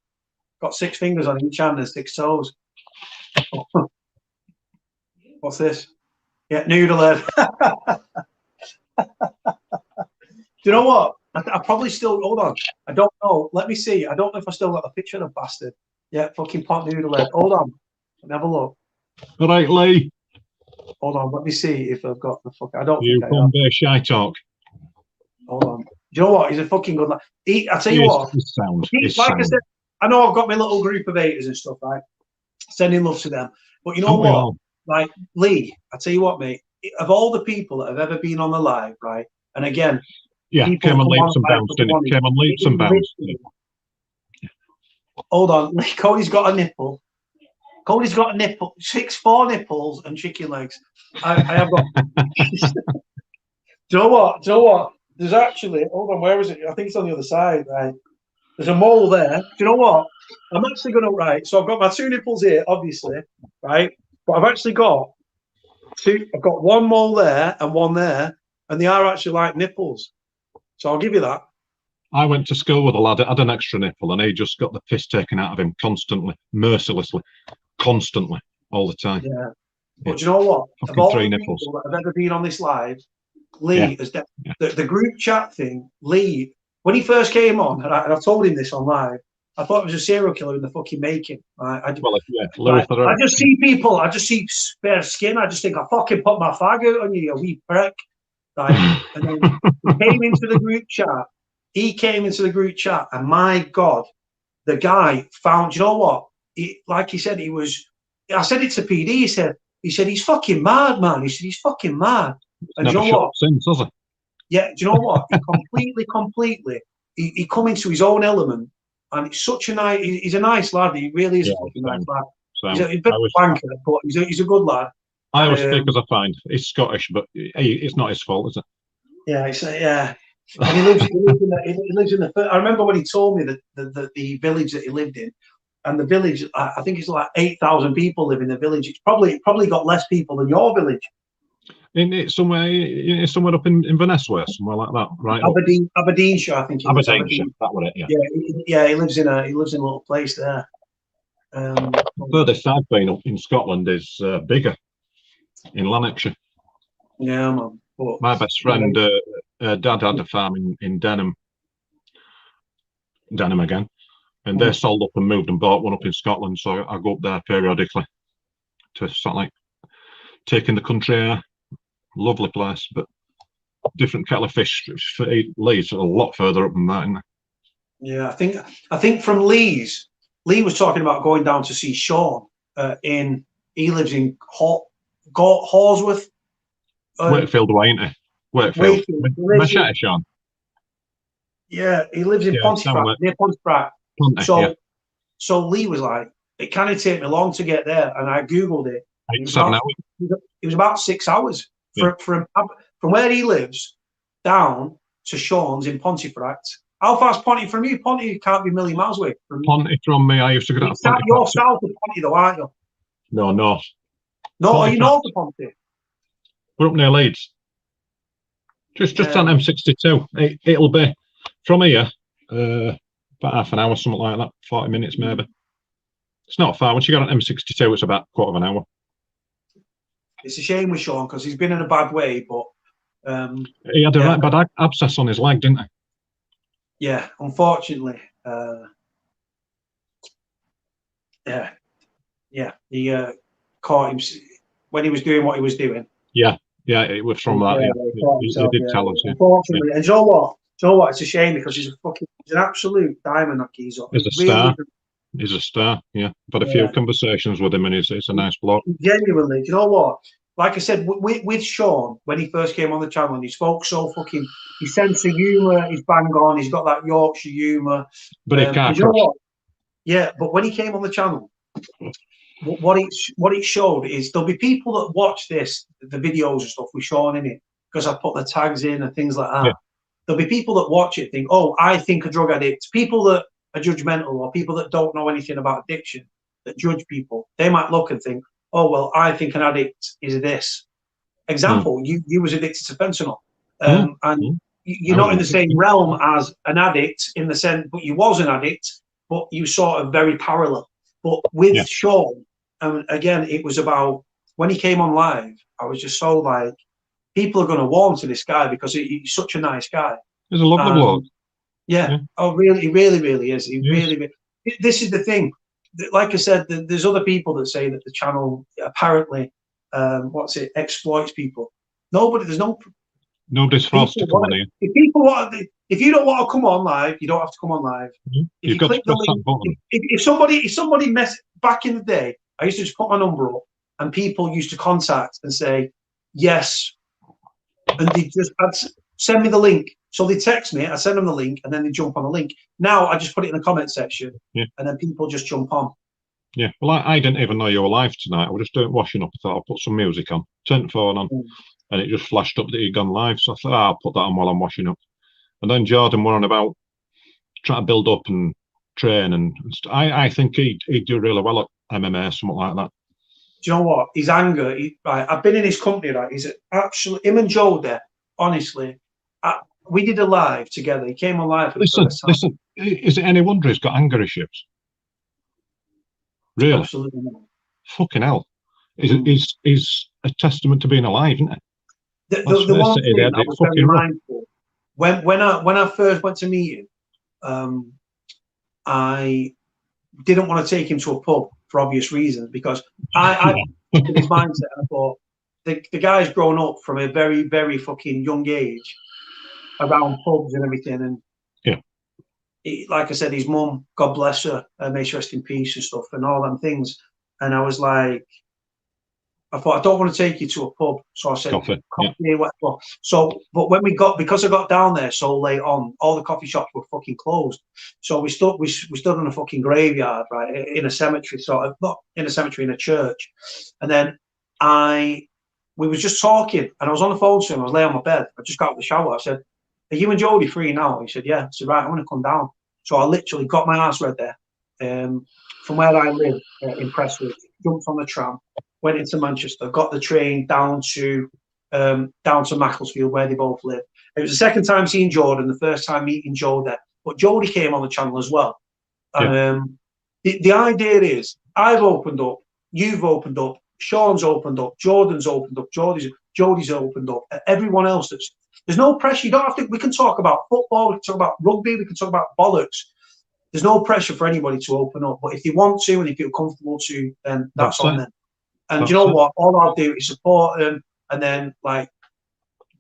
Got 6 fingers on each hand and 6 toes. What's this? Yeah, noodle head. Do you know what? I probably still, hold on. I don't know. Let me see. I don't know if I still got the picture of the bastard. Yeah, fucking pot noodle head. Hold on. Let me have a look. All right, Lee. Hold on. Let me see if I've got the fuck. I don't You think I have. Bombay shy talk. Hold on. Do you know what? He's a fucking good lad. I tell you what. I said, I know I've got my little group of haters and stuff, right? Sending love to them. But you know what? Like, Lee, I tell you what, mate. Of all the people that have ever been on the live, right? And again, yeah, came on leaps and bounds, didn't it? Came on leaps and bounds. Hold on. Cody's got a nipple. Cody's got a nipple. 4 nipples and chicken legs. I have got. Do you know what? Do you know what? There's actually, hold on, where is it? I think it's on the other side, right? There's a mole there. Do you know what? I'm actually going to write. So I've got my 2 nipples here, obviously, right? But I've actually got 2. I've got 1 mole there and 1 there, and they are actually like nipples. So I'll give you that. I went to school with a lad that had an extra nipple, and he just got the piss taken out of him constantly, mercilessly, constantly, all the time. Yeah. But do you know what? Fucking of all 3 the nipples. people that have ever been on this live, Lee has the group chat thing. Lee, when he first came on, and I've told him this on live, I thought it was a serial killer in the fucking making. I just see people. I just see bare skin. I just think I fucking put my fag out on you, you wee prick. Right? And then he came into the group chat. He came into the group chat, and my God, the guy found. You know what? Like he said, he was. I said it to PD. He said he's fucking mad, man. He said he's fucking mad. And do you know what? Since, has he? Yeah, do you know what? He completely, he come into his own element, and it's such a nice. He's a nice lad. He really is a fucking nice lad. He's a bit of a wanker, but he's a good lad. I always speak as I find. He's Scottish, but it's not his fault, is it? Yeah, yeah. And he lives in the. I remember when he told me that the village that he lived in, and the village, I think it's like 8,000 people live in the village. It's probably got less people than your village. It's somewhere up in Inverness, somewhere like that, right? Aberdeenshire, I think. Aberdeenshire, that was it. Yeah. Yeah. He lives in a little place there. Furthest I've been up in Scotland is bigger, in Lanarkshire. Yeah, man. But, my best friend, dad had a farm in Denham again, and they sold up and moved and bought one up in Scotland. So I go up there periodically to sort of like taking the country air. Lovely place, but different kettle of fish for Leeds, a lot further up than that, isn't it? Yeah, I think from Leeds, Lee was talking about going down to see Sean. He lives in Horsworth. Wakefield way, ain't he? Wakefield. Sean. Yeah, he lives in Pontefract, near Pontefract. So Lee was like, it kind of take me long to get there, and I googled it. 7 hours. It was about 6 hours from where he lives down to Sean's in Pontefract. How far's Ponty from you? Ponty can't be a million miles away. Ponty from me, I used to go down to Ponty. You're south of Ponty though, aren't you? No, north. No, are you north of Ponty? We're up near Leeds. Just on M62. It'll be from here, about half an hour, something like that, 40 minutes maybe. It's not far. Once you get on M62, it's about a quarter of an hour. It's a shame with Sean because he's been in a bad way, but he had a right bad abscess on his leg, didn't he? Yeah, unfortunately. He caught him when he was doing what he was doing. Yeah, it was from that. He did tell us. Unfortunately, and you know what? It's a shame because he's an absolute diamond that he's up. He's a star. He's a star. Yeah, I've had a few conversations with him, and he's a nice bloke. Genuinely, do you know what? Like I said, with Sean, when he first came on the channel, and he spoke so fucking, his sense of humour is bang on. He's got that Yorkshire humour. But he can't. You know what? Yeah, but when he came on the channel, what it showed is there'll be people that watch the videos and stuff with Sean in it, because I put the tags in and things like that. Yeah. There'll be people that watch it think, oh, I think a drug addict. People that are judgmental, or people that don't know anything about addiction, that judge people, they might look and think, oh, well, I think an addict is this. Example, you was addicted to fentanyl, and you're not in the same realm as an addict in the sense, but you was an addict, but you sort of very parallel. But with Sean, again, it was about, when he came on live, I was just so like, people are going to warm to this guy because he's such a nice guy. He's a lovely bloke. Yeah. Oh, really? He really is. He really. This is the thing. Like I said, there's other people that say that the channel apparently, exploits people. There's no. Nobody's forced to come on here. If you don't want to come on live, you don't have to come on live. If you click the link, if somebody back in the day, I used to just put my number up, and people used to contact and say yes, and they just send me the link. So they text me, I send them the link, and then they jump on the link. Now I just put it in the comment section, and then people just jump on. Yeah, well, I didn't even know you were live tonight. I was just doing washing up. I thought I'll put some music on, turned the phone on, and it just flashed up that you'd gone live. So I thought, I'll put that on while I'm washing up. And then Jordan were on about trying to build up and train, and I think he'd do really well at MMA, something like that. Do you know what? His anger, I've been in his company, right? He's absolutely, him and Joe there, honestly. We did a live together. He came on live for the first time. Listen, is it any wonder he's got anger issues? Really? Absolutely not. Fucking hell. Is a testament to being alive, isn't it? The one thing I was very mindful, when I first went to meet him, I didn't want to take him to a pub for obvious reasons, because I in his mindset, I thought the guy's grown up from a very, very fucking young age around pubs and everything, and like I said, his mum, God bless her, may she rest in peace and stuff, and all them things. And I was like, I thought, I don't want to take you to a pub, so I said coffee. So, but when because I got down there so late on, all the coffee shops were fucking closed. So we stood in a fucking graveyard, right, in a cemetery, sort of, not in a cemetery, in a church. And then we was just talking, and I was on the phone to him. I was laying on my bed. I just got out of the shower. I said, are you and Jody free now? He said, yeah. I said, right, I'm going to come down. So I literally got my ass read there from where I live in Prestwich, jumped on the tram, went into Manchester, got the train down to Macclesfield, where they both live. It was the second time seeing Jordan, the first time meeting Joe there. But Jody came on the channel as well. And the idea is, I've opened up, you've opened up, Sean's opened up, Jordan's opened up, Jody's opened up, everyone else there's no pressure. You don't have to. We can talk about football. We can talk about rugby. We can talk about bollocks. There's no pressure for anybody to open up. But if they want to and they feel comfortable to, then that's on them. And you know what? All I'll do is support them, and then like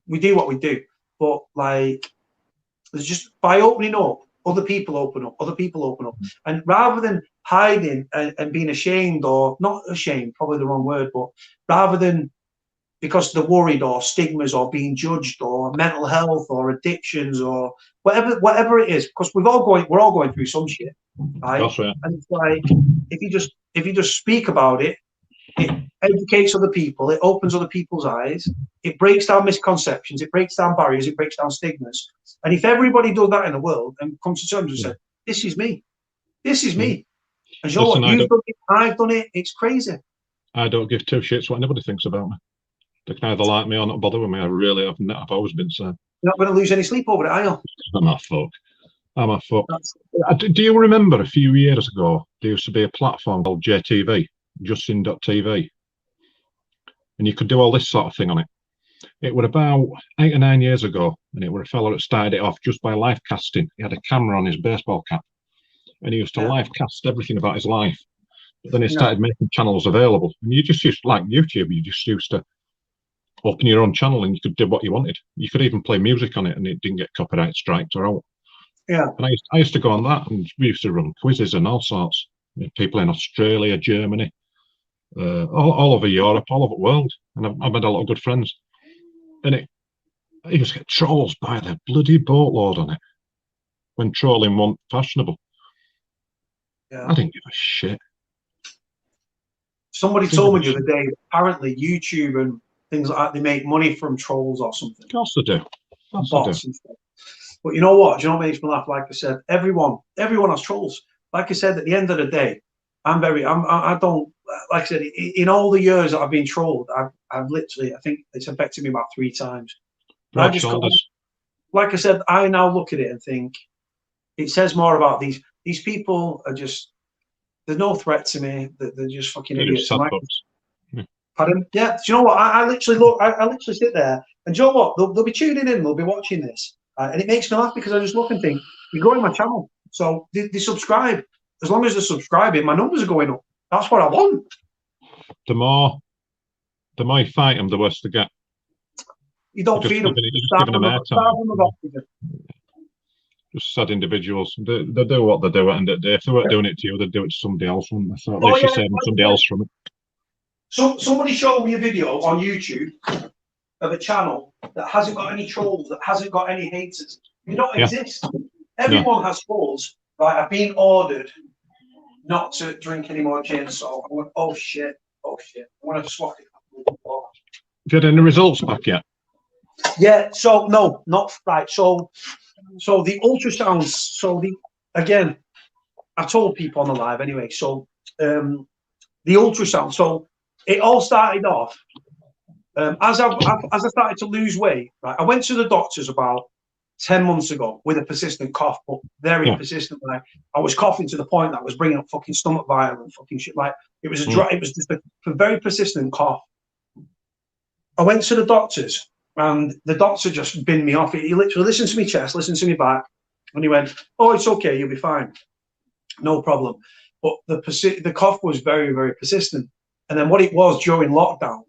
we do what we do. But like, there's just by opening up, other people open up. Other people open up, and rather than hiding and being ashamed, or not ashamed, probably the wrong word, but rather than because they're worried, or stigmas, or being judged, or mental health, or addictions, or whatever it is, because we're all going through some shit, right? That's right. And it's like, if you just speak about it, it educates other people, it opens other people's eyes, it breaks down misconceptions, it breaks down barriers, it breaks down stigmas. And if everybody does that in the world and comes to terms and says, this is me, and you know what, you've done it, I've done it, it's crazy. I don't give two shits what anybody thinks about me. They can either like me or not bother with me. I've always been saying. You're not going to lose any sleep over it, are you? I'm a fuck. Do you remember a few years ago, there used to be a platform called JTV, Justin.tv, and you could do all this sort of thing on it. It was about 8 or 9 years ago, and it was a fella that started it off just by live casting. He had a camera on his baseball cap, and he used to live cast everything about his life. But then he started making channels available, and you just used, like YouTube, you just used to open your own channel and you could do what you wanted. You could even play music on it and it didn't get copyright striked or out. Yeah. And I used to go on that, and we used to run quizzes and all sorts. people in Australia, Germany, all over Europe, all over the world. And I've had a lot of good friends. And you just get trolls by the bloody boatload on it when trolling wasn't fashionable. Yeah. I didn't give a shit. Somebody told me the other day, apparently YouTube and things like that, they make money from trolls or something. Of course they do. Bots and stuff. But you know what? Do you know what makes me laugh? Like I said, everyone has trolls. Like I said, at the end of the day, I don't, like I said, in all the years that I've been trolled, I've literally, I think it's affected me about 3 times. Broad shoulders. Like I said, I now look at it and think it says more about these people are just, there's no threat to me. They're just fucking idiots. Pardon? Yeah. Do you know what? I literally look. I literally sit there, and do you know what? They'll be tuning in. They'll be watching this, and it makes me laugh because I just look and think, you're growing my channel, so they subscribe. As long as they're subscribing, my numbers are going up. That's what I want. The more you fight them, the worse they get. You don't feed them. You're just giving them airtime. Just sad individuals. They do what they do, and if they weren't doing it to you, they'd do it to somebody else. Wouldn't they? So at least you're saving somebody else from it. So somebody showed me a video on YouTube of a channel that hasn't got any trolls, that hasn't got any haters. They don't exist. Everyone has trolls. Right, I've been ordered not to drink any more gin, so I went, oh shit. I want to swap it. Have you had any results back yet? Yeah, so no, not right. So the ultrasounds, again, I told people on the live anyway, so the ultrasound, so it all started off, as I started to lose weight, right, I went to the doctors about 10 months ago with a persistent cough, but very persistent. Like, I was coughing to the point that I was bringing up fucking stomach violence and fucking shit. Like, it was it was just a very persistent cough. I went to the doctors, and the doctor just binned me off. He literally listened to me chest, listened to me back, and he went, "Oh, it's okay, you'll be fine, no problem." But the cough was very, very persistent. And then what it was during lockdown,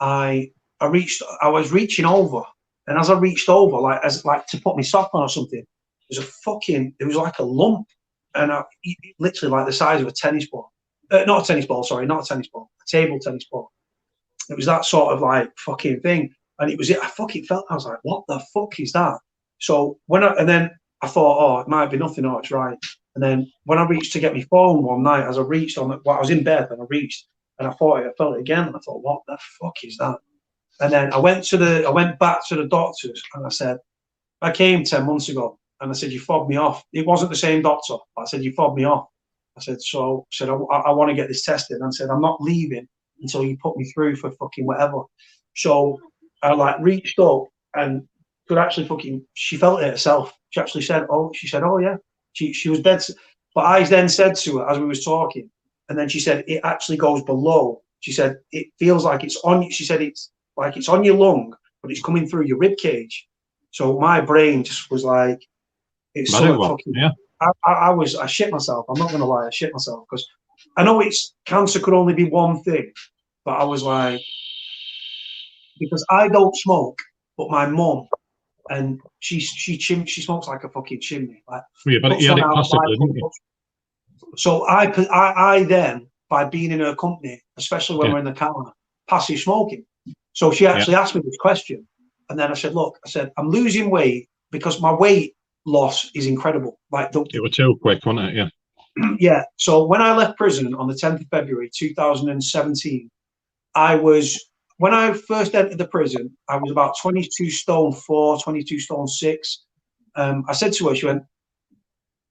I was reaching over, and as I reached over, like to put my sock on or something, it was like a lump, and literally like the size of a tennis ball. Not a tennis ball, sorry, not a tennis ball, a table tennis ball. It was that sort of like fucking thing. And it was I was like, what the fuck is that? So and then I thought, oh, it might be nothing, oh, it's right. And then when I reached to get my phone one night, as I reached I was in bed and I reached and I felt it again, and I thought, what the fuck is that? And then I went back to the doctors, and I said, I came 10 months ago, and I said, you fobbed me off. It wasn't the same doctor. I said, you fobbed me off. I said, I want to get this tested. And I said, I'm not leaving until you put me through for fucking whatever. So I like reached up and could actually she felt it herself. She actually said, oh yeah. She was dead. But I then said to her as we was talking, and then she said, it actually goes below. She said, it feels like it's on, she said, it's like it's on your lung, but it's coming through your rib cage. So my brain just was like, it's so fucking, I shit myself. I'm not going to lie, I shit myself, because I know cancer could only be one thing, but I was like, because I don't smoke, but my mum, and she smokes like a fucking chimney. Like, but you had it passively, didn't you? So I then, by being in her company, especially when we're in the car, passive smoking. So she actually asked me this question, and then I said, look, I'm losing weight because my weight loss is incredible. Like it was too quick, wasn't it? Yeah. Yeah. So when I left prison on the 10th of February 2017, when I first entered the prison, I was about 22 stone 4, 22 stone 6. I said to her, she went,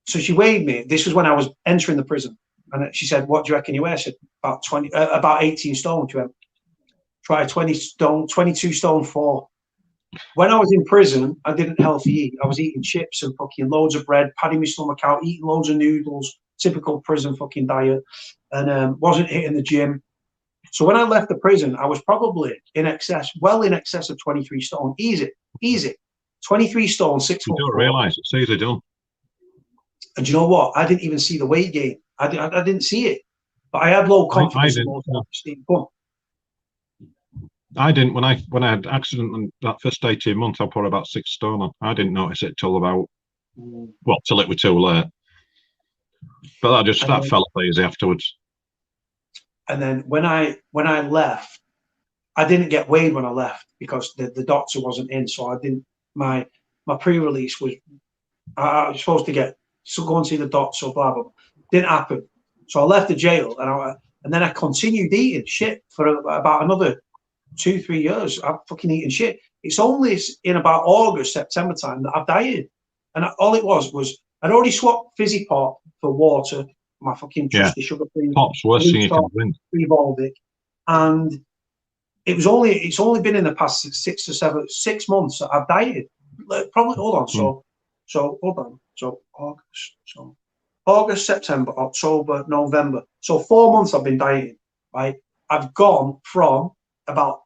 so she weighed me. This was when I was entering the prison. And she said, what do you reckon you weigh? I said, about 18 stone. She went, try 22 stone 4. When I was in prison, I didn't healthy eat. I was eating chips and fucking loads of bread, padding my stomach out, eating loads of noodles, typical prison fucking diet, and wasn't hitting the gym. So when I left the prison, I was probably well in excess of 23 stone. Easy. 23 stone, 6 foot. You don't realise it's easily done. And you know what? I didn't even see the weight gain. I didn't see it. But I had low confidence. I didn't. When I had accident in that first 18 months, I put about 6 stone on. I didn't notice it till it was too late. But that fell off easy afterwards. And then when I left, I didn't get weighed when I left because the doctor wasn't in. So I didn't. My pre-release was I was supposed to go and see the doctor. Blah blah blah. Didn't happen. So I left the jail and then I continued eating shit for about another 2-3 years. I'm fucking eating shit. It's only in about August, September time that I've dieted. And all it was I'd already swapped fizzy pop for water, my fucking trusty sugar-free. Pop's worse than you can drink. Volvic. And it's only been in the past 6 months that I've dieted. Probably, hold on. So hold on. So August, September, October, November. So 4 months I've been dieting, right? I've gone from about,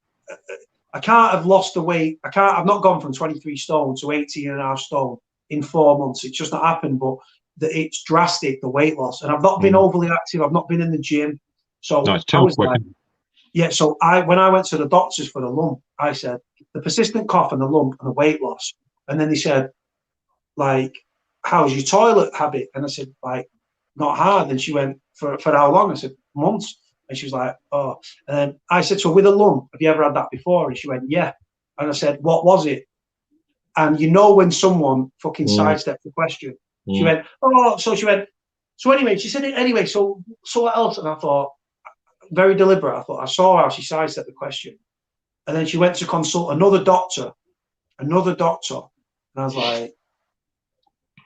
I can't have lost the weight. I've not gone from 23 stone to 18.5 stone in 4 months. It's just not happened, but it's drastic, the weight loss. And I've not been overly active. I've not been in the gym. So no, it's too quick. So when I went to the doctors for the lump, I said, the persistent cough and the lump and the weight loss. And then they said, like, how's your toilet habit? And I said, like, not hard. And she went, for how long? I said, months. And she was like, oh. And then I said, so with a lump, have you ever had that before? And she went, yeah. And I said, what was it? And you know when someone fucking sidestepped the question. She went, oh, so she went, so anyway, she said, anyway, so what else? And I thought, very deliberate. I saw how she sidestepped the question. And then she went to consult another doctor. And I was like,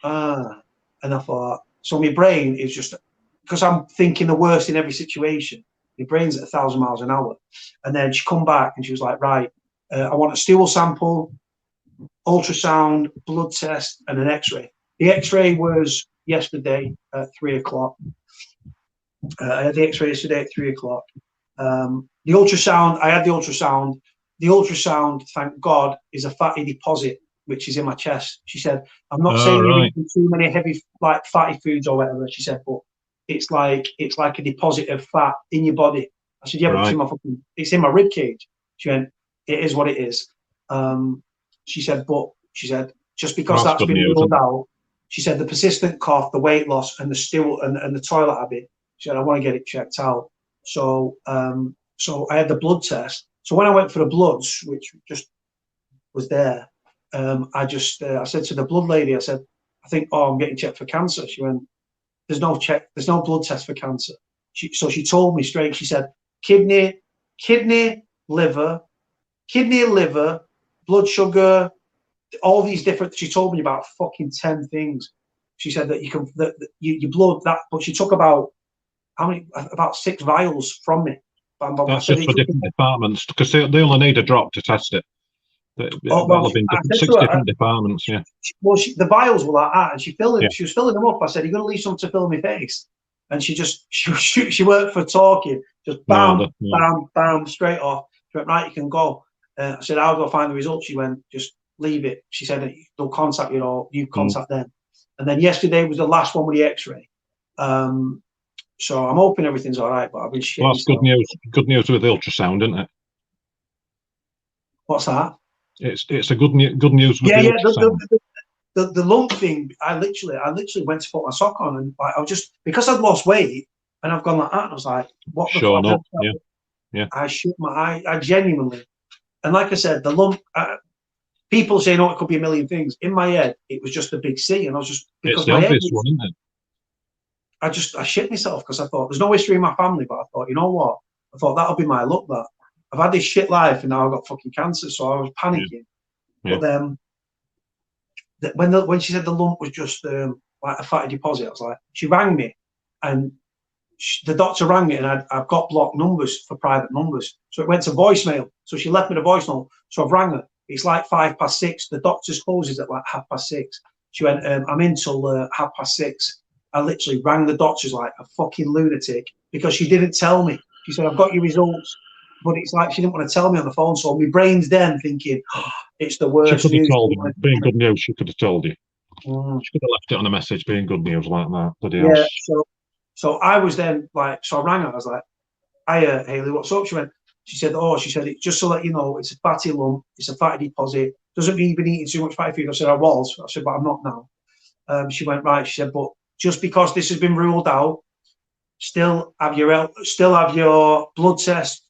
and I thought, so my brain is just, because I'm thinking the worst in every situation, my brain's at 1,000 miles an hour. And then she come back and she was like, right, I want a stool sample, ultrasound, blood test, and an x-ray. The x-ray was yesterday at 3 o'clock. I had the x-ray yesterday at 3 o'clock. The ultrasound, I had the ultrasound. The ultrasound, thank God, is a fatty deposit, which is in my chest. She said, I'm not saying you're eating too many heavy, like fatty foods or whatever. She said, but it's like a deposit of fat in your body. I said, yeah, but it's in my rib cage. She went, it is what it is. She said, just because that's been ruled out, she said the persistent cough, the weight loss, and the stool and the toilet habit. She said, I want to get it checked out. So I had the blood test. So when I went for the bloods, which just was there, I said to the blood lady, I said, I think, I'm getting checked for cancer. She went, there's no blood test for cancer. So she told me straight, she said, kidney, liver, blood sugar, all these different, she told me about fucking 10 things. She said that your blood, but she took about 6 vials from me. That's just for different departments, because they only need a drop to test it. That'll have been 6 different departments, yeah. Well, the vials were like that, and she was filling them up. I said, "You're going to leave some to fill my face," and she worked for talking, just bam, straight off. She went, right, you can go. I said, I'll go find the results. She went, just leave it. She said, they'll contact you, or you contact them. And then yesterday was the last one with the X-ray. So I'm hoping everything's all right, but I've been shitting. Well, that's good news. Good news with the ultrasound, isn't it? What's that? It's a good news with the ultrasound. The lump thing. I literally went to put my sock on, and I was just, because I'd lost weight and I've gone like that, and I was like, what the fuck? Yeah. I shook my eye. I genuinely, and like I said, the lump. People say, no, it could be a million things. In my head, it was just a big C, and I was just, because it's the obvious one, isn't it? I shit myself because I thought there's no history in my family, but I thought, you know what? I thought that'll be my luck. That I've had this shit life and now I've got fucking cancer, so I was panicking. Yeah. But then when she said the lump was just like a fatty deposit, I was like, she rang me, and the doctor rang me, and I've got blocked numbers for private numbers, so it went to voicemail. So she left me the voicemail, so I've rang her. It's like 6:05. The doctor's closes at like 6:30. She went, I'm in till 6:30. I literally rang the doctors like a fucking lunatic because she didn't tell me. She said, I've got your results. But it's like she didn't want to tell me on the phone. So my brain's then thinking, it's the worst news. She could have told you. Being good news, she could have told you. She could have left it on a message, being good news like that. Yeah, so I was then like, so I rang her. I was like, hiya, Hayley, what's up? She said, it's just so that you know, it's a fatty lump. It's a fatty deposit. Doesn't mean you've been eating too much fatty food. I said, I was. I said, but I'm not now. She went, right. She said, but just because this has been ruled out, still have your blood test,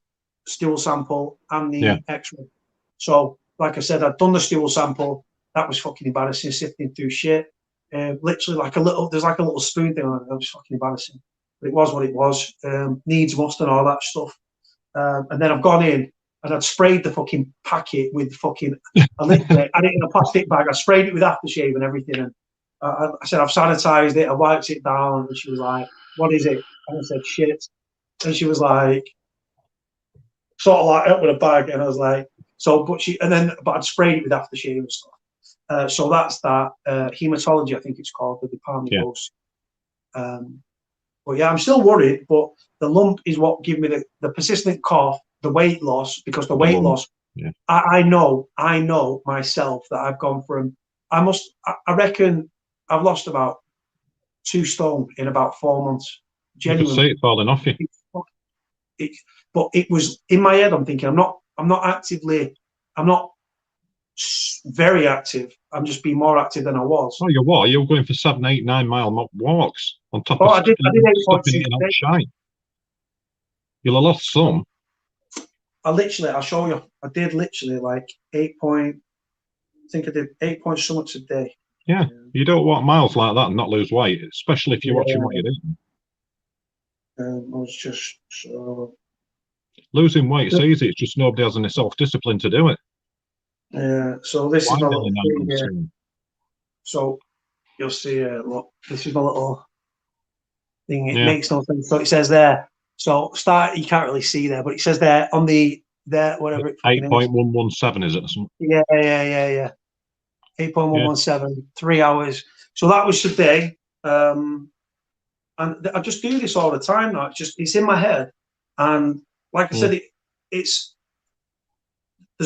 stool sample, and the X-ray. So, like I said, I'd done the stool sample. That was fucking embarrassing, sifting through shit. Literally, there's like a little spoon thing on it. That was fucking embarrassing. But it was what it was. Needs must and all that stuff. And then I've gone in and I'd sprayed the fucking packet with fucking, I literally had it in a plastic bag. I sprayed it with aftershave and everything. And I said, I've sanitized it. I wiped it down. And she was like, what is it? And I said, shit. And she was like, sort of like up with a bag. And I was like, but I'd sprayed it with aftershave and stuff. So that's that. Hematology, I think it's called, the department goes. But yeah, I'm still worried, but the lump is what gave me the persistent cough, the weight loss, because the weight loss, I know myself that I've gone from, I reckon I've lost about 2 stone in about 4 months. Genuinely. You can see it falling off you. But it was in my head, I'm thinking, I'm not very active. I'm just being more active than I was. Oh, you what? You're going for 7, 8, 9 mile walks on top of I did 8.6 shine. You'll have lost some. I'll show you. I did literally like 8 point. I think I did 8 point so much a day. Yeah, you don't want miles like that and not lose weight, especially if you're watching what you're doing. I was just losing weight. It's easy. It's just nobody has any self-discipline to do it. Yeah. So this is my little thing here. So you'll see. Look, this is my little thing. It makes no sense. So it says there. So you can't really see there, but it says there on whatever. 8.117 is it? Yeah. 8.117, 3 hours. So that was today. And I just do this all the time now. It's in my head. And like I said, there's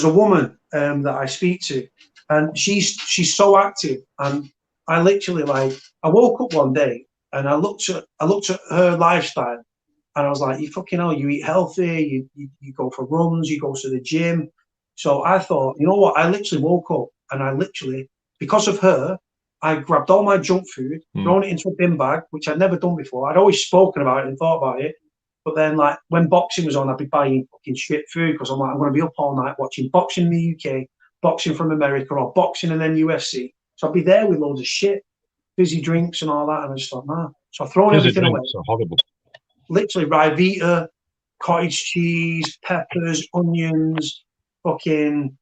a woman that I speak to, and she's so active. And I literally I woke up one day and I looked at her lifestyle, and I was like, you fucking hell, you eat healthy, you go for runs, you go to the gym. So I thought, you know what? I literally woke up and because of her, I grabbed all my junk food, thrown it into a bin bag, which I'd never done before. I'd always spoken about it and thought about it. But then, when boxing was on, I'd be buying fucking shit food because I'm like, I'm going to be up all night watching boxing in the UK, boxing from America, or boxing and then UFC. So I'd be there with loads of shit, fizzy drinks and all that. And I just thought, nah. So I've thrown everything away. Are horrible. Literally, Rivita, cottage cheese, peppers, onions, fucking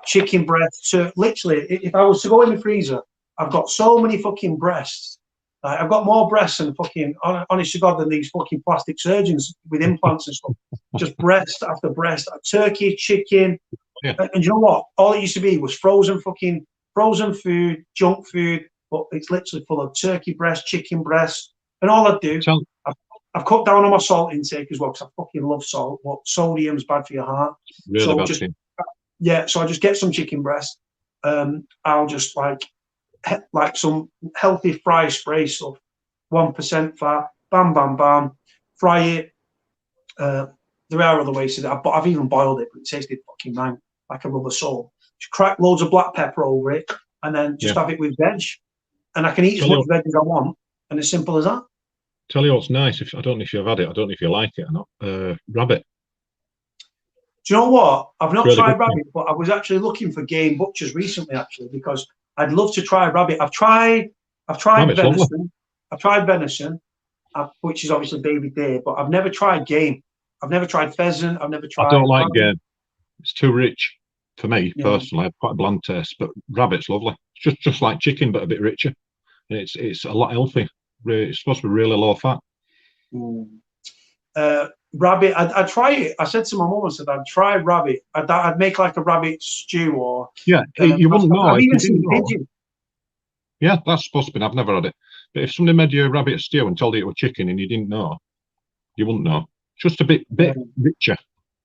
chicken breasts. So literally, if I was to go in the freezer, I've got so many fucking breasts. I've got more breasts than fucking, honest to God, than these fucking plastic surgeons with implants and stuff. Just breast after breast, turkey, chicken. Yeah. And you know what? All it used to be was frozen food, junk food, but it's literally full of turkey breast, chicken breast. And all I do, I've cut down on my salt intake as well because I fucking love salt. But sodium's bad for your heart. Really bad for you. So I just get some chicken breast. I'll just some healthy fry spray stuff, 1% fat, bam, bam, bam, fry it. There are other ways to do it, but I've even boiled it, but it tasted fucking man, like a rubber sole. Just crack loads of black pepper over it, and then just have it with veg. And I can eat as much veg as I want, and as simple as that. Tell you what's nice, I don't know if you've had it, I don't know if you like it or not, rabbit. Do you know what? I've not tried rabbit, but I was actually looking for game butchers recently, actually, because I'd love to try rabbit. I've tried venison. Lovely. I've tried venison, which is obviously baby deer, but I've never tried game. I've never tried pheasant. I've never tried. I don't like game. It's too rich for me personally. I have quite a bland taste, but rabbit's lovely. It's just like chicken, but a bit richer. And it's a lot healthier. It's supposed to be really low fat. Rabbit, I'd try it. I said to my mum, I said I'd try rabbit. I'd make like a rabbit stew or. Yeah, you wouldn't know. I've even seen pigeon. Yeah, that's supposed to be. I've never had it. But if somebody made you a rabbit stew and told you it was chicken and you didn't know, you wouldn't know. Just a bit richer,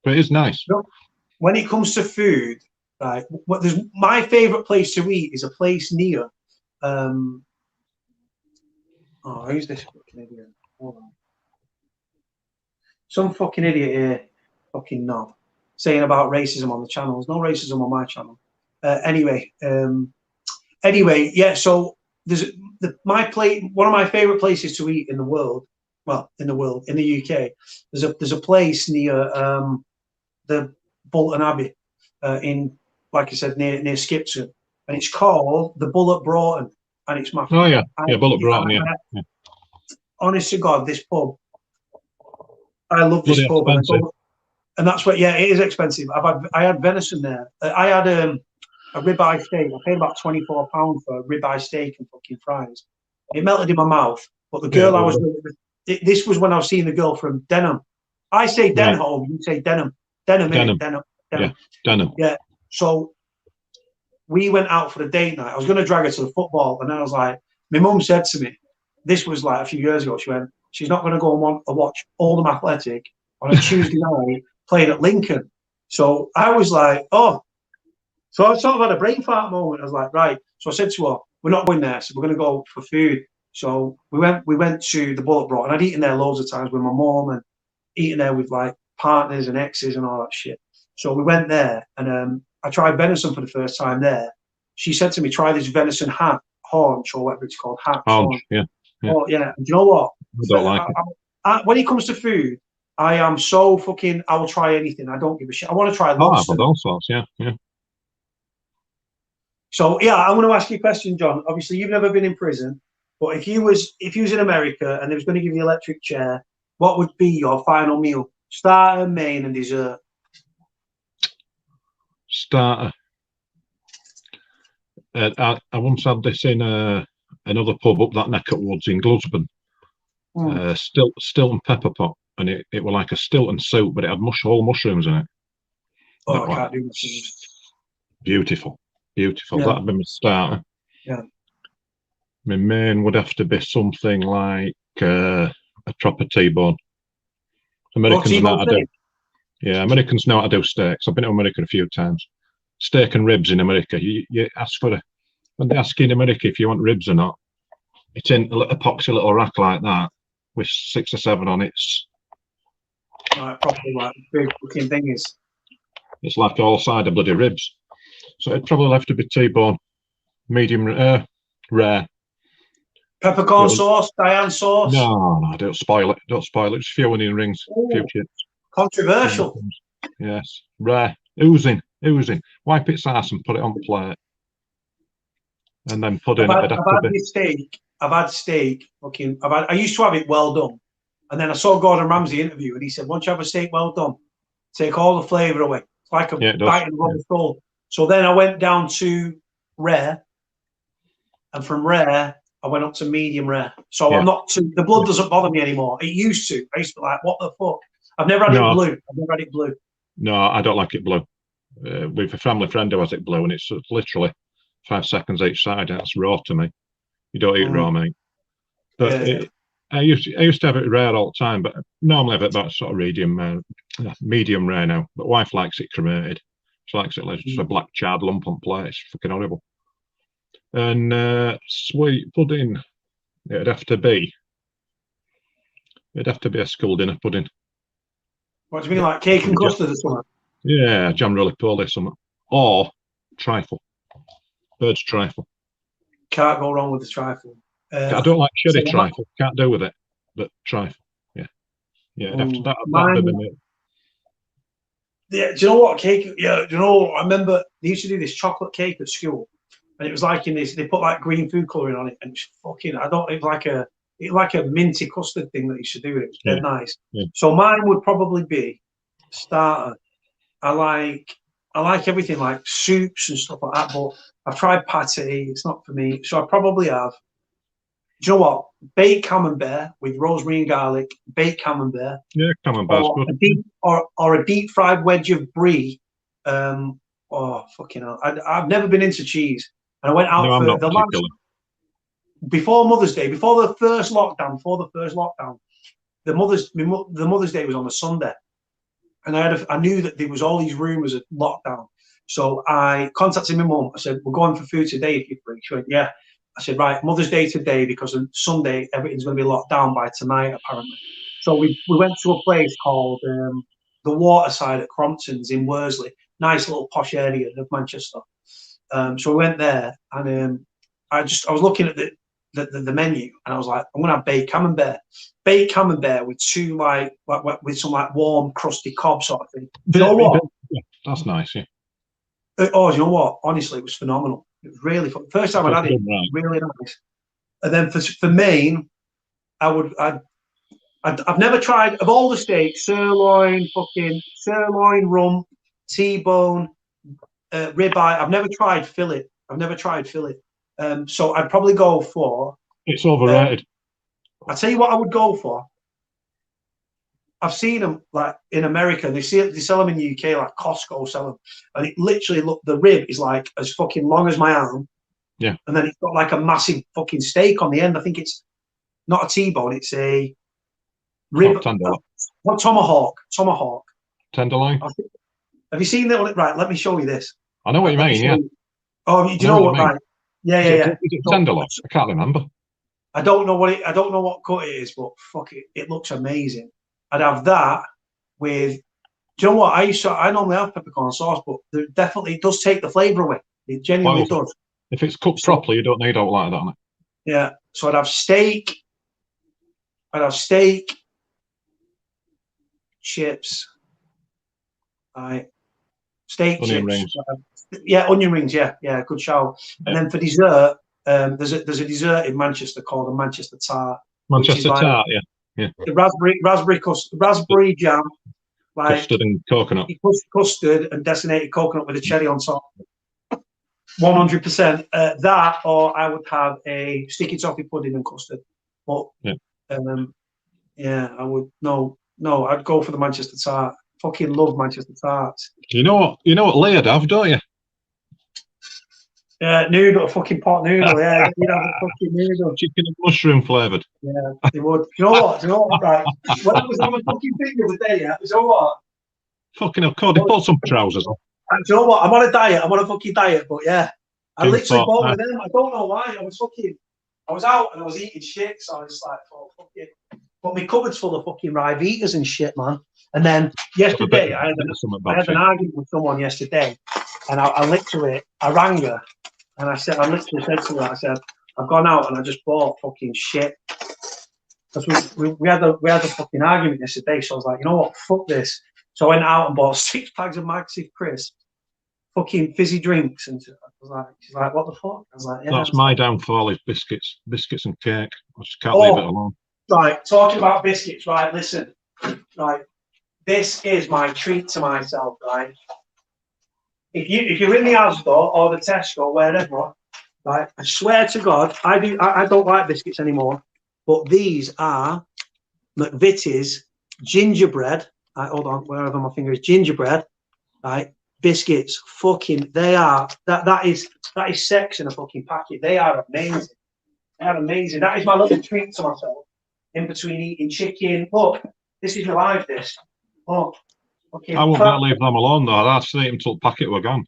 but it is nice. When it comes to food, my favourite place to eat is a place near. Who's this fucking idiot? Hold on. Some fucking idiot here, fucking knob, saying about racism on the channel. There's no racism on my channel. Anyway, yeah. So there's one of my favourite places to eat in the world. Well, in the UK, there's a place near the Bolton Abbey in, like I said, near Skipton, and it's called the Bull at Broughton, and it's my. Oh yeah, Bull at Broughton. Yeah. Honest to God, this pub, I love this pub, and that's what. Yeah, it is expensive. I had venison there. I had a ribeye steak. I paid about £24 for a ribeye steak and fucking fries. It melted in my mouth. But the girl I was with, this was when I was seeing the girl from Denham. I say Denholm, you say Denham. Denham. Yeah, Denham. Yeah. So we went out for the date night. I was going to drag her to the football, and then I was like, my mum said to me, this was like a few years ago, she went, she's not going to go and want to watch Oldham Athletic on a Tuesday night playing at Lincoln. So I was like, oh. So I sort of had a brain fart moment. I was like, right. So I said to her, we're not going there, so we're going to go for food. So we went to the Bull at Broughton, and I'd eaten there loads of times with my mum and eating there with like partners and exes and all that shit. So we went there, and I tried venison for the first time there. She said to me, try this venison haunch, or whatever it's called. Haunch, yeah. Oh, yeah. And do you know what? I don't like it. When it comes to food, I am so fucking, I will try anything. I don't give a shit. I want to try lobster. All sorts, yeah. So, yeah, I'm going to ask you a question, John. Obviously, you've never been in prison, but if you was in America and they was going to give you an electric chair, what would be your final meal? Starter, main, and dessert. Starter. I once had this in another pub up that neck of woods in Glusburn. Stilton pepper pot, and it was like a Stilton soup, but it had whole mushrooms in it. Oh, I can't do mushrooms. Beautiful. Yeah. That'd be my starter. Yeah. My main would have to be something like a proper T-bone. Americans know how to do. Yeah, Americans know how to do steaks. I've been to America a few times. Steak and ribs in America. You ask when they ask in America if you want ribs or not, it's in a little epoxy little rack like that with 6 or 7 on it. Right, probably like big looking thing is. It's like all side of bloody ribs. So it'd probably have to be T-bone, medium rare. Peppercorn sauce, Diane sauce. No, don't spoil it. Just a few onion rings, a few chips. Controversial. Yes, rare, oozing. Wipe its ass and put it on the plate, and then put in. I've had steak. Okay, I used to have it well done, and then I saw Gordon Ramsay interview, and he said, once you have a steak well done, take all the flavour away. It's like a bite in rubber skull. So then I went down to rare, and from rare I went up to medium rare. So I'm not too. The blood doesn't bother me anymore. It used to. I used to be like, what the fuck? I've never had it blue. No, I don't like it blue. With a family friend who has it blue, and it's literally 5 seconds each side. That's raw to me. You don't eat raw meat. But I used to have it rare all the time, but normally I have it about sort of medium rare now. But wife likes it cremated. She likes it like just a black charred lump on plate. It's fucking horrible. And sweet pudding, it'd have to be a school dinner pudding. What do you mean, like cake and custard or something? Yeah, jam roly-poly or something. Or trifle. Bird's trifle. Can't go wrong with the trifle. I don't like sherry trifle. Can't do with it. But trifle, yeah. That'd be me. Yeah, do you know what cake? Yeah, do you know? I remember they used to do this chocolate cake at school, and it was like in this. They put like green food coloring on it, and it's fucking. It was like a minty custard thing that you should do. It was dead nice. Yeah. So mine would probably be starter. I like everything like soups and stuff like that, but I've tried pate. It's not for me. So I probably have. Do you know what? Baked camembert with rosemary and garlic. Baked camembert. Yeah, camembert's good. Or a deep fried wedge of brie. Oh fucking hell! I've never been into cheese, and I went out for the last before Mother's Day, before the first lockdown. The Mother's Day was on a Sunday, and I knew that there was all these rumours of lockdown. So I contacted my mum. I said, "We're going for food today if you're free." She went, "Yeah." I said, right, Mother's Day today, because on Sunday everything's going to be locked down by tonight, apparently. So we went to a place called the Waterside at Crompton's in Worsley, nice little posh area of Manchester. So we went there, and I was looking at the menu, and I was like, I'm gonna have baked camembert with two like with some like warm crusty cob sort of thing. Do you know what? Yeah, that's nice. Yeah. Oh, you know what? Honestly, it was phenomenal. It was really fun. First time I had it, right. really nice. And then for main, I've never tried of all the steaks: sirloin, rump, T-bone, ribeye. I've never tried fillet. So I'd probably go for. It's overrated. I tell you what, I would go for. I've seen them like in America. They sell them in the UK, like Costco sell them, and it literally the rib is like as fucking long as my arm. Yeah. And then it's got like a massive fucking steak on the end. I think it's not a T-bone. It's a rib. What tomahawk? Tenderloin. Have you seen that? Right. Let me show you this. I know what you mean. Yeah. Oh, do you know what? Right. Yeah. Is it tenderloin? I can't remember. I don't know what cut it is, but fuck it, it looks amazing. I'd have that with. Do you know what? I normally have peppercorn sauce, but it does take the flavour away. It genuinely does. If it's cooked properly, you don't need all like that on it. Yeah. So I'd have steak. Chips. Right. Steak onion chips. Rings. Yeah, onion rings. Yeah, good shout. Yeah. And then for dessert, there's a dessert in Manchester called a Manchester tart. Manchester tart, yeah. The raspberry jam, like custard and coconut. Custard and desiccated coconut with a cherry on top. 100%. That, or I would have a sticky toffee pudding and custard. But I would no. I'd go for the Manchester tart. Fucking love Manchester tarts. You know what Laird have, don't you? Noodle, fucking pot noodle. Yeah, you'd have a fucking noodle. Chicken and mushroom flavoured. Yeah, they would. You know what? Right. When I was on my fucking thing the other day, you know what? Fucking hell, Cody, put some trousers on. You know what? I'm on a diet. I'm on a fucking diet, but yeah. I literally bought one of them. I don't know why. I was out and I was eating shit, so I was just like, oh, fuck it. But my cupboard's full of fucking Rivitas and shit, man. And then yesterday, I had an argument with someone yesterday, and I rang her, and I literally said to her, I said, I've gone out and I just bought fucking shit. Because we had a fucking argument yesterday, so I was like, you know what, fuck this. So I went out and bought 6 bags of Massive Crisp, fucking fizzy drinks, and she's like, what the fuck? I was like, yeah. That's my downfall is biscuits and cake. I just can't leave it alone. Right, talking about biscuits, right, listen, right, this is my treat to myself, right? If you're in the Asda or the Tesco, wherever, right, I swear to God, I don't like biscuits anymore, but these are McVitie's gingerbread. Right, hold on, wherever my finger is, gingerbread, right? Biscuits, fucking, they are, that is sex in a fucking packet. They are amazing. That is my little treat to myself in between eating chicken. Look, this is your life, this. Oh, okay. I won't leave them alone though. I'd say them until the packet were gone.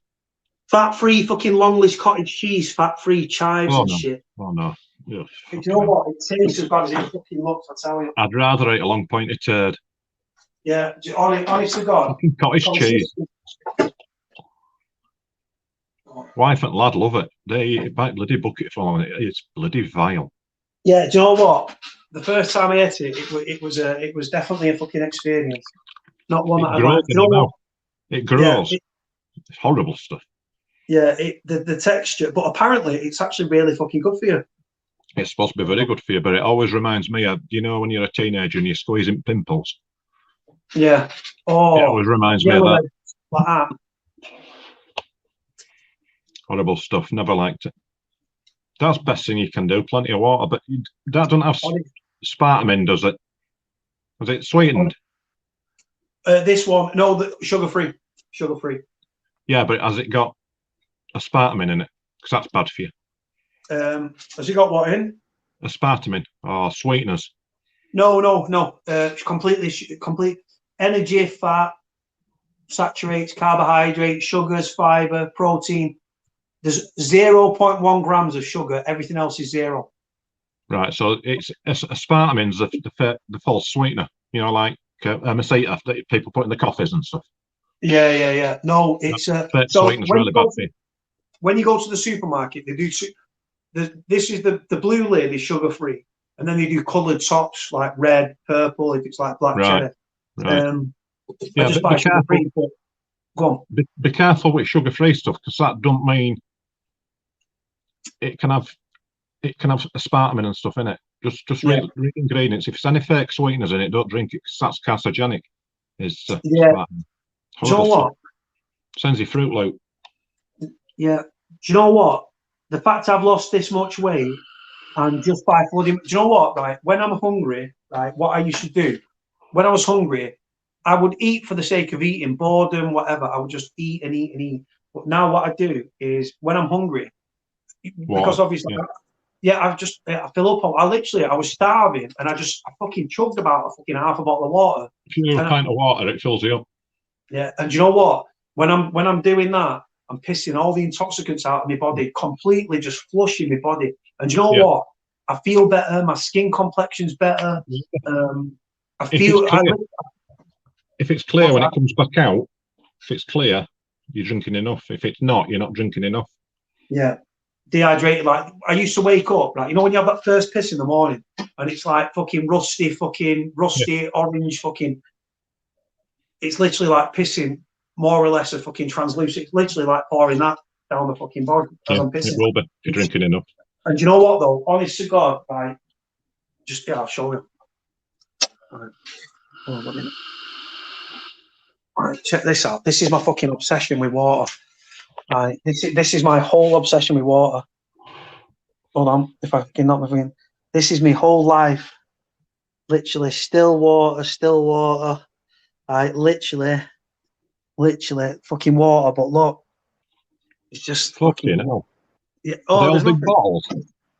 Fat-free fucking Longlish cottage cheese, fat-free chives and shit. Oh no. Yeah, you know what? It tastes as bad as it fucking looks, I tell you. I'd rather eat a long pointed turd. Yeah, honest to God. Fucking cottage cheese. Wife and lad love it. They eat it by bloody bucket full, and it's bloody vile. Yeah, do you know what? The first time I ate it, it was definitely a fucking experience. Not one that I like. You know what? It grows. Yeah, it's horrible stuff. Yeah, the texture, but apparently it's actually really fucking good for you. It's supposed to be very good for you, but it always reminds me of, you know, when you're a teenager and you're squeezing pimples. Yeah. Oh. It always reminds me of that. Like that. Horrible stuff. Never liked it. That's the best thing you can do. Plenty of water, but that doesn't have spartamin, does it? Is it sweetened? This one, no, sugar-free. Sugar-free. Yeah, but has it got aspartame in it? Because that's bad for you. Has it got what in? Aspartame or sweeteners? No. Complete energy, fat, saturates, carbohydrates, sugars, fiber, protein. There's 0.1 grams of sugar. Everything else is 0. Right. So it's aspartame's the false sweetener. You know, like meseta that people put in the coffees and stuff. Yeah. No, it's sweetener's really bad for you. When you go to the supermarket, they do this is the blue lid is sugar free, and then they do coloured tops like red, purple. If it's like black cherry, right. I just buy sugar free. Go on. Be careful with sugar free stuff, because that don't mean it can have aspartame and stuff in it. Just read ingredients. If it's any fake sweeteners in it, don't drink it, because that's carcinogenic. Yeah. Do you know what? Sends you Fruit Loop. Yeah. Do you know what? The fact I've lost this much weight and just by flooding. Do you know what? Right. When I'm hungry, right. What I used to do when I was hungry, I would eat for the sake of eating, boredom, whatever. I would just eat and eat and eat. But now what I do is when I'm hungry, because obviously, I fill up. I was starving and I fucking chugged about a fucking half a bottle of water. If you have a pint of water, it fills you up. Yeah, and do you know what? When I'm doing that, I'm pissing all the intoxicants out of my body, completely just flushing my body. And do you know what? I feel better. My skin complexion's better. I feel. If it's clear when it comes back out, if it's clear, you're drinking enough. If it's not, you're not drinking enough. Yeah. Dehydrated. Like I used to wake up, like, you know, when you have that first piss in the morning and it's like fucking rusty, orange, fucking. It's literally like pissing more or less a fucking translucent. It's literally like pouring that down the fucking body as I'm pissing. It will be if you're drinking enough. And you know what though? Honest to God, right? I'll show you. All right. Hold on a minute. All right, check this out. This is my fucking obsession with water. Right, this is my whole obsession with water. Hold on, if I can knock my thing. This is my whole life. Literally, still water. Right, literally, fucking water. But look, it's just fucking hell. Yeah. Oh, they're all big bottles.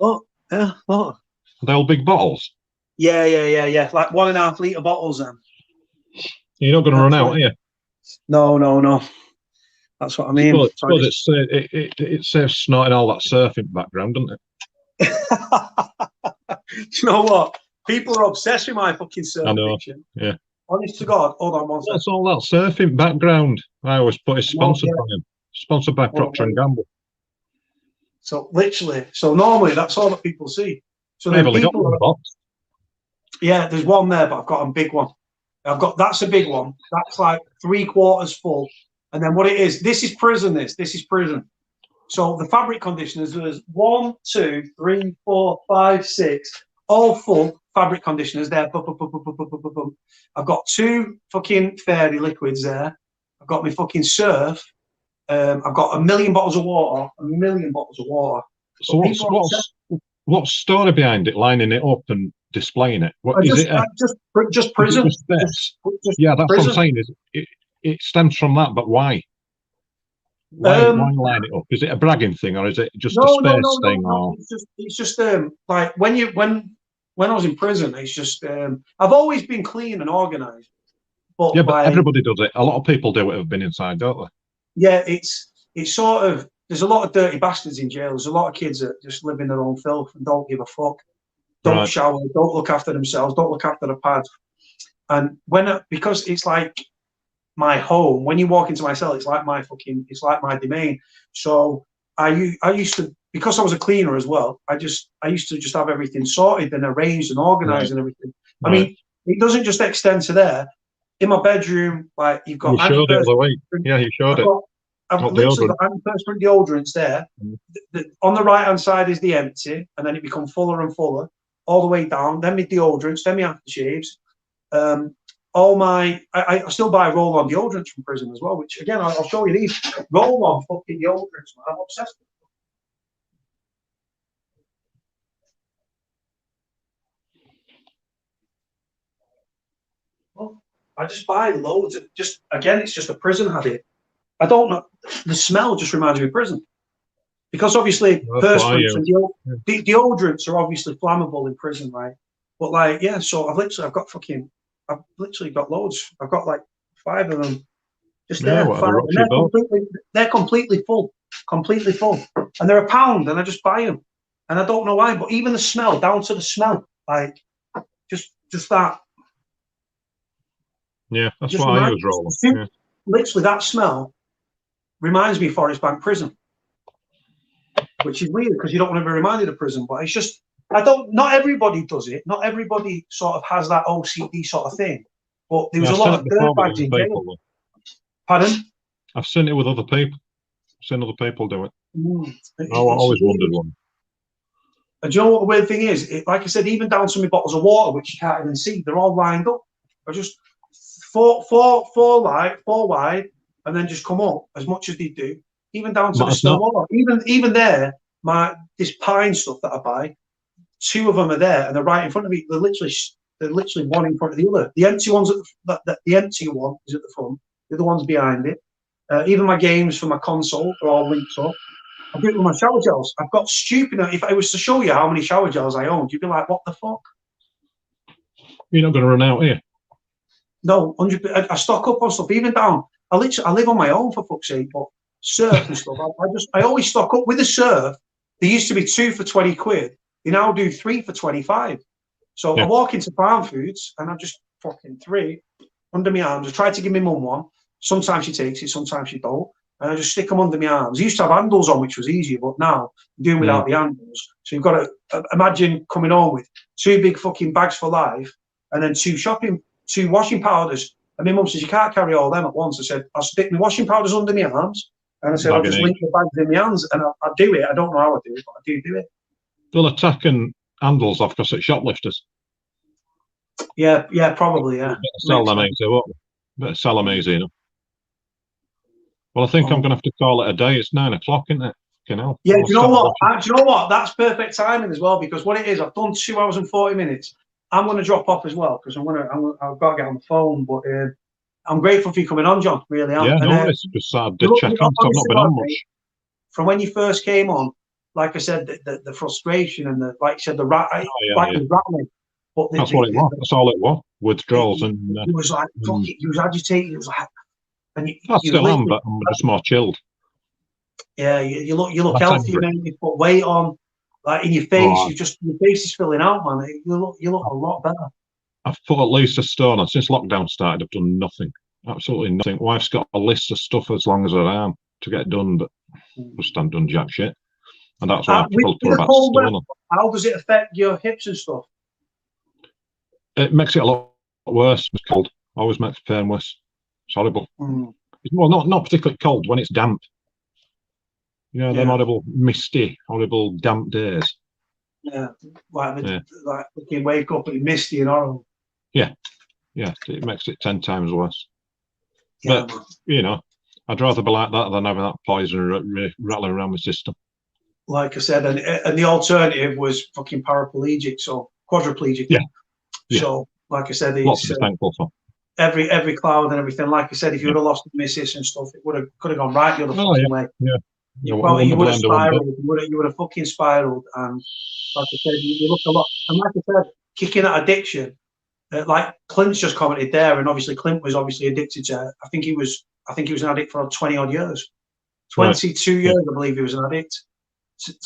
Oh, yeah. What? They're all big bottles. Yeah. Like 1.5 litre bottles. Then. You're not going to run out, are you? No. That's what I mean. It saves snorting all that surfing background, doesn't it? Do you know what? People are obsessed with my fucking surf addiction. Yeah. Honest to God. Hold on one second. What's all that surfing background? I always put his sponsored by him. Sponsored by Procter & Gamble. So literally, normally that's all that people see. So then yeah, there's one there, but I've got a big one. That's a big one. That's like 3/4 full. And then what it is, this is prison. This is prison. So the fabric conditioners, there's 1, 2, 3, 4, 5, 6, all full fabric conditioners there. I've got 2 fucking fairy liquids there. I've got my fucking surf. I've got 1 million bottles of water. So what's story behind it, lining it up and displaying it? What is it? Just prison. Yeah, that's prison. What I'm saying. It stems from that, but why? Why line it up? Is it a bragging thing, or is it just a space thing? No. It's just like when I was in prison, it's just I've always been clean and organised. But everybody does it. A lot of people do it who've been inside, don't they? Yeah, it's sort of, there's a lot of dirty bastards in jail. There's a lot of kids that just live in their own filth and don't give a fuck. Don't shower, don't look after themselves, don't look after the pads. And because it's like my home, when you walk into my cell, it's like my domain. So I used to, because I was a cleaner as well, I used to just have everything sorted and arranged and organised and everything. I mean, it doesn't just extend to there. In my bedroom, like you've got. You showed it the other way. Yeah, you showed it. I've literally got antiperspirant deodorants there. On the right hand side is the empty, and then it becomes fuller and fuller all the way down. Then my deodorants, then my aftershaves. I still buy roll-on deodorants from prison as well, which again I'll show you these roll-on fucking deodorants. I'm obsessed with them. Well, I just buy loads. It's just a prison habit. I don't know. The smell just reminds me of prison. Because obviously, perspirants and deodorants are obviously flammable in prison, right? But like, yeah, so I've literally got loads. I've got like 5 of them. Just there, 5. And they're completely full. And they're £1, and I just buy them. And I don't know why, but even the smell, down to the smell, like, just that. Yeah, that's why I use roll-on. Literally, that smell reminds me of Forest Bank Prison. which is weird because you don't want to be reminded of prison. But it's just, not everybody does it. Not everybody sort of has that OCD sort of thing. But there was a lot of dirtbags in jail. Pardon? I've seen it with other people. I've seen other people do it. I always wondered one. And do you know what the weird thing is? Like I said, even down to my bottles of water, which you can't even see, they're all lined up. I just four wide, and then just come up as much as they do. Even down to the still water. Even there, this pine stuff that I buy, 2 of them are there, and they're right in front of me. They're literally one in front of the other. The empty ones the empty one is at the front. The other one's behind it. Even my games for my console are all linked up. I do it with my shower gels. I've got stupid. If I was to show you how many shower gels I own, you'd be like, "What the fuck?" You're not going to run out here. No, 100%. I stock up on stuff. Even down, I live on my own for fuck's sake. But surf and stuff, I always stock up with the surf. There used to be 2 for 20 quid. They now do 3 for 25. So I walk into Farm Foods and I just fucking 3 under my arms. I try to give my mum one. Sometimes she takes it, sometimes she don't. And I just stick them under my arms. I used to have handles on, which was easier, but now I'm doing without the handles. So you've got to imagine coming home with 2 big fucking bags for life and then 2 washing powders. And my mum says, you can't carry all them at once. I said, I'll stick my washing powders under my arms. And I said, I'll just link the bags in my hands. And I do it. I don't know how I do it, but I do it. They'll attack and handles off because it's shoplifters. Yeah, probably, yeah. Better sell them easy, what? Better sell them easy enough. Well, I think I'm going to have to call it a day. It's 9 o'clock, isn't it? You know. Yeah, do you know what? That's perfect timing as well, because what it is, I've done 2 hours and 40 minutes. I'm going to drop off as well because I've got to get on the phone. But I'm grateful for you coming on, John. Really am. Yeah, it's just sad to check on. I've not been on much. From when you first came on, like I said, the frustration and the the rattling. But that's what it was. That's all it was. Withdrawals and. It was like you was agitated. It was like. And I still am, but I'm just more chilled. Yeah, you look healthy, man. You put weight on, like in your face. Your face is filling out, man. You look a lot better. I've put at least a stone on since lockdown started. I've done nothing, absolutely nothing. Wife's got a list of stuff as long as her arm to get done, but just haven't done jack shit. And that's why I've put about stone on. How does it affect your hips and stuff? It makes it a lot worse. It's cold. Always makes pain worse. It's horrible. Well, not particularly cold when it's damp. Them horrible, misty, horrible, damp days. Yeah, like fucking wake up and it's misty and horrible. Yeah, it makes it 10 times worse. Yeah, but I'd rather be like that than having that poison rattling around my system. Like I said, and the alternative was fucking paraplegic, so quadriplegic. Yeah. So, like I said, lots to be thankful for. Every cloud and everything. Like I said, if you would have lost the missus and stuff, it could have gone right the other fucking way. Yeah. You would have spiraled. You would have fucking spiraled. And like I said, you look a lot. And like I said, kicking that addiction. Like Clint's just commented there, and obviously Clint was addicted to. I think he was an addict for 20 odd years. 22 years, I believe he was an addict.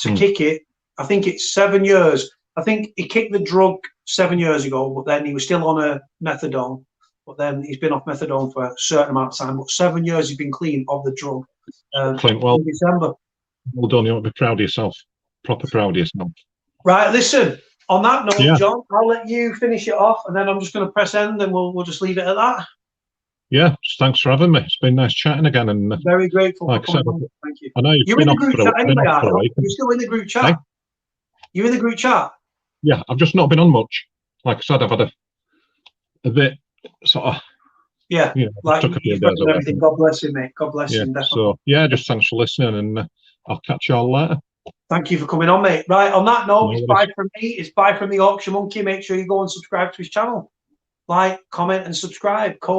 To kick it, I think it's 7 years. I think he kicked the drug 7 years ago, but then he was still on a methadone. But then he's been off methadone for a certain amount of time. But 7 years he's been clean of the drug. Clint, well, in December. Well done. You ought to be proud of yourself. Proper proud of yourself. Right, listen. On that note, John, I'll let you finish it off, and then I'm just going to press end, and we'll just leave it at that. Yeah, just thanks for having me. It's been nice chatting again, and very grateful. Like I said, thank you. I know you're in the group chat anyway. You're still in the group chat. Hey? You're in the group chat. Yeah, I've just not been on much. Like I said, I've had a bit sort of. Yeah, like took a few days away. Everything. God bless you, mate. God bless you. Definitely. So just thanks for listening, and I'll catch you all later. Thank you for coming on, mate. Right, on that note, it's bye from me. It's bye from the Yorkshire Monkey. Make sure you go and subscribe to his channel. Like, comment, and subscribe. Cody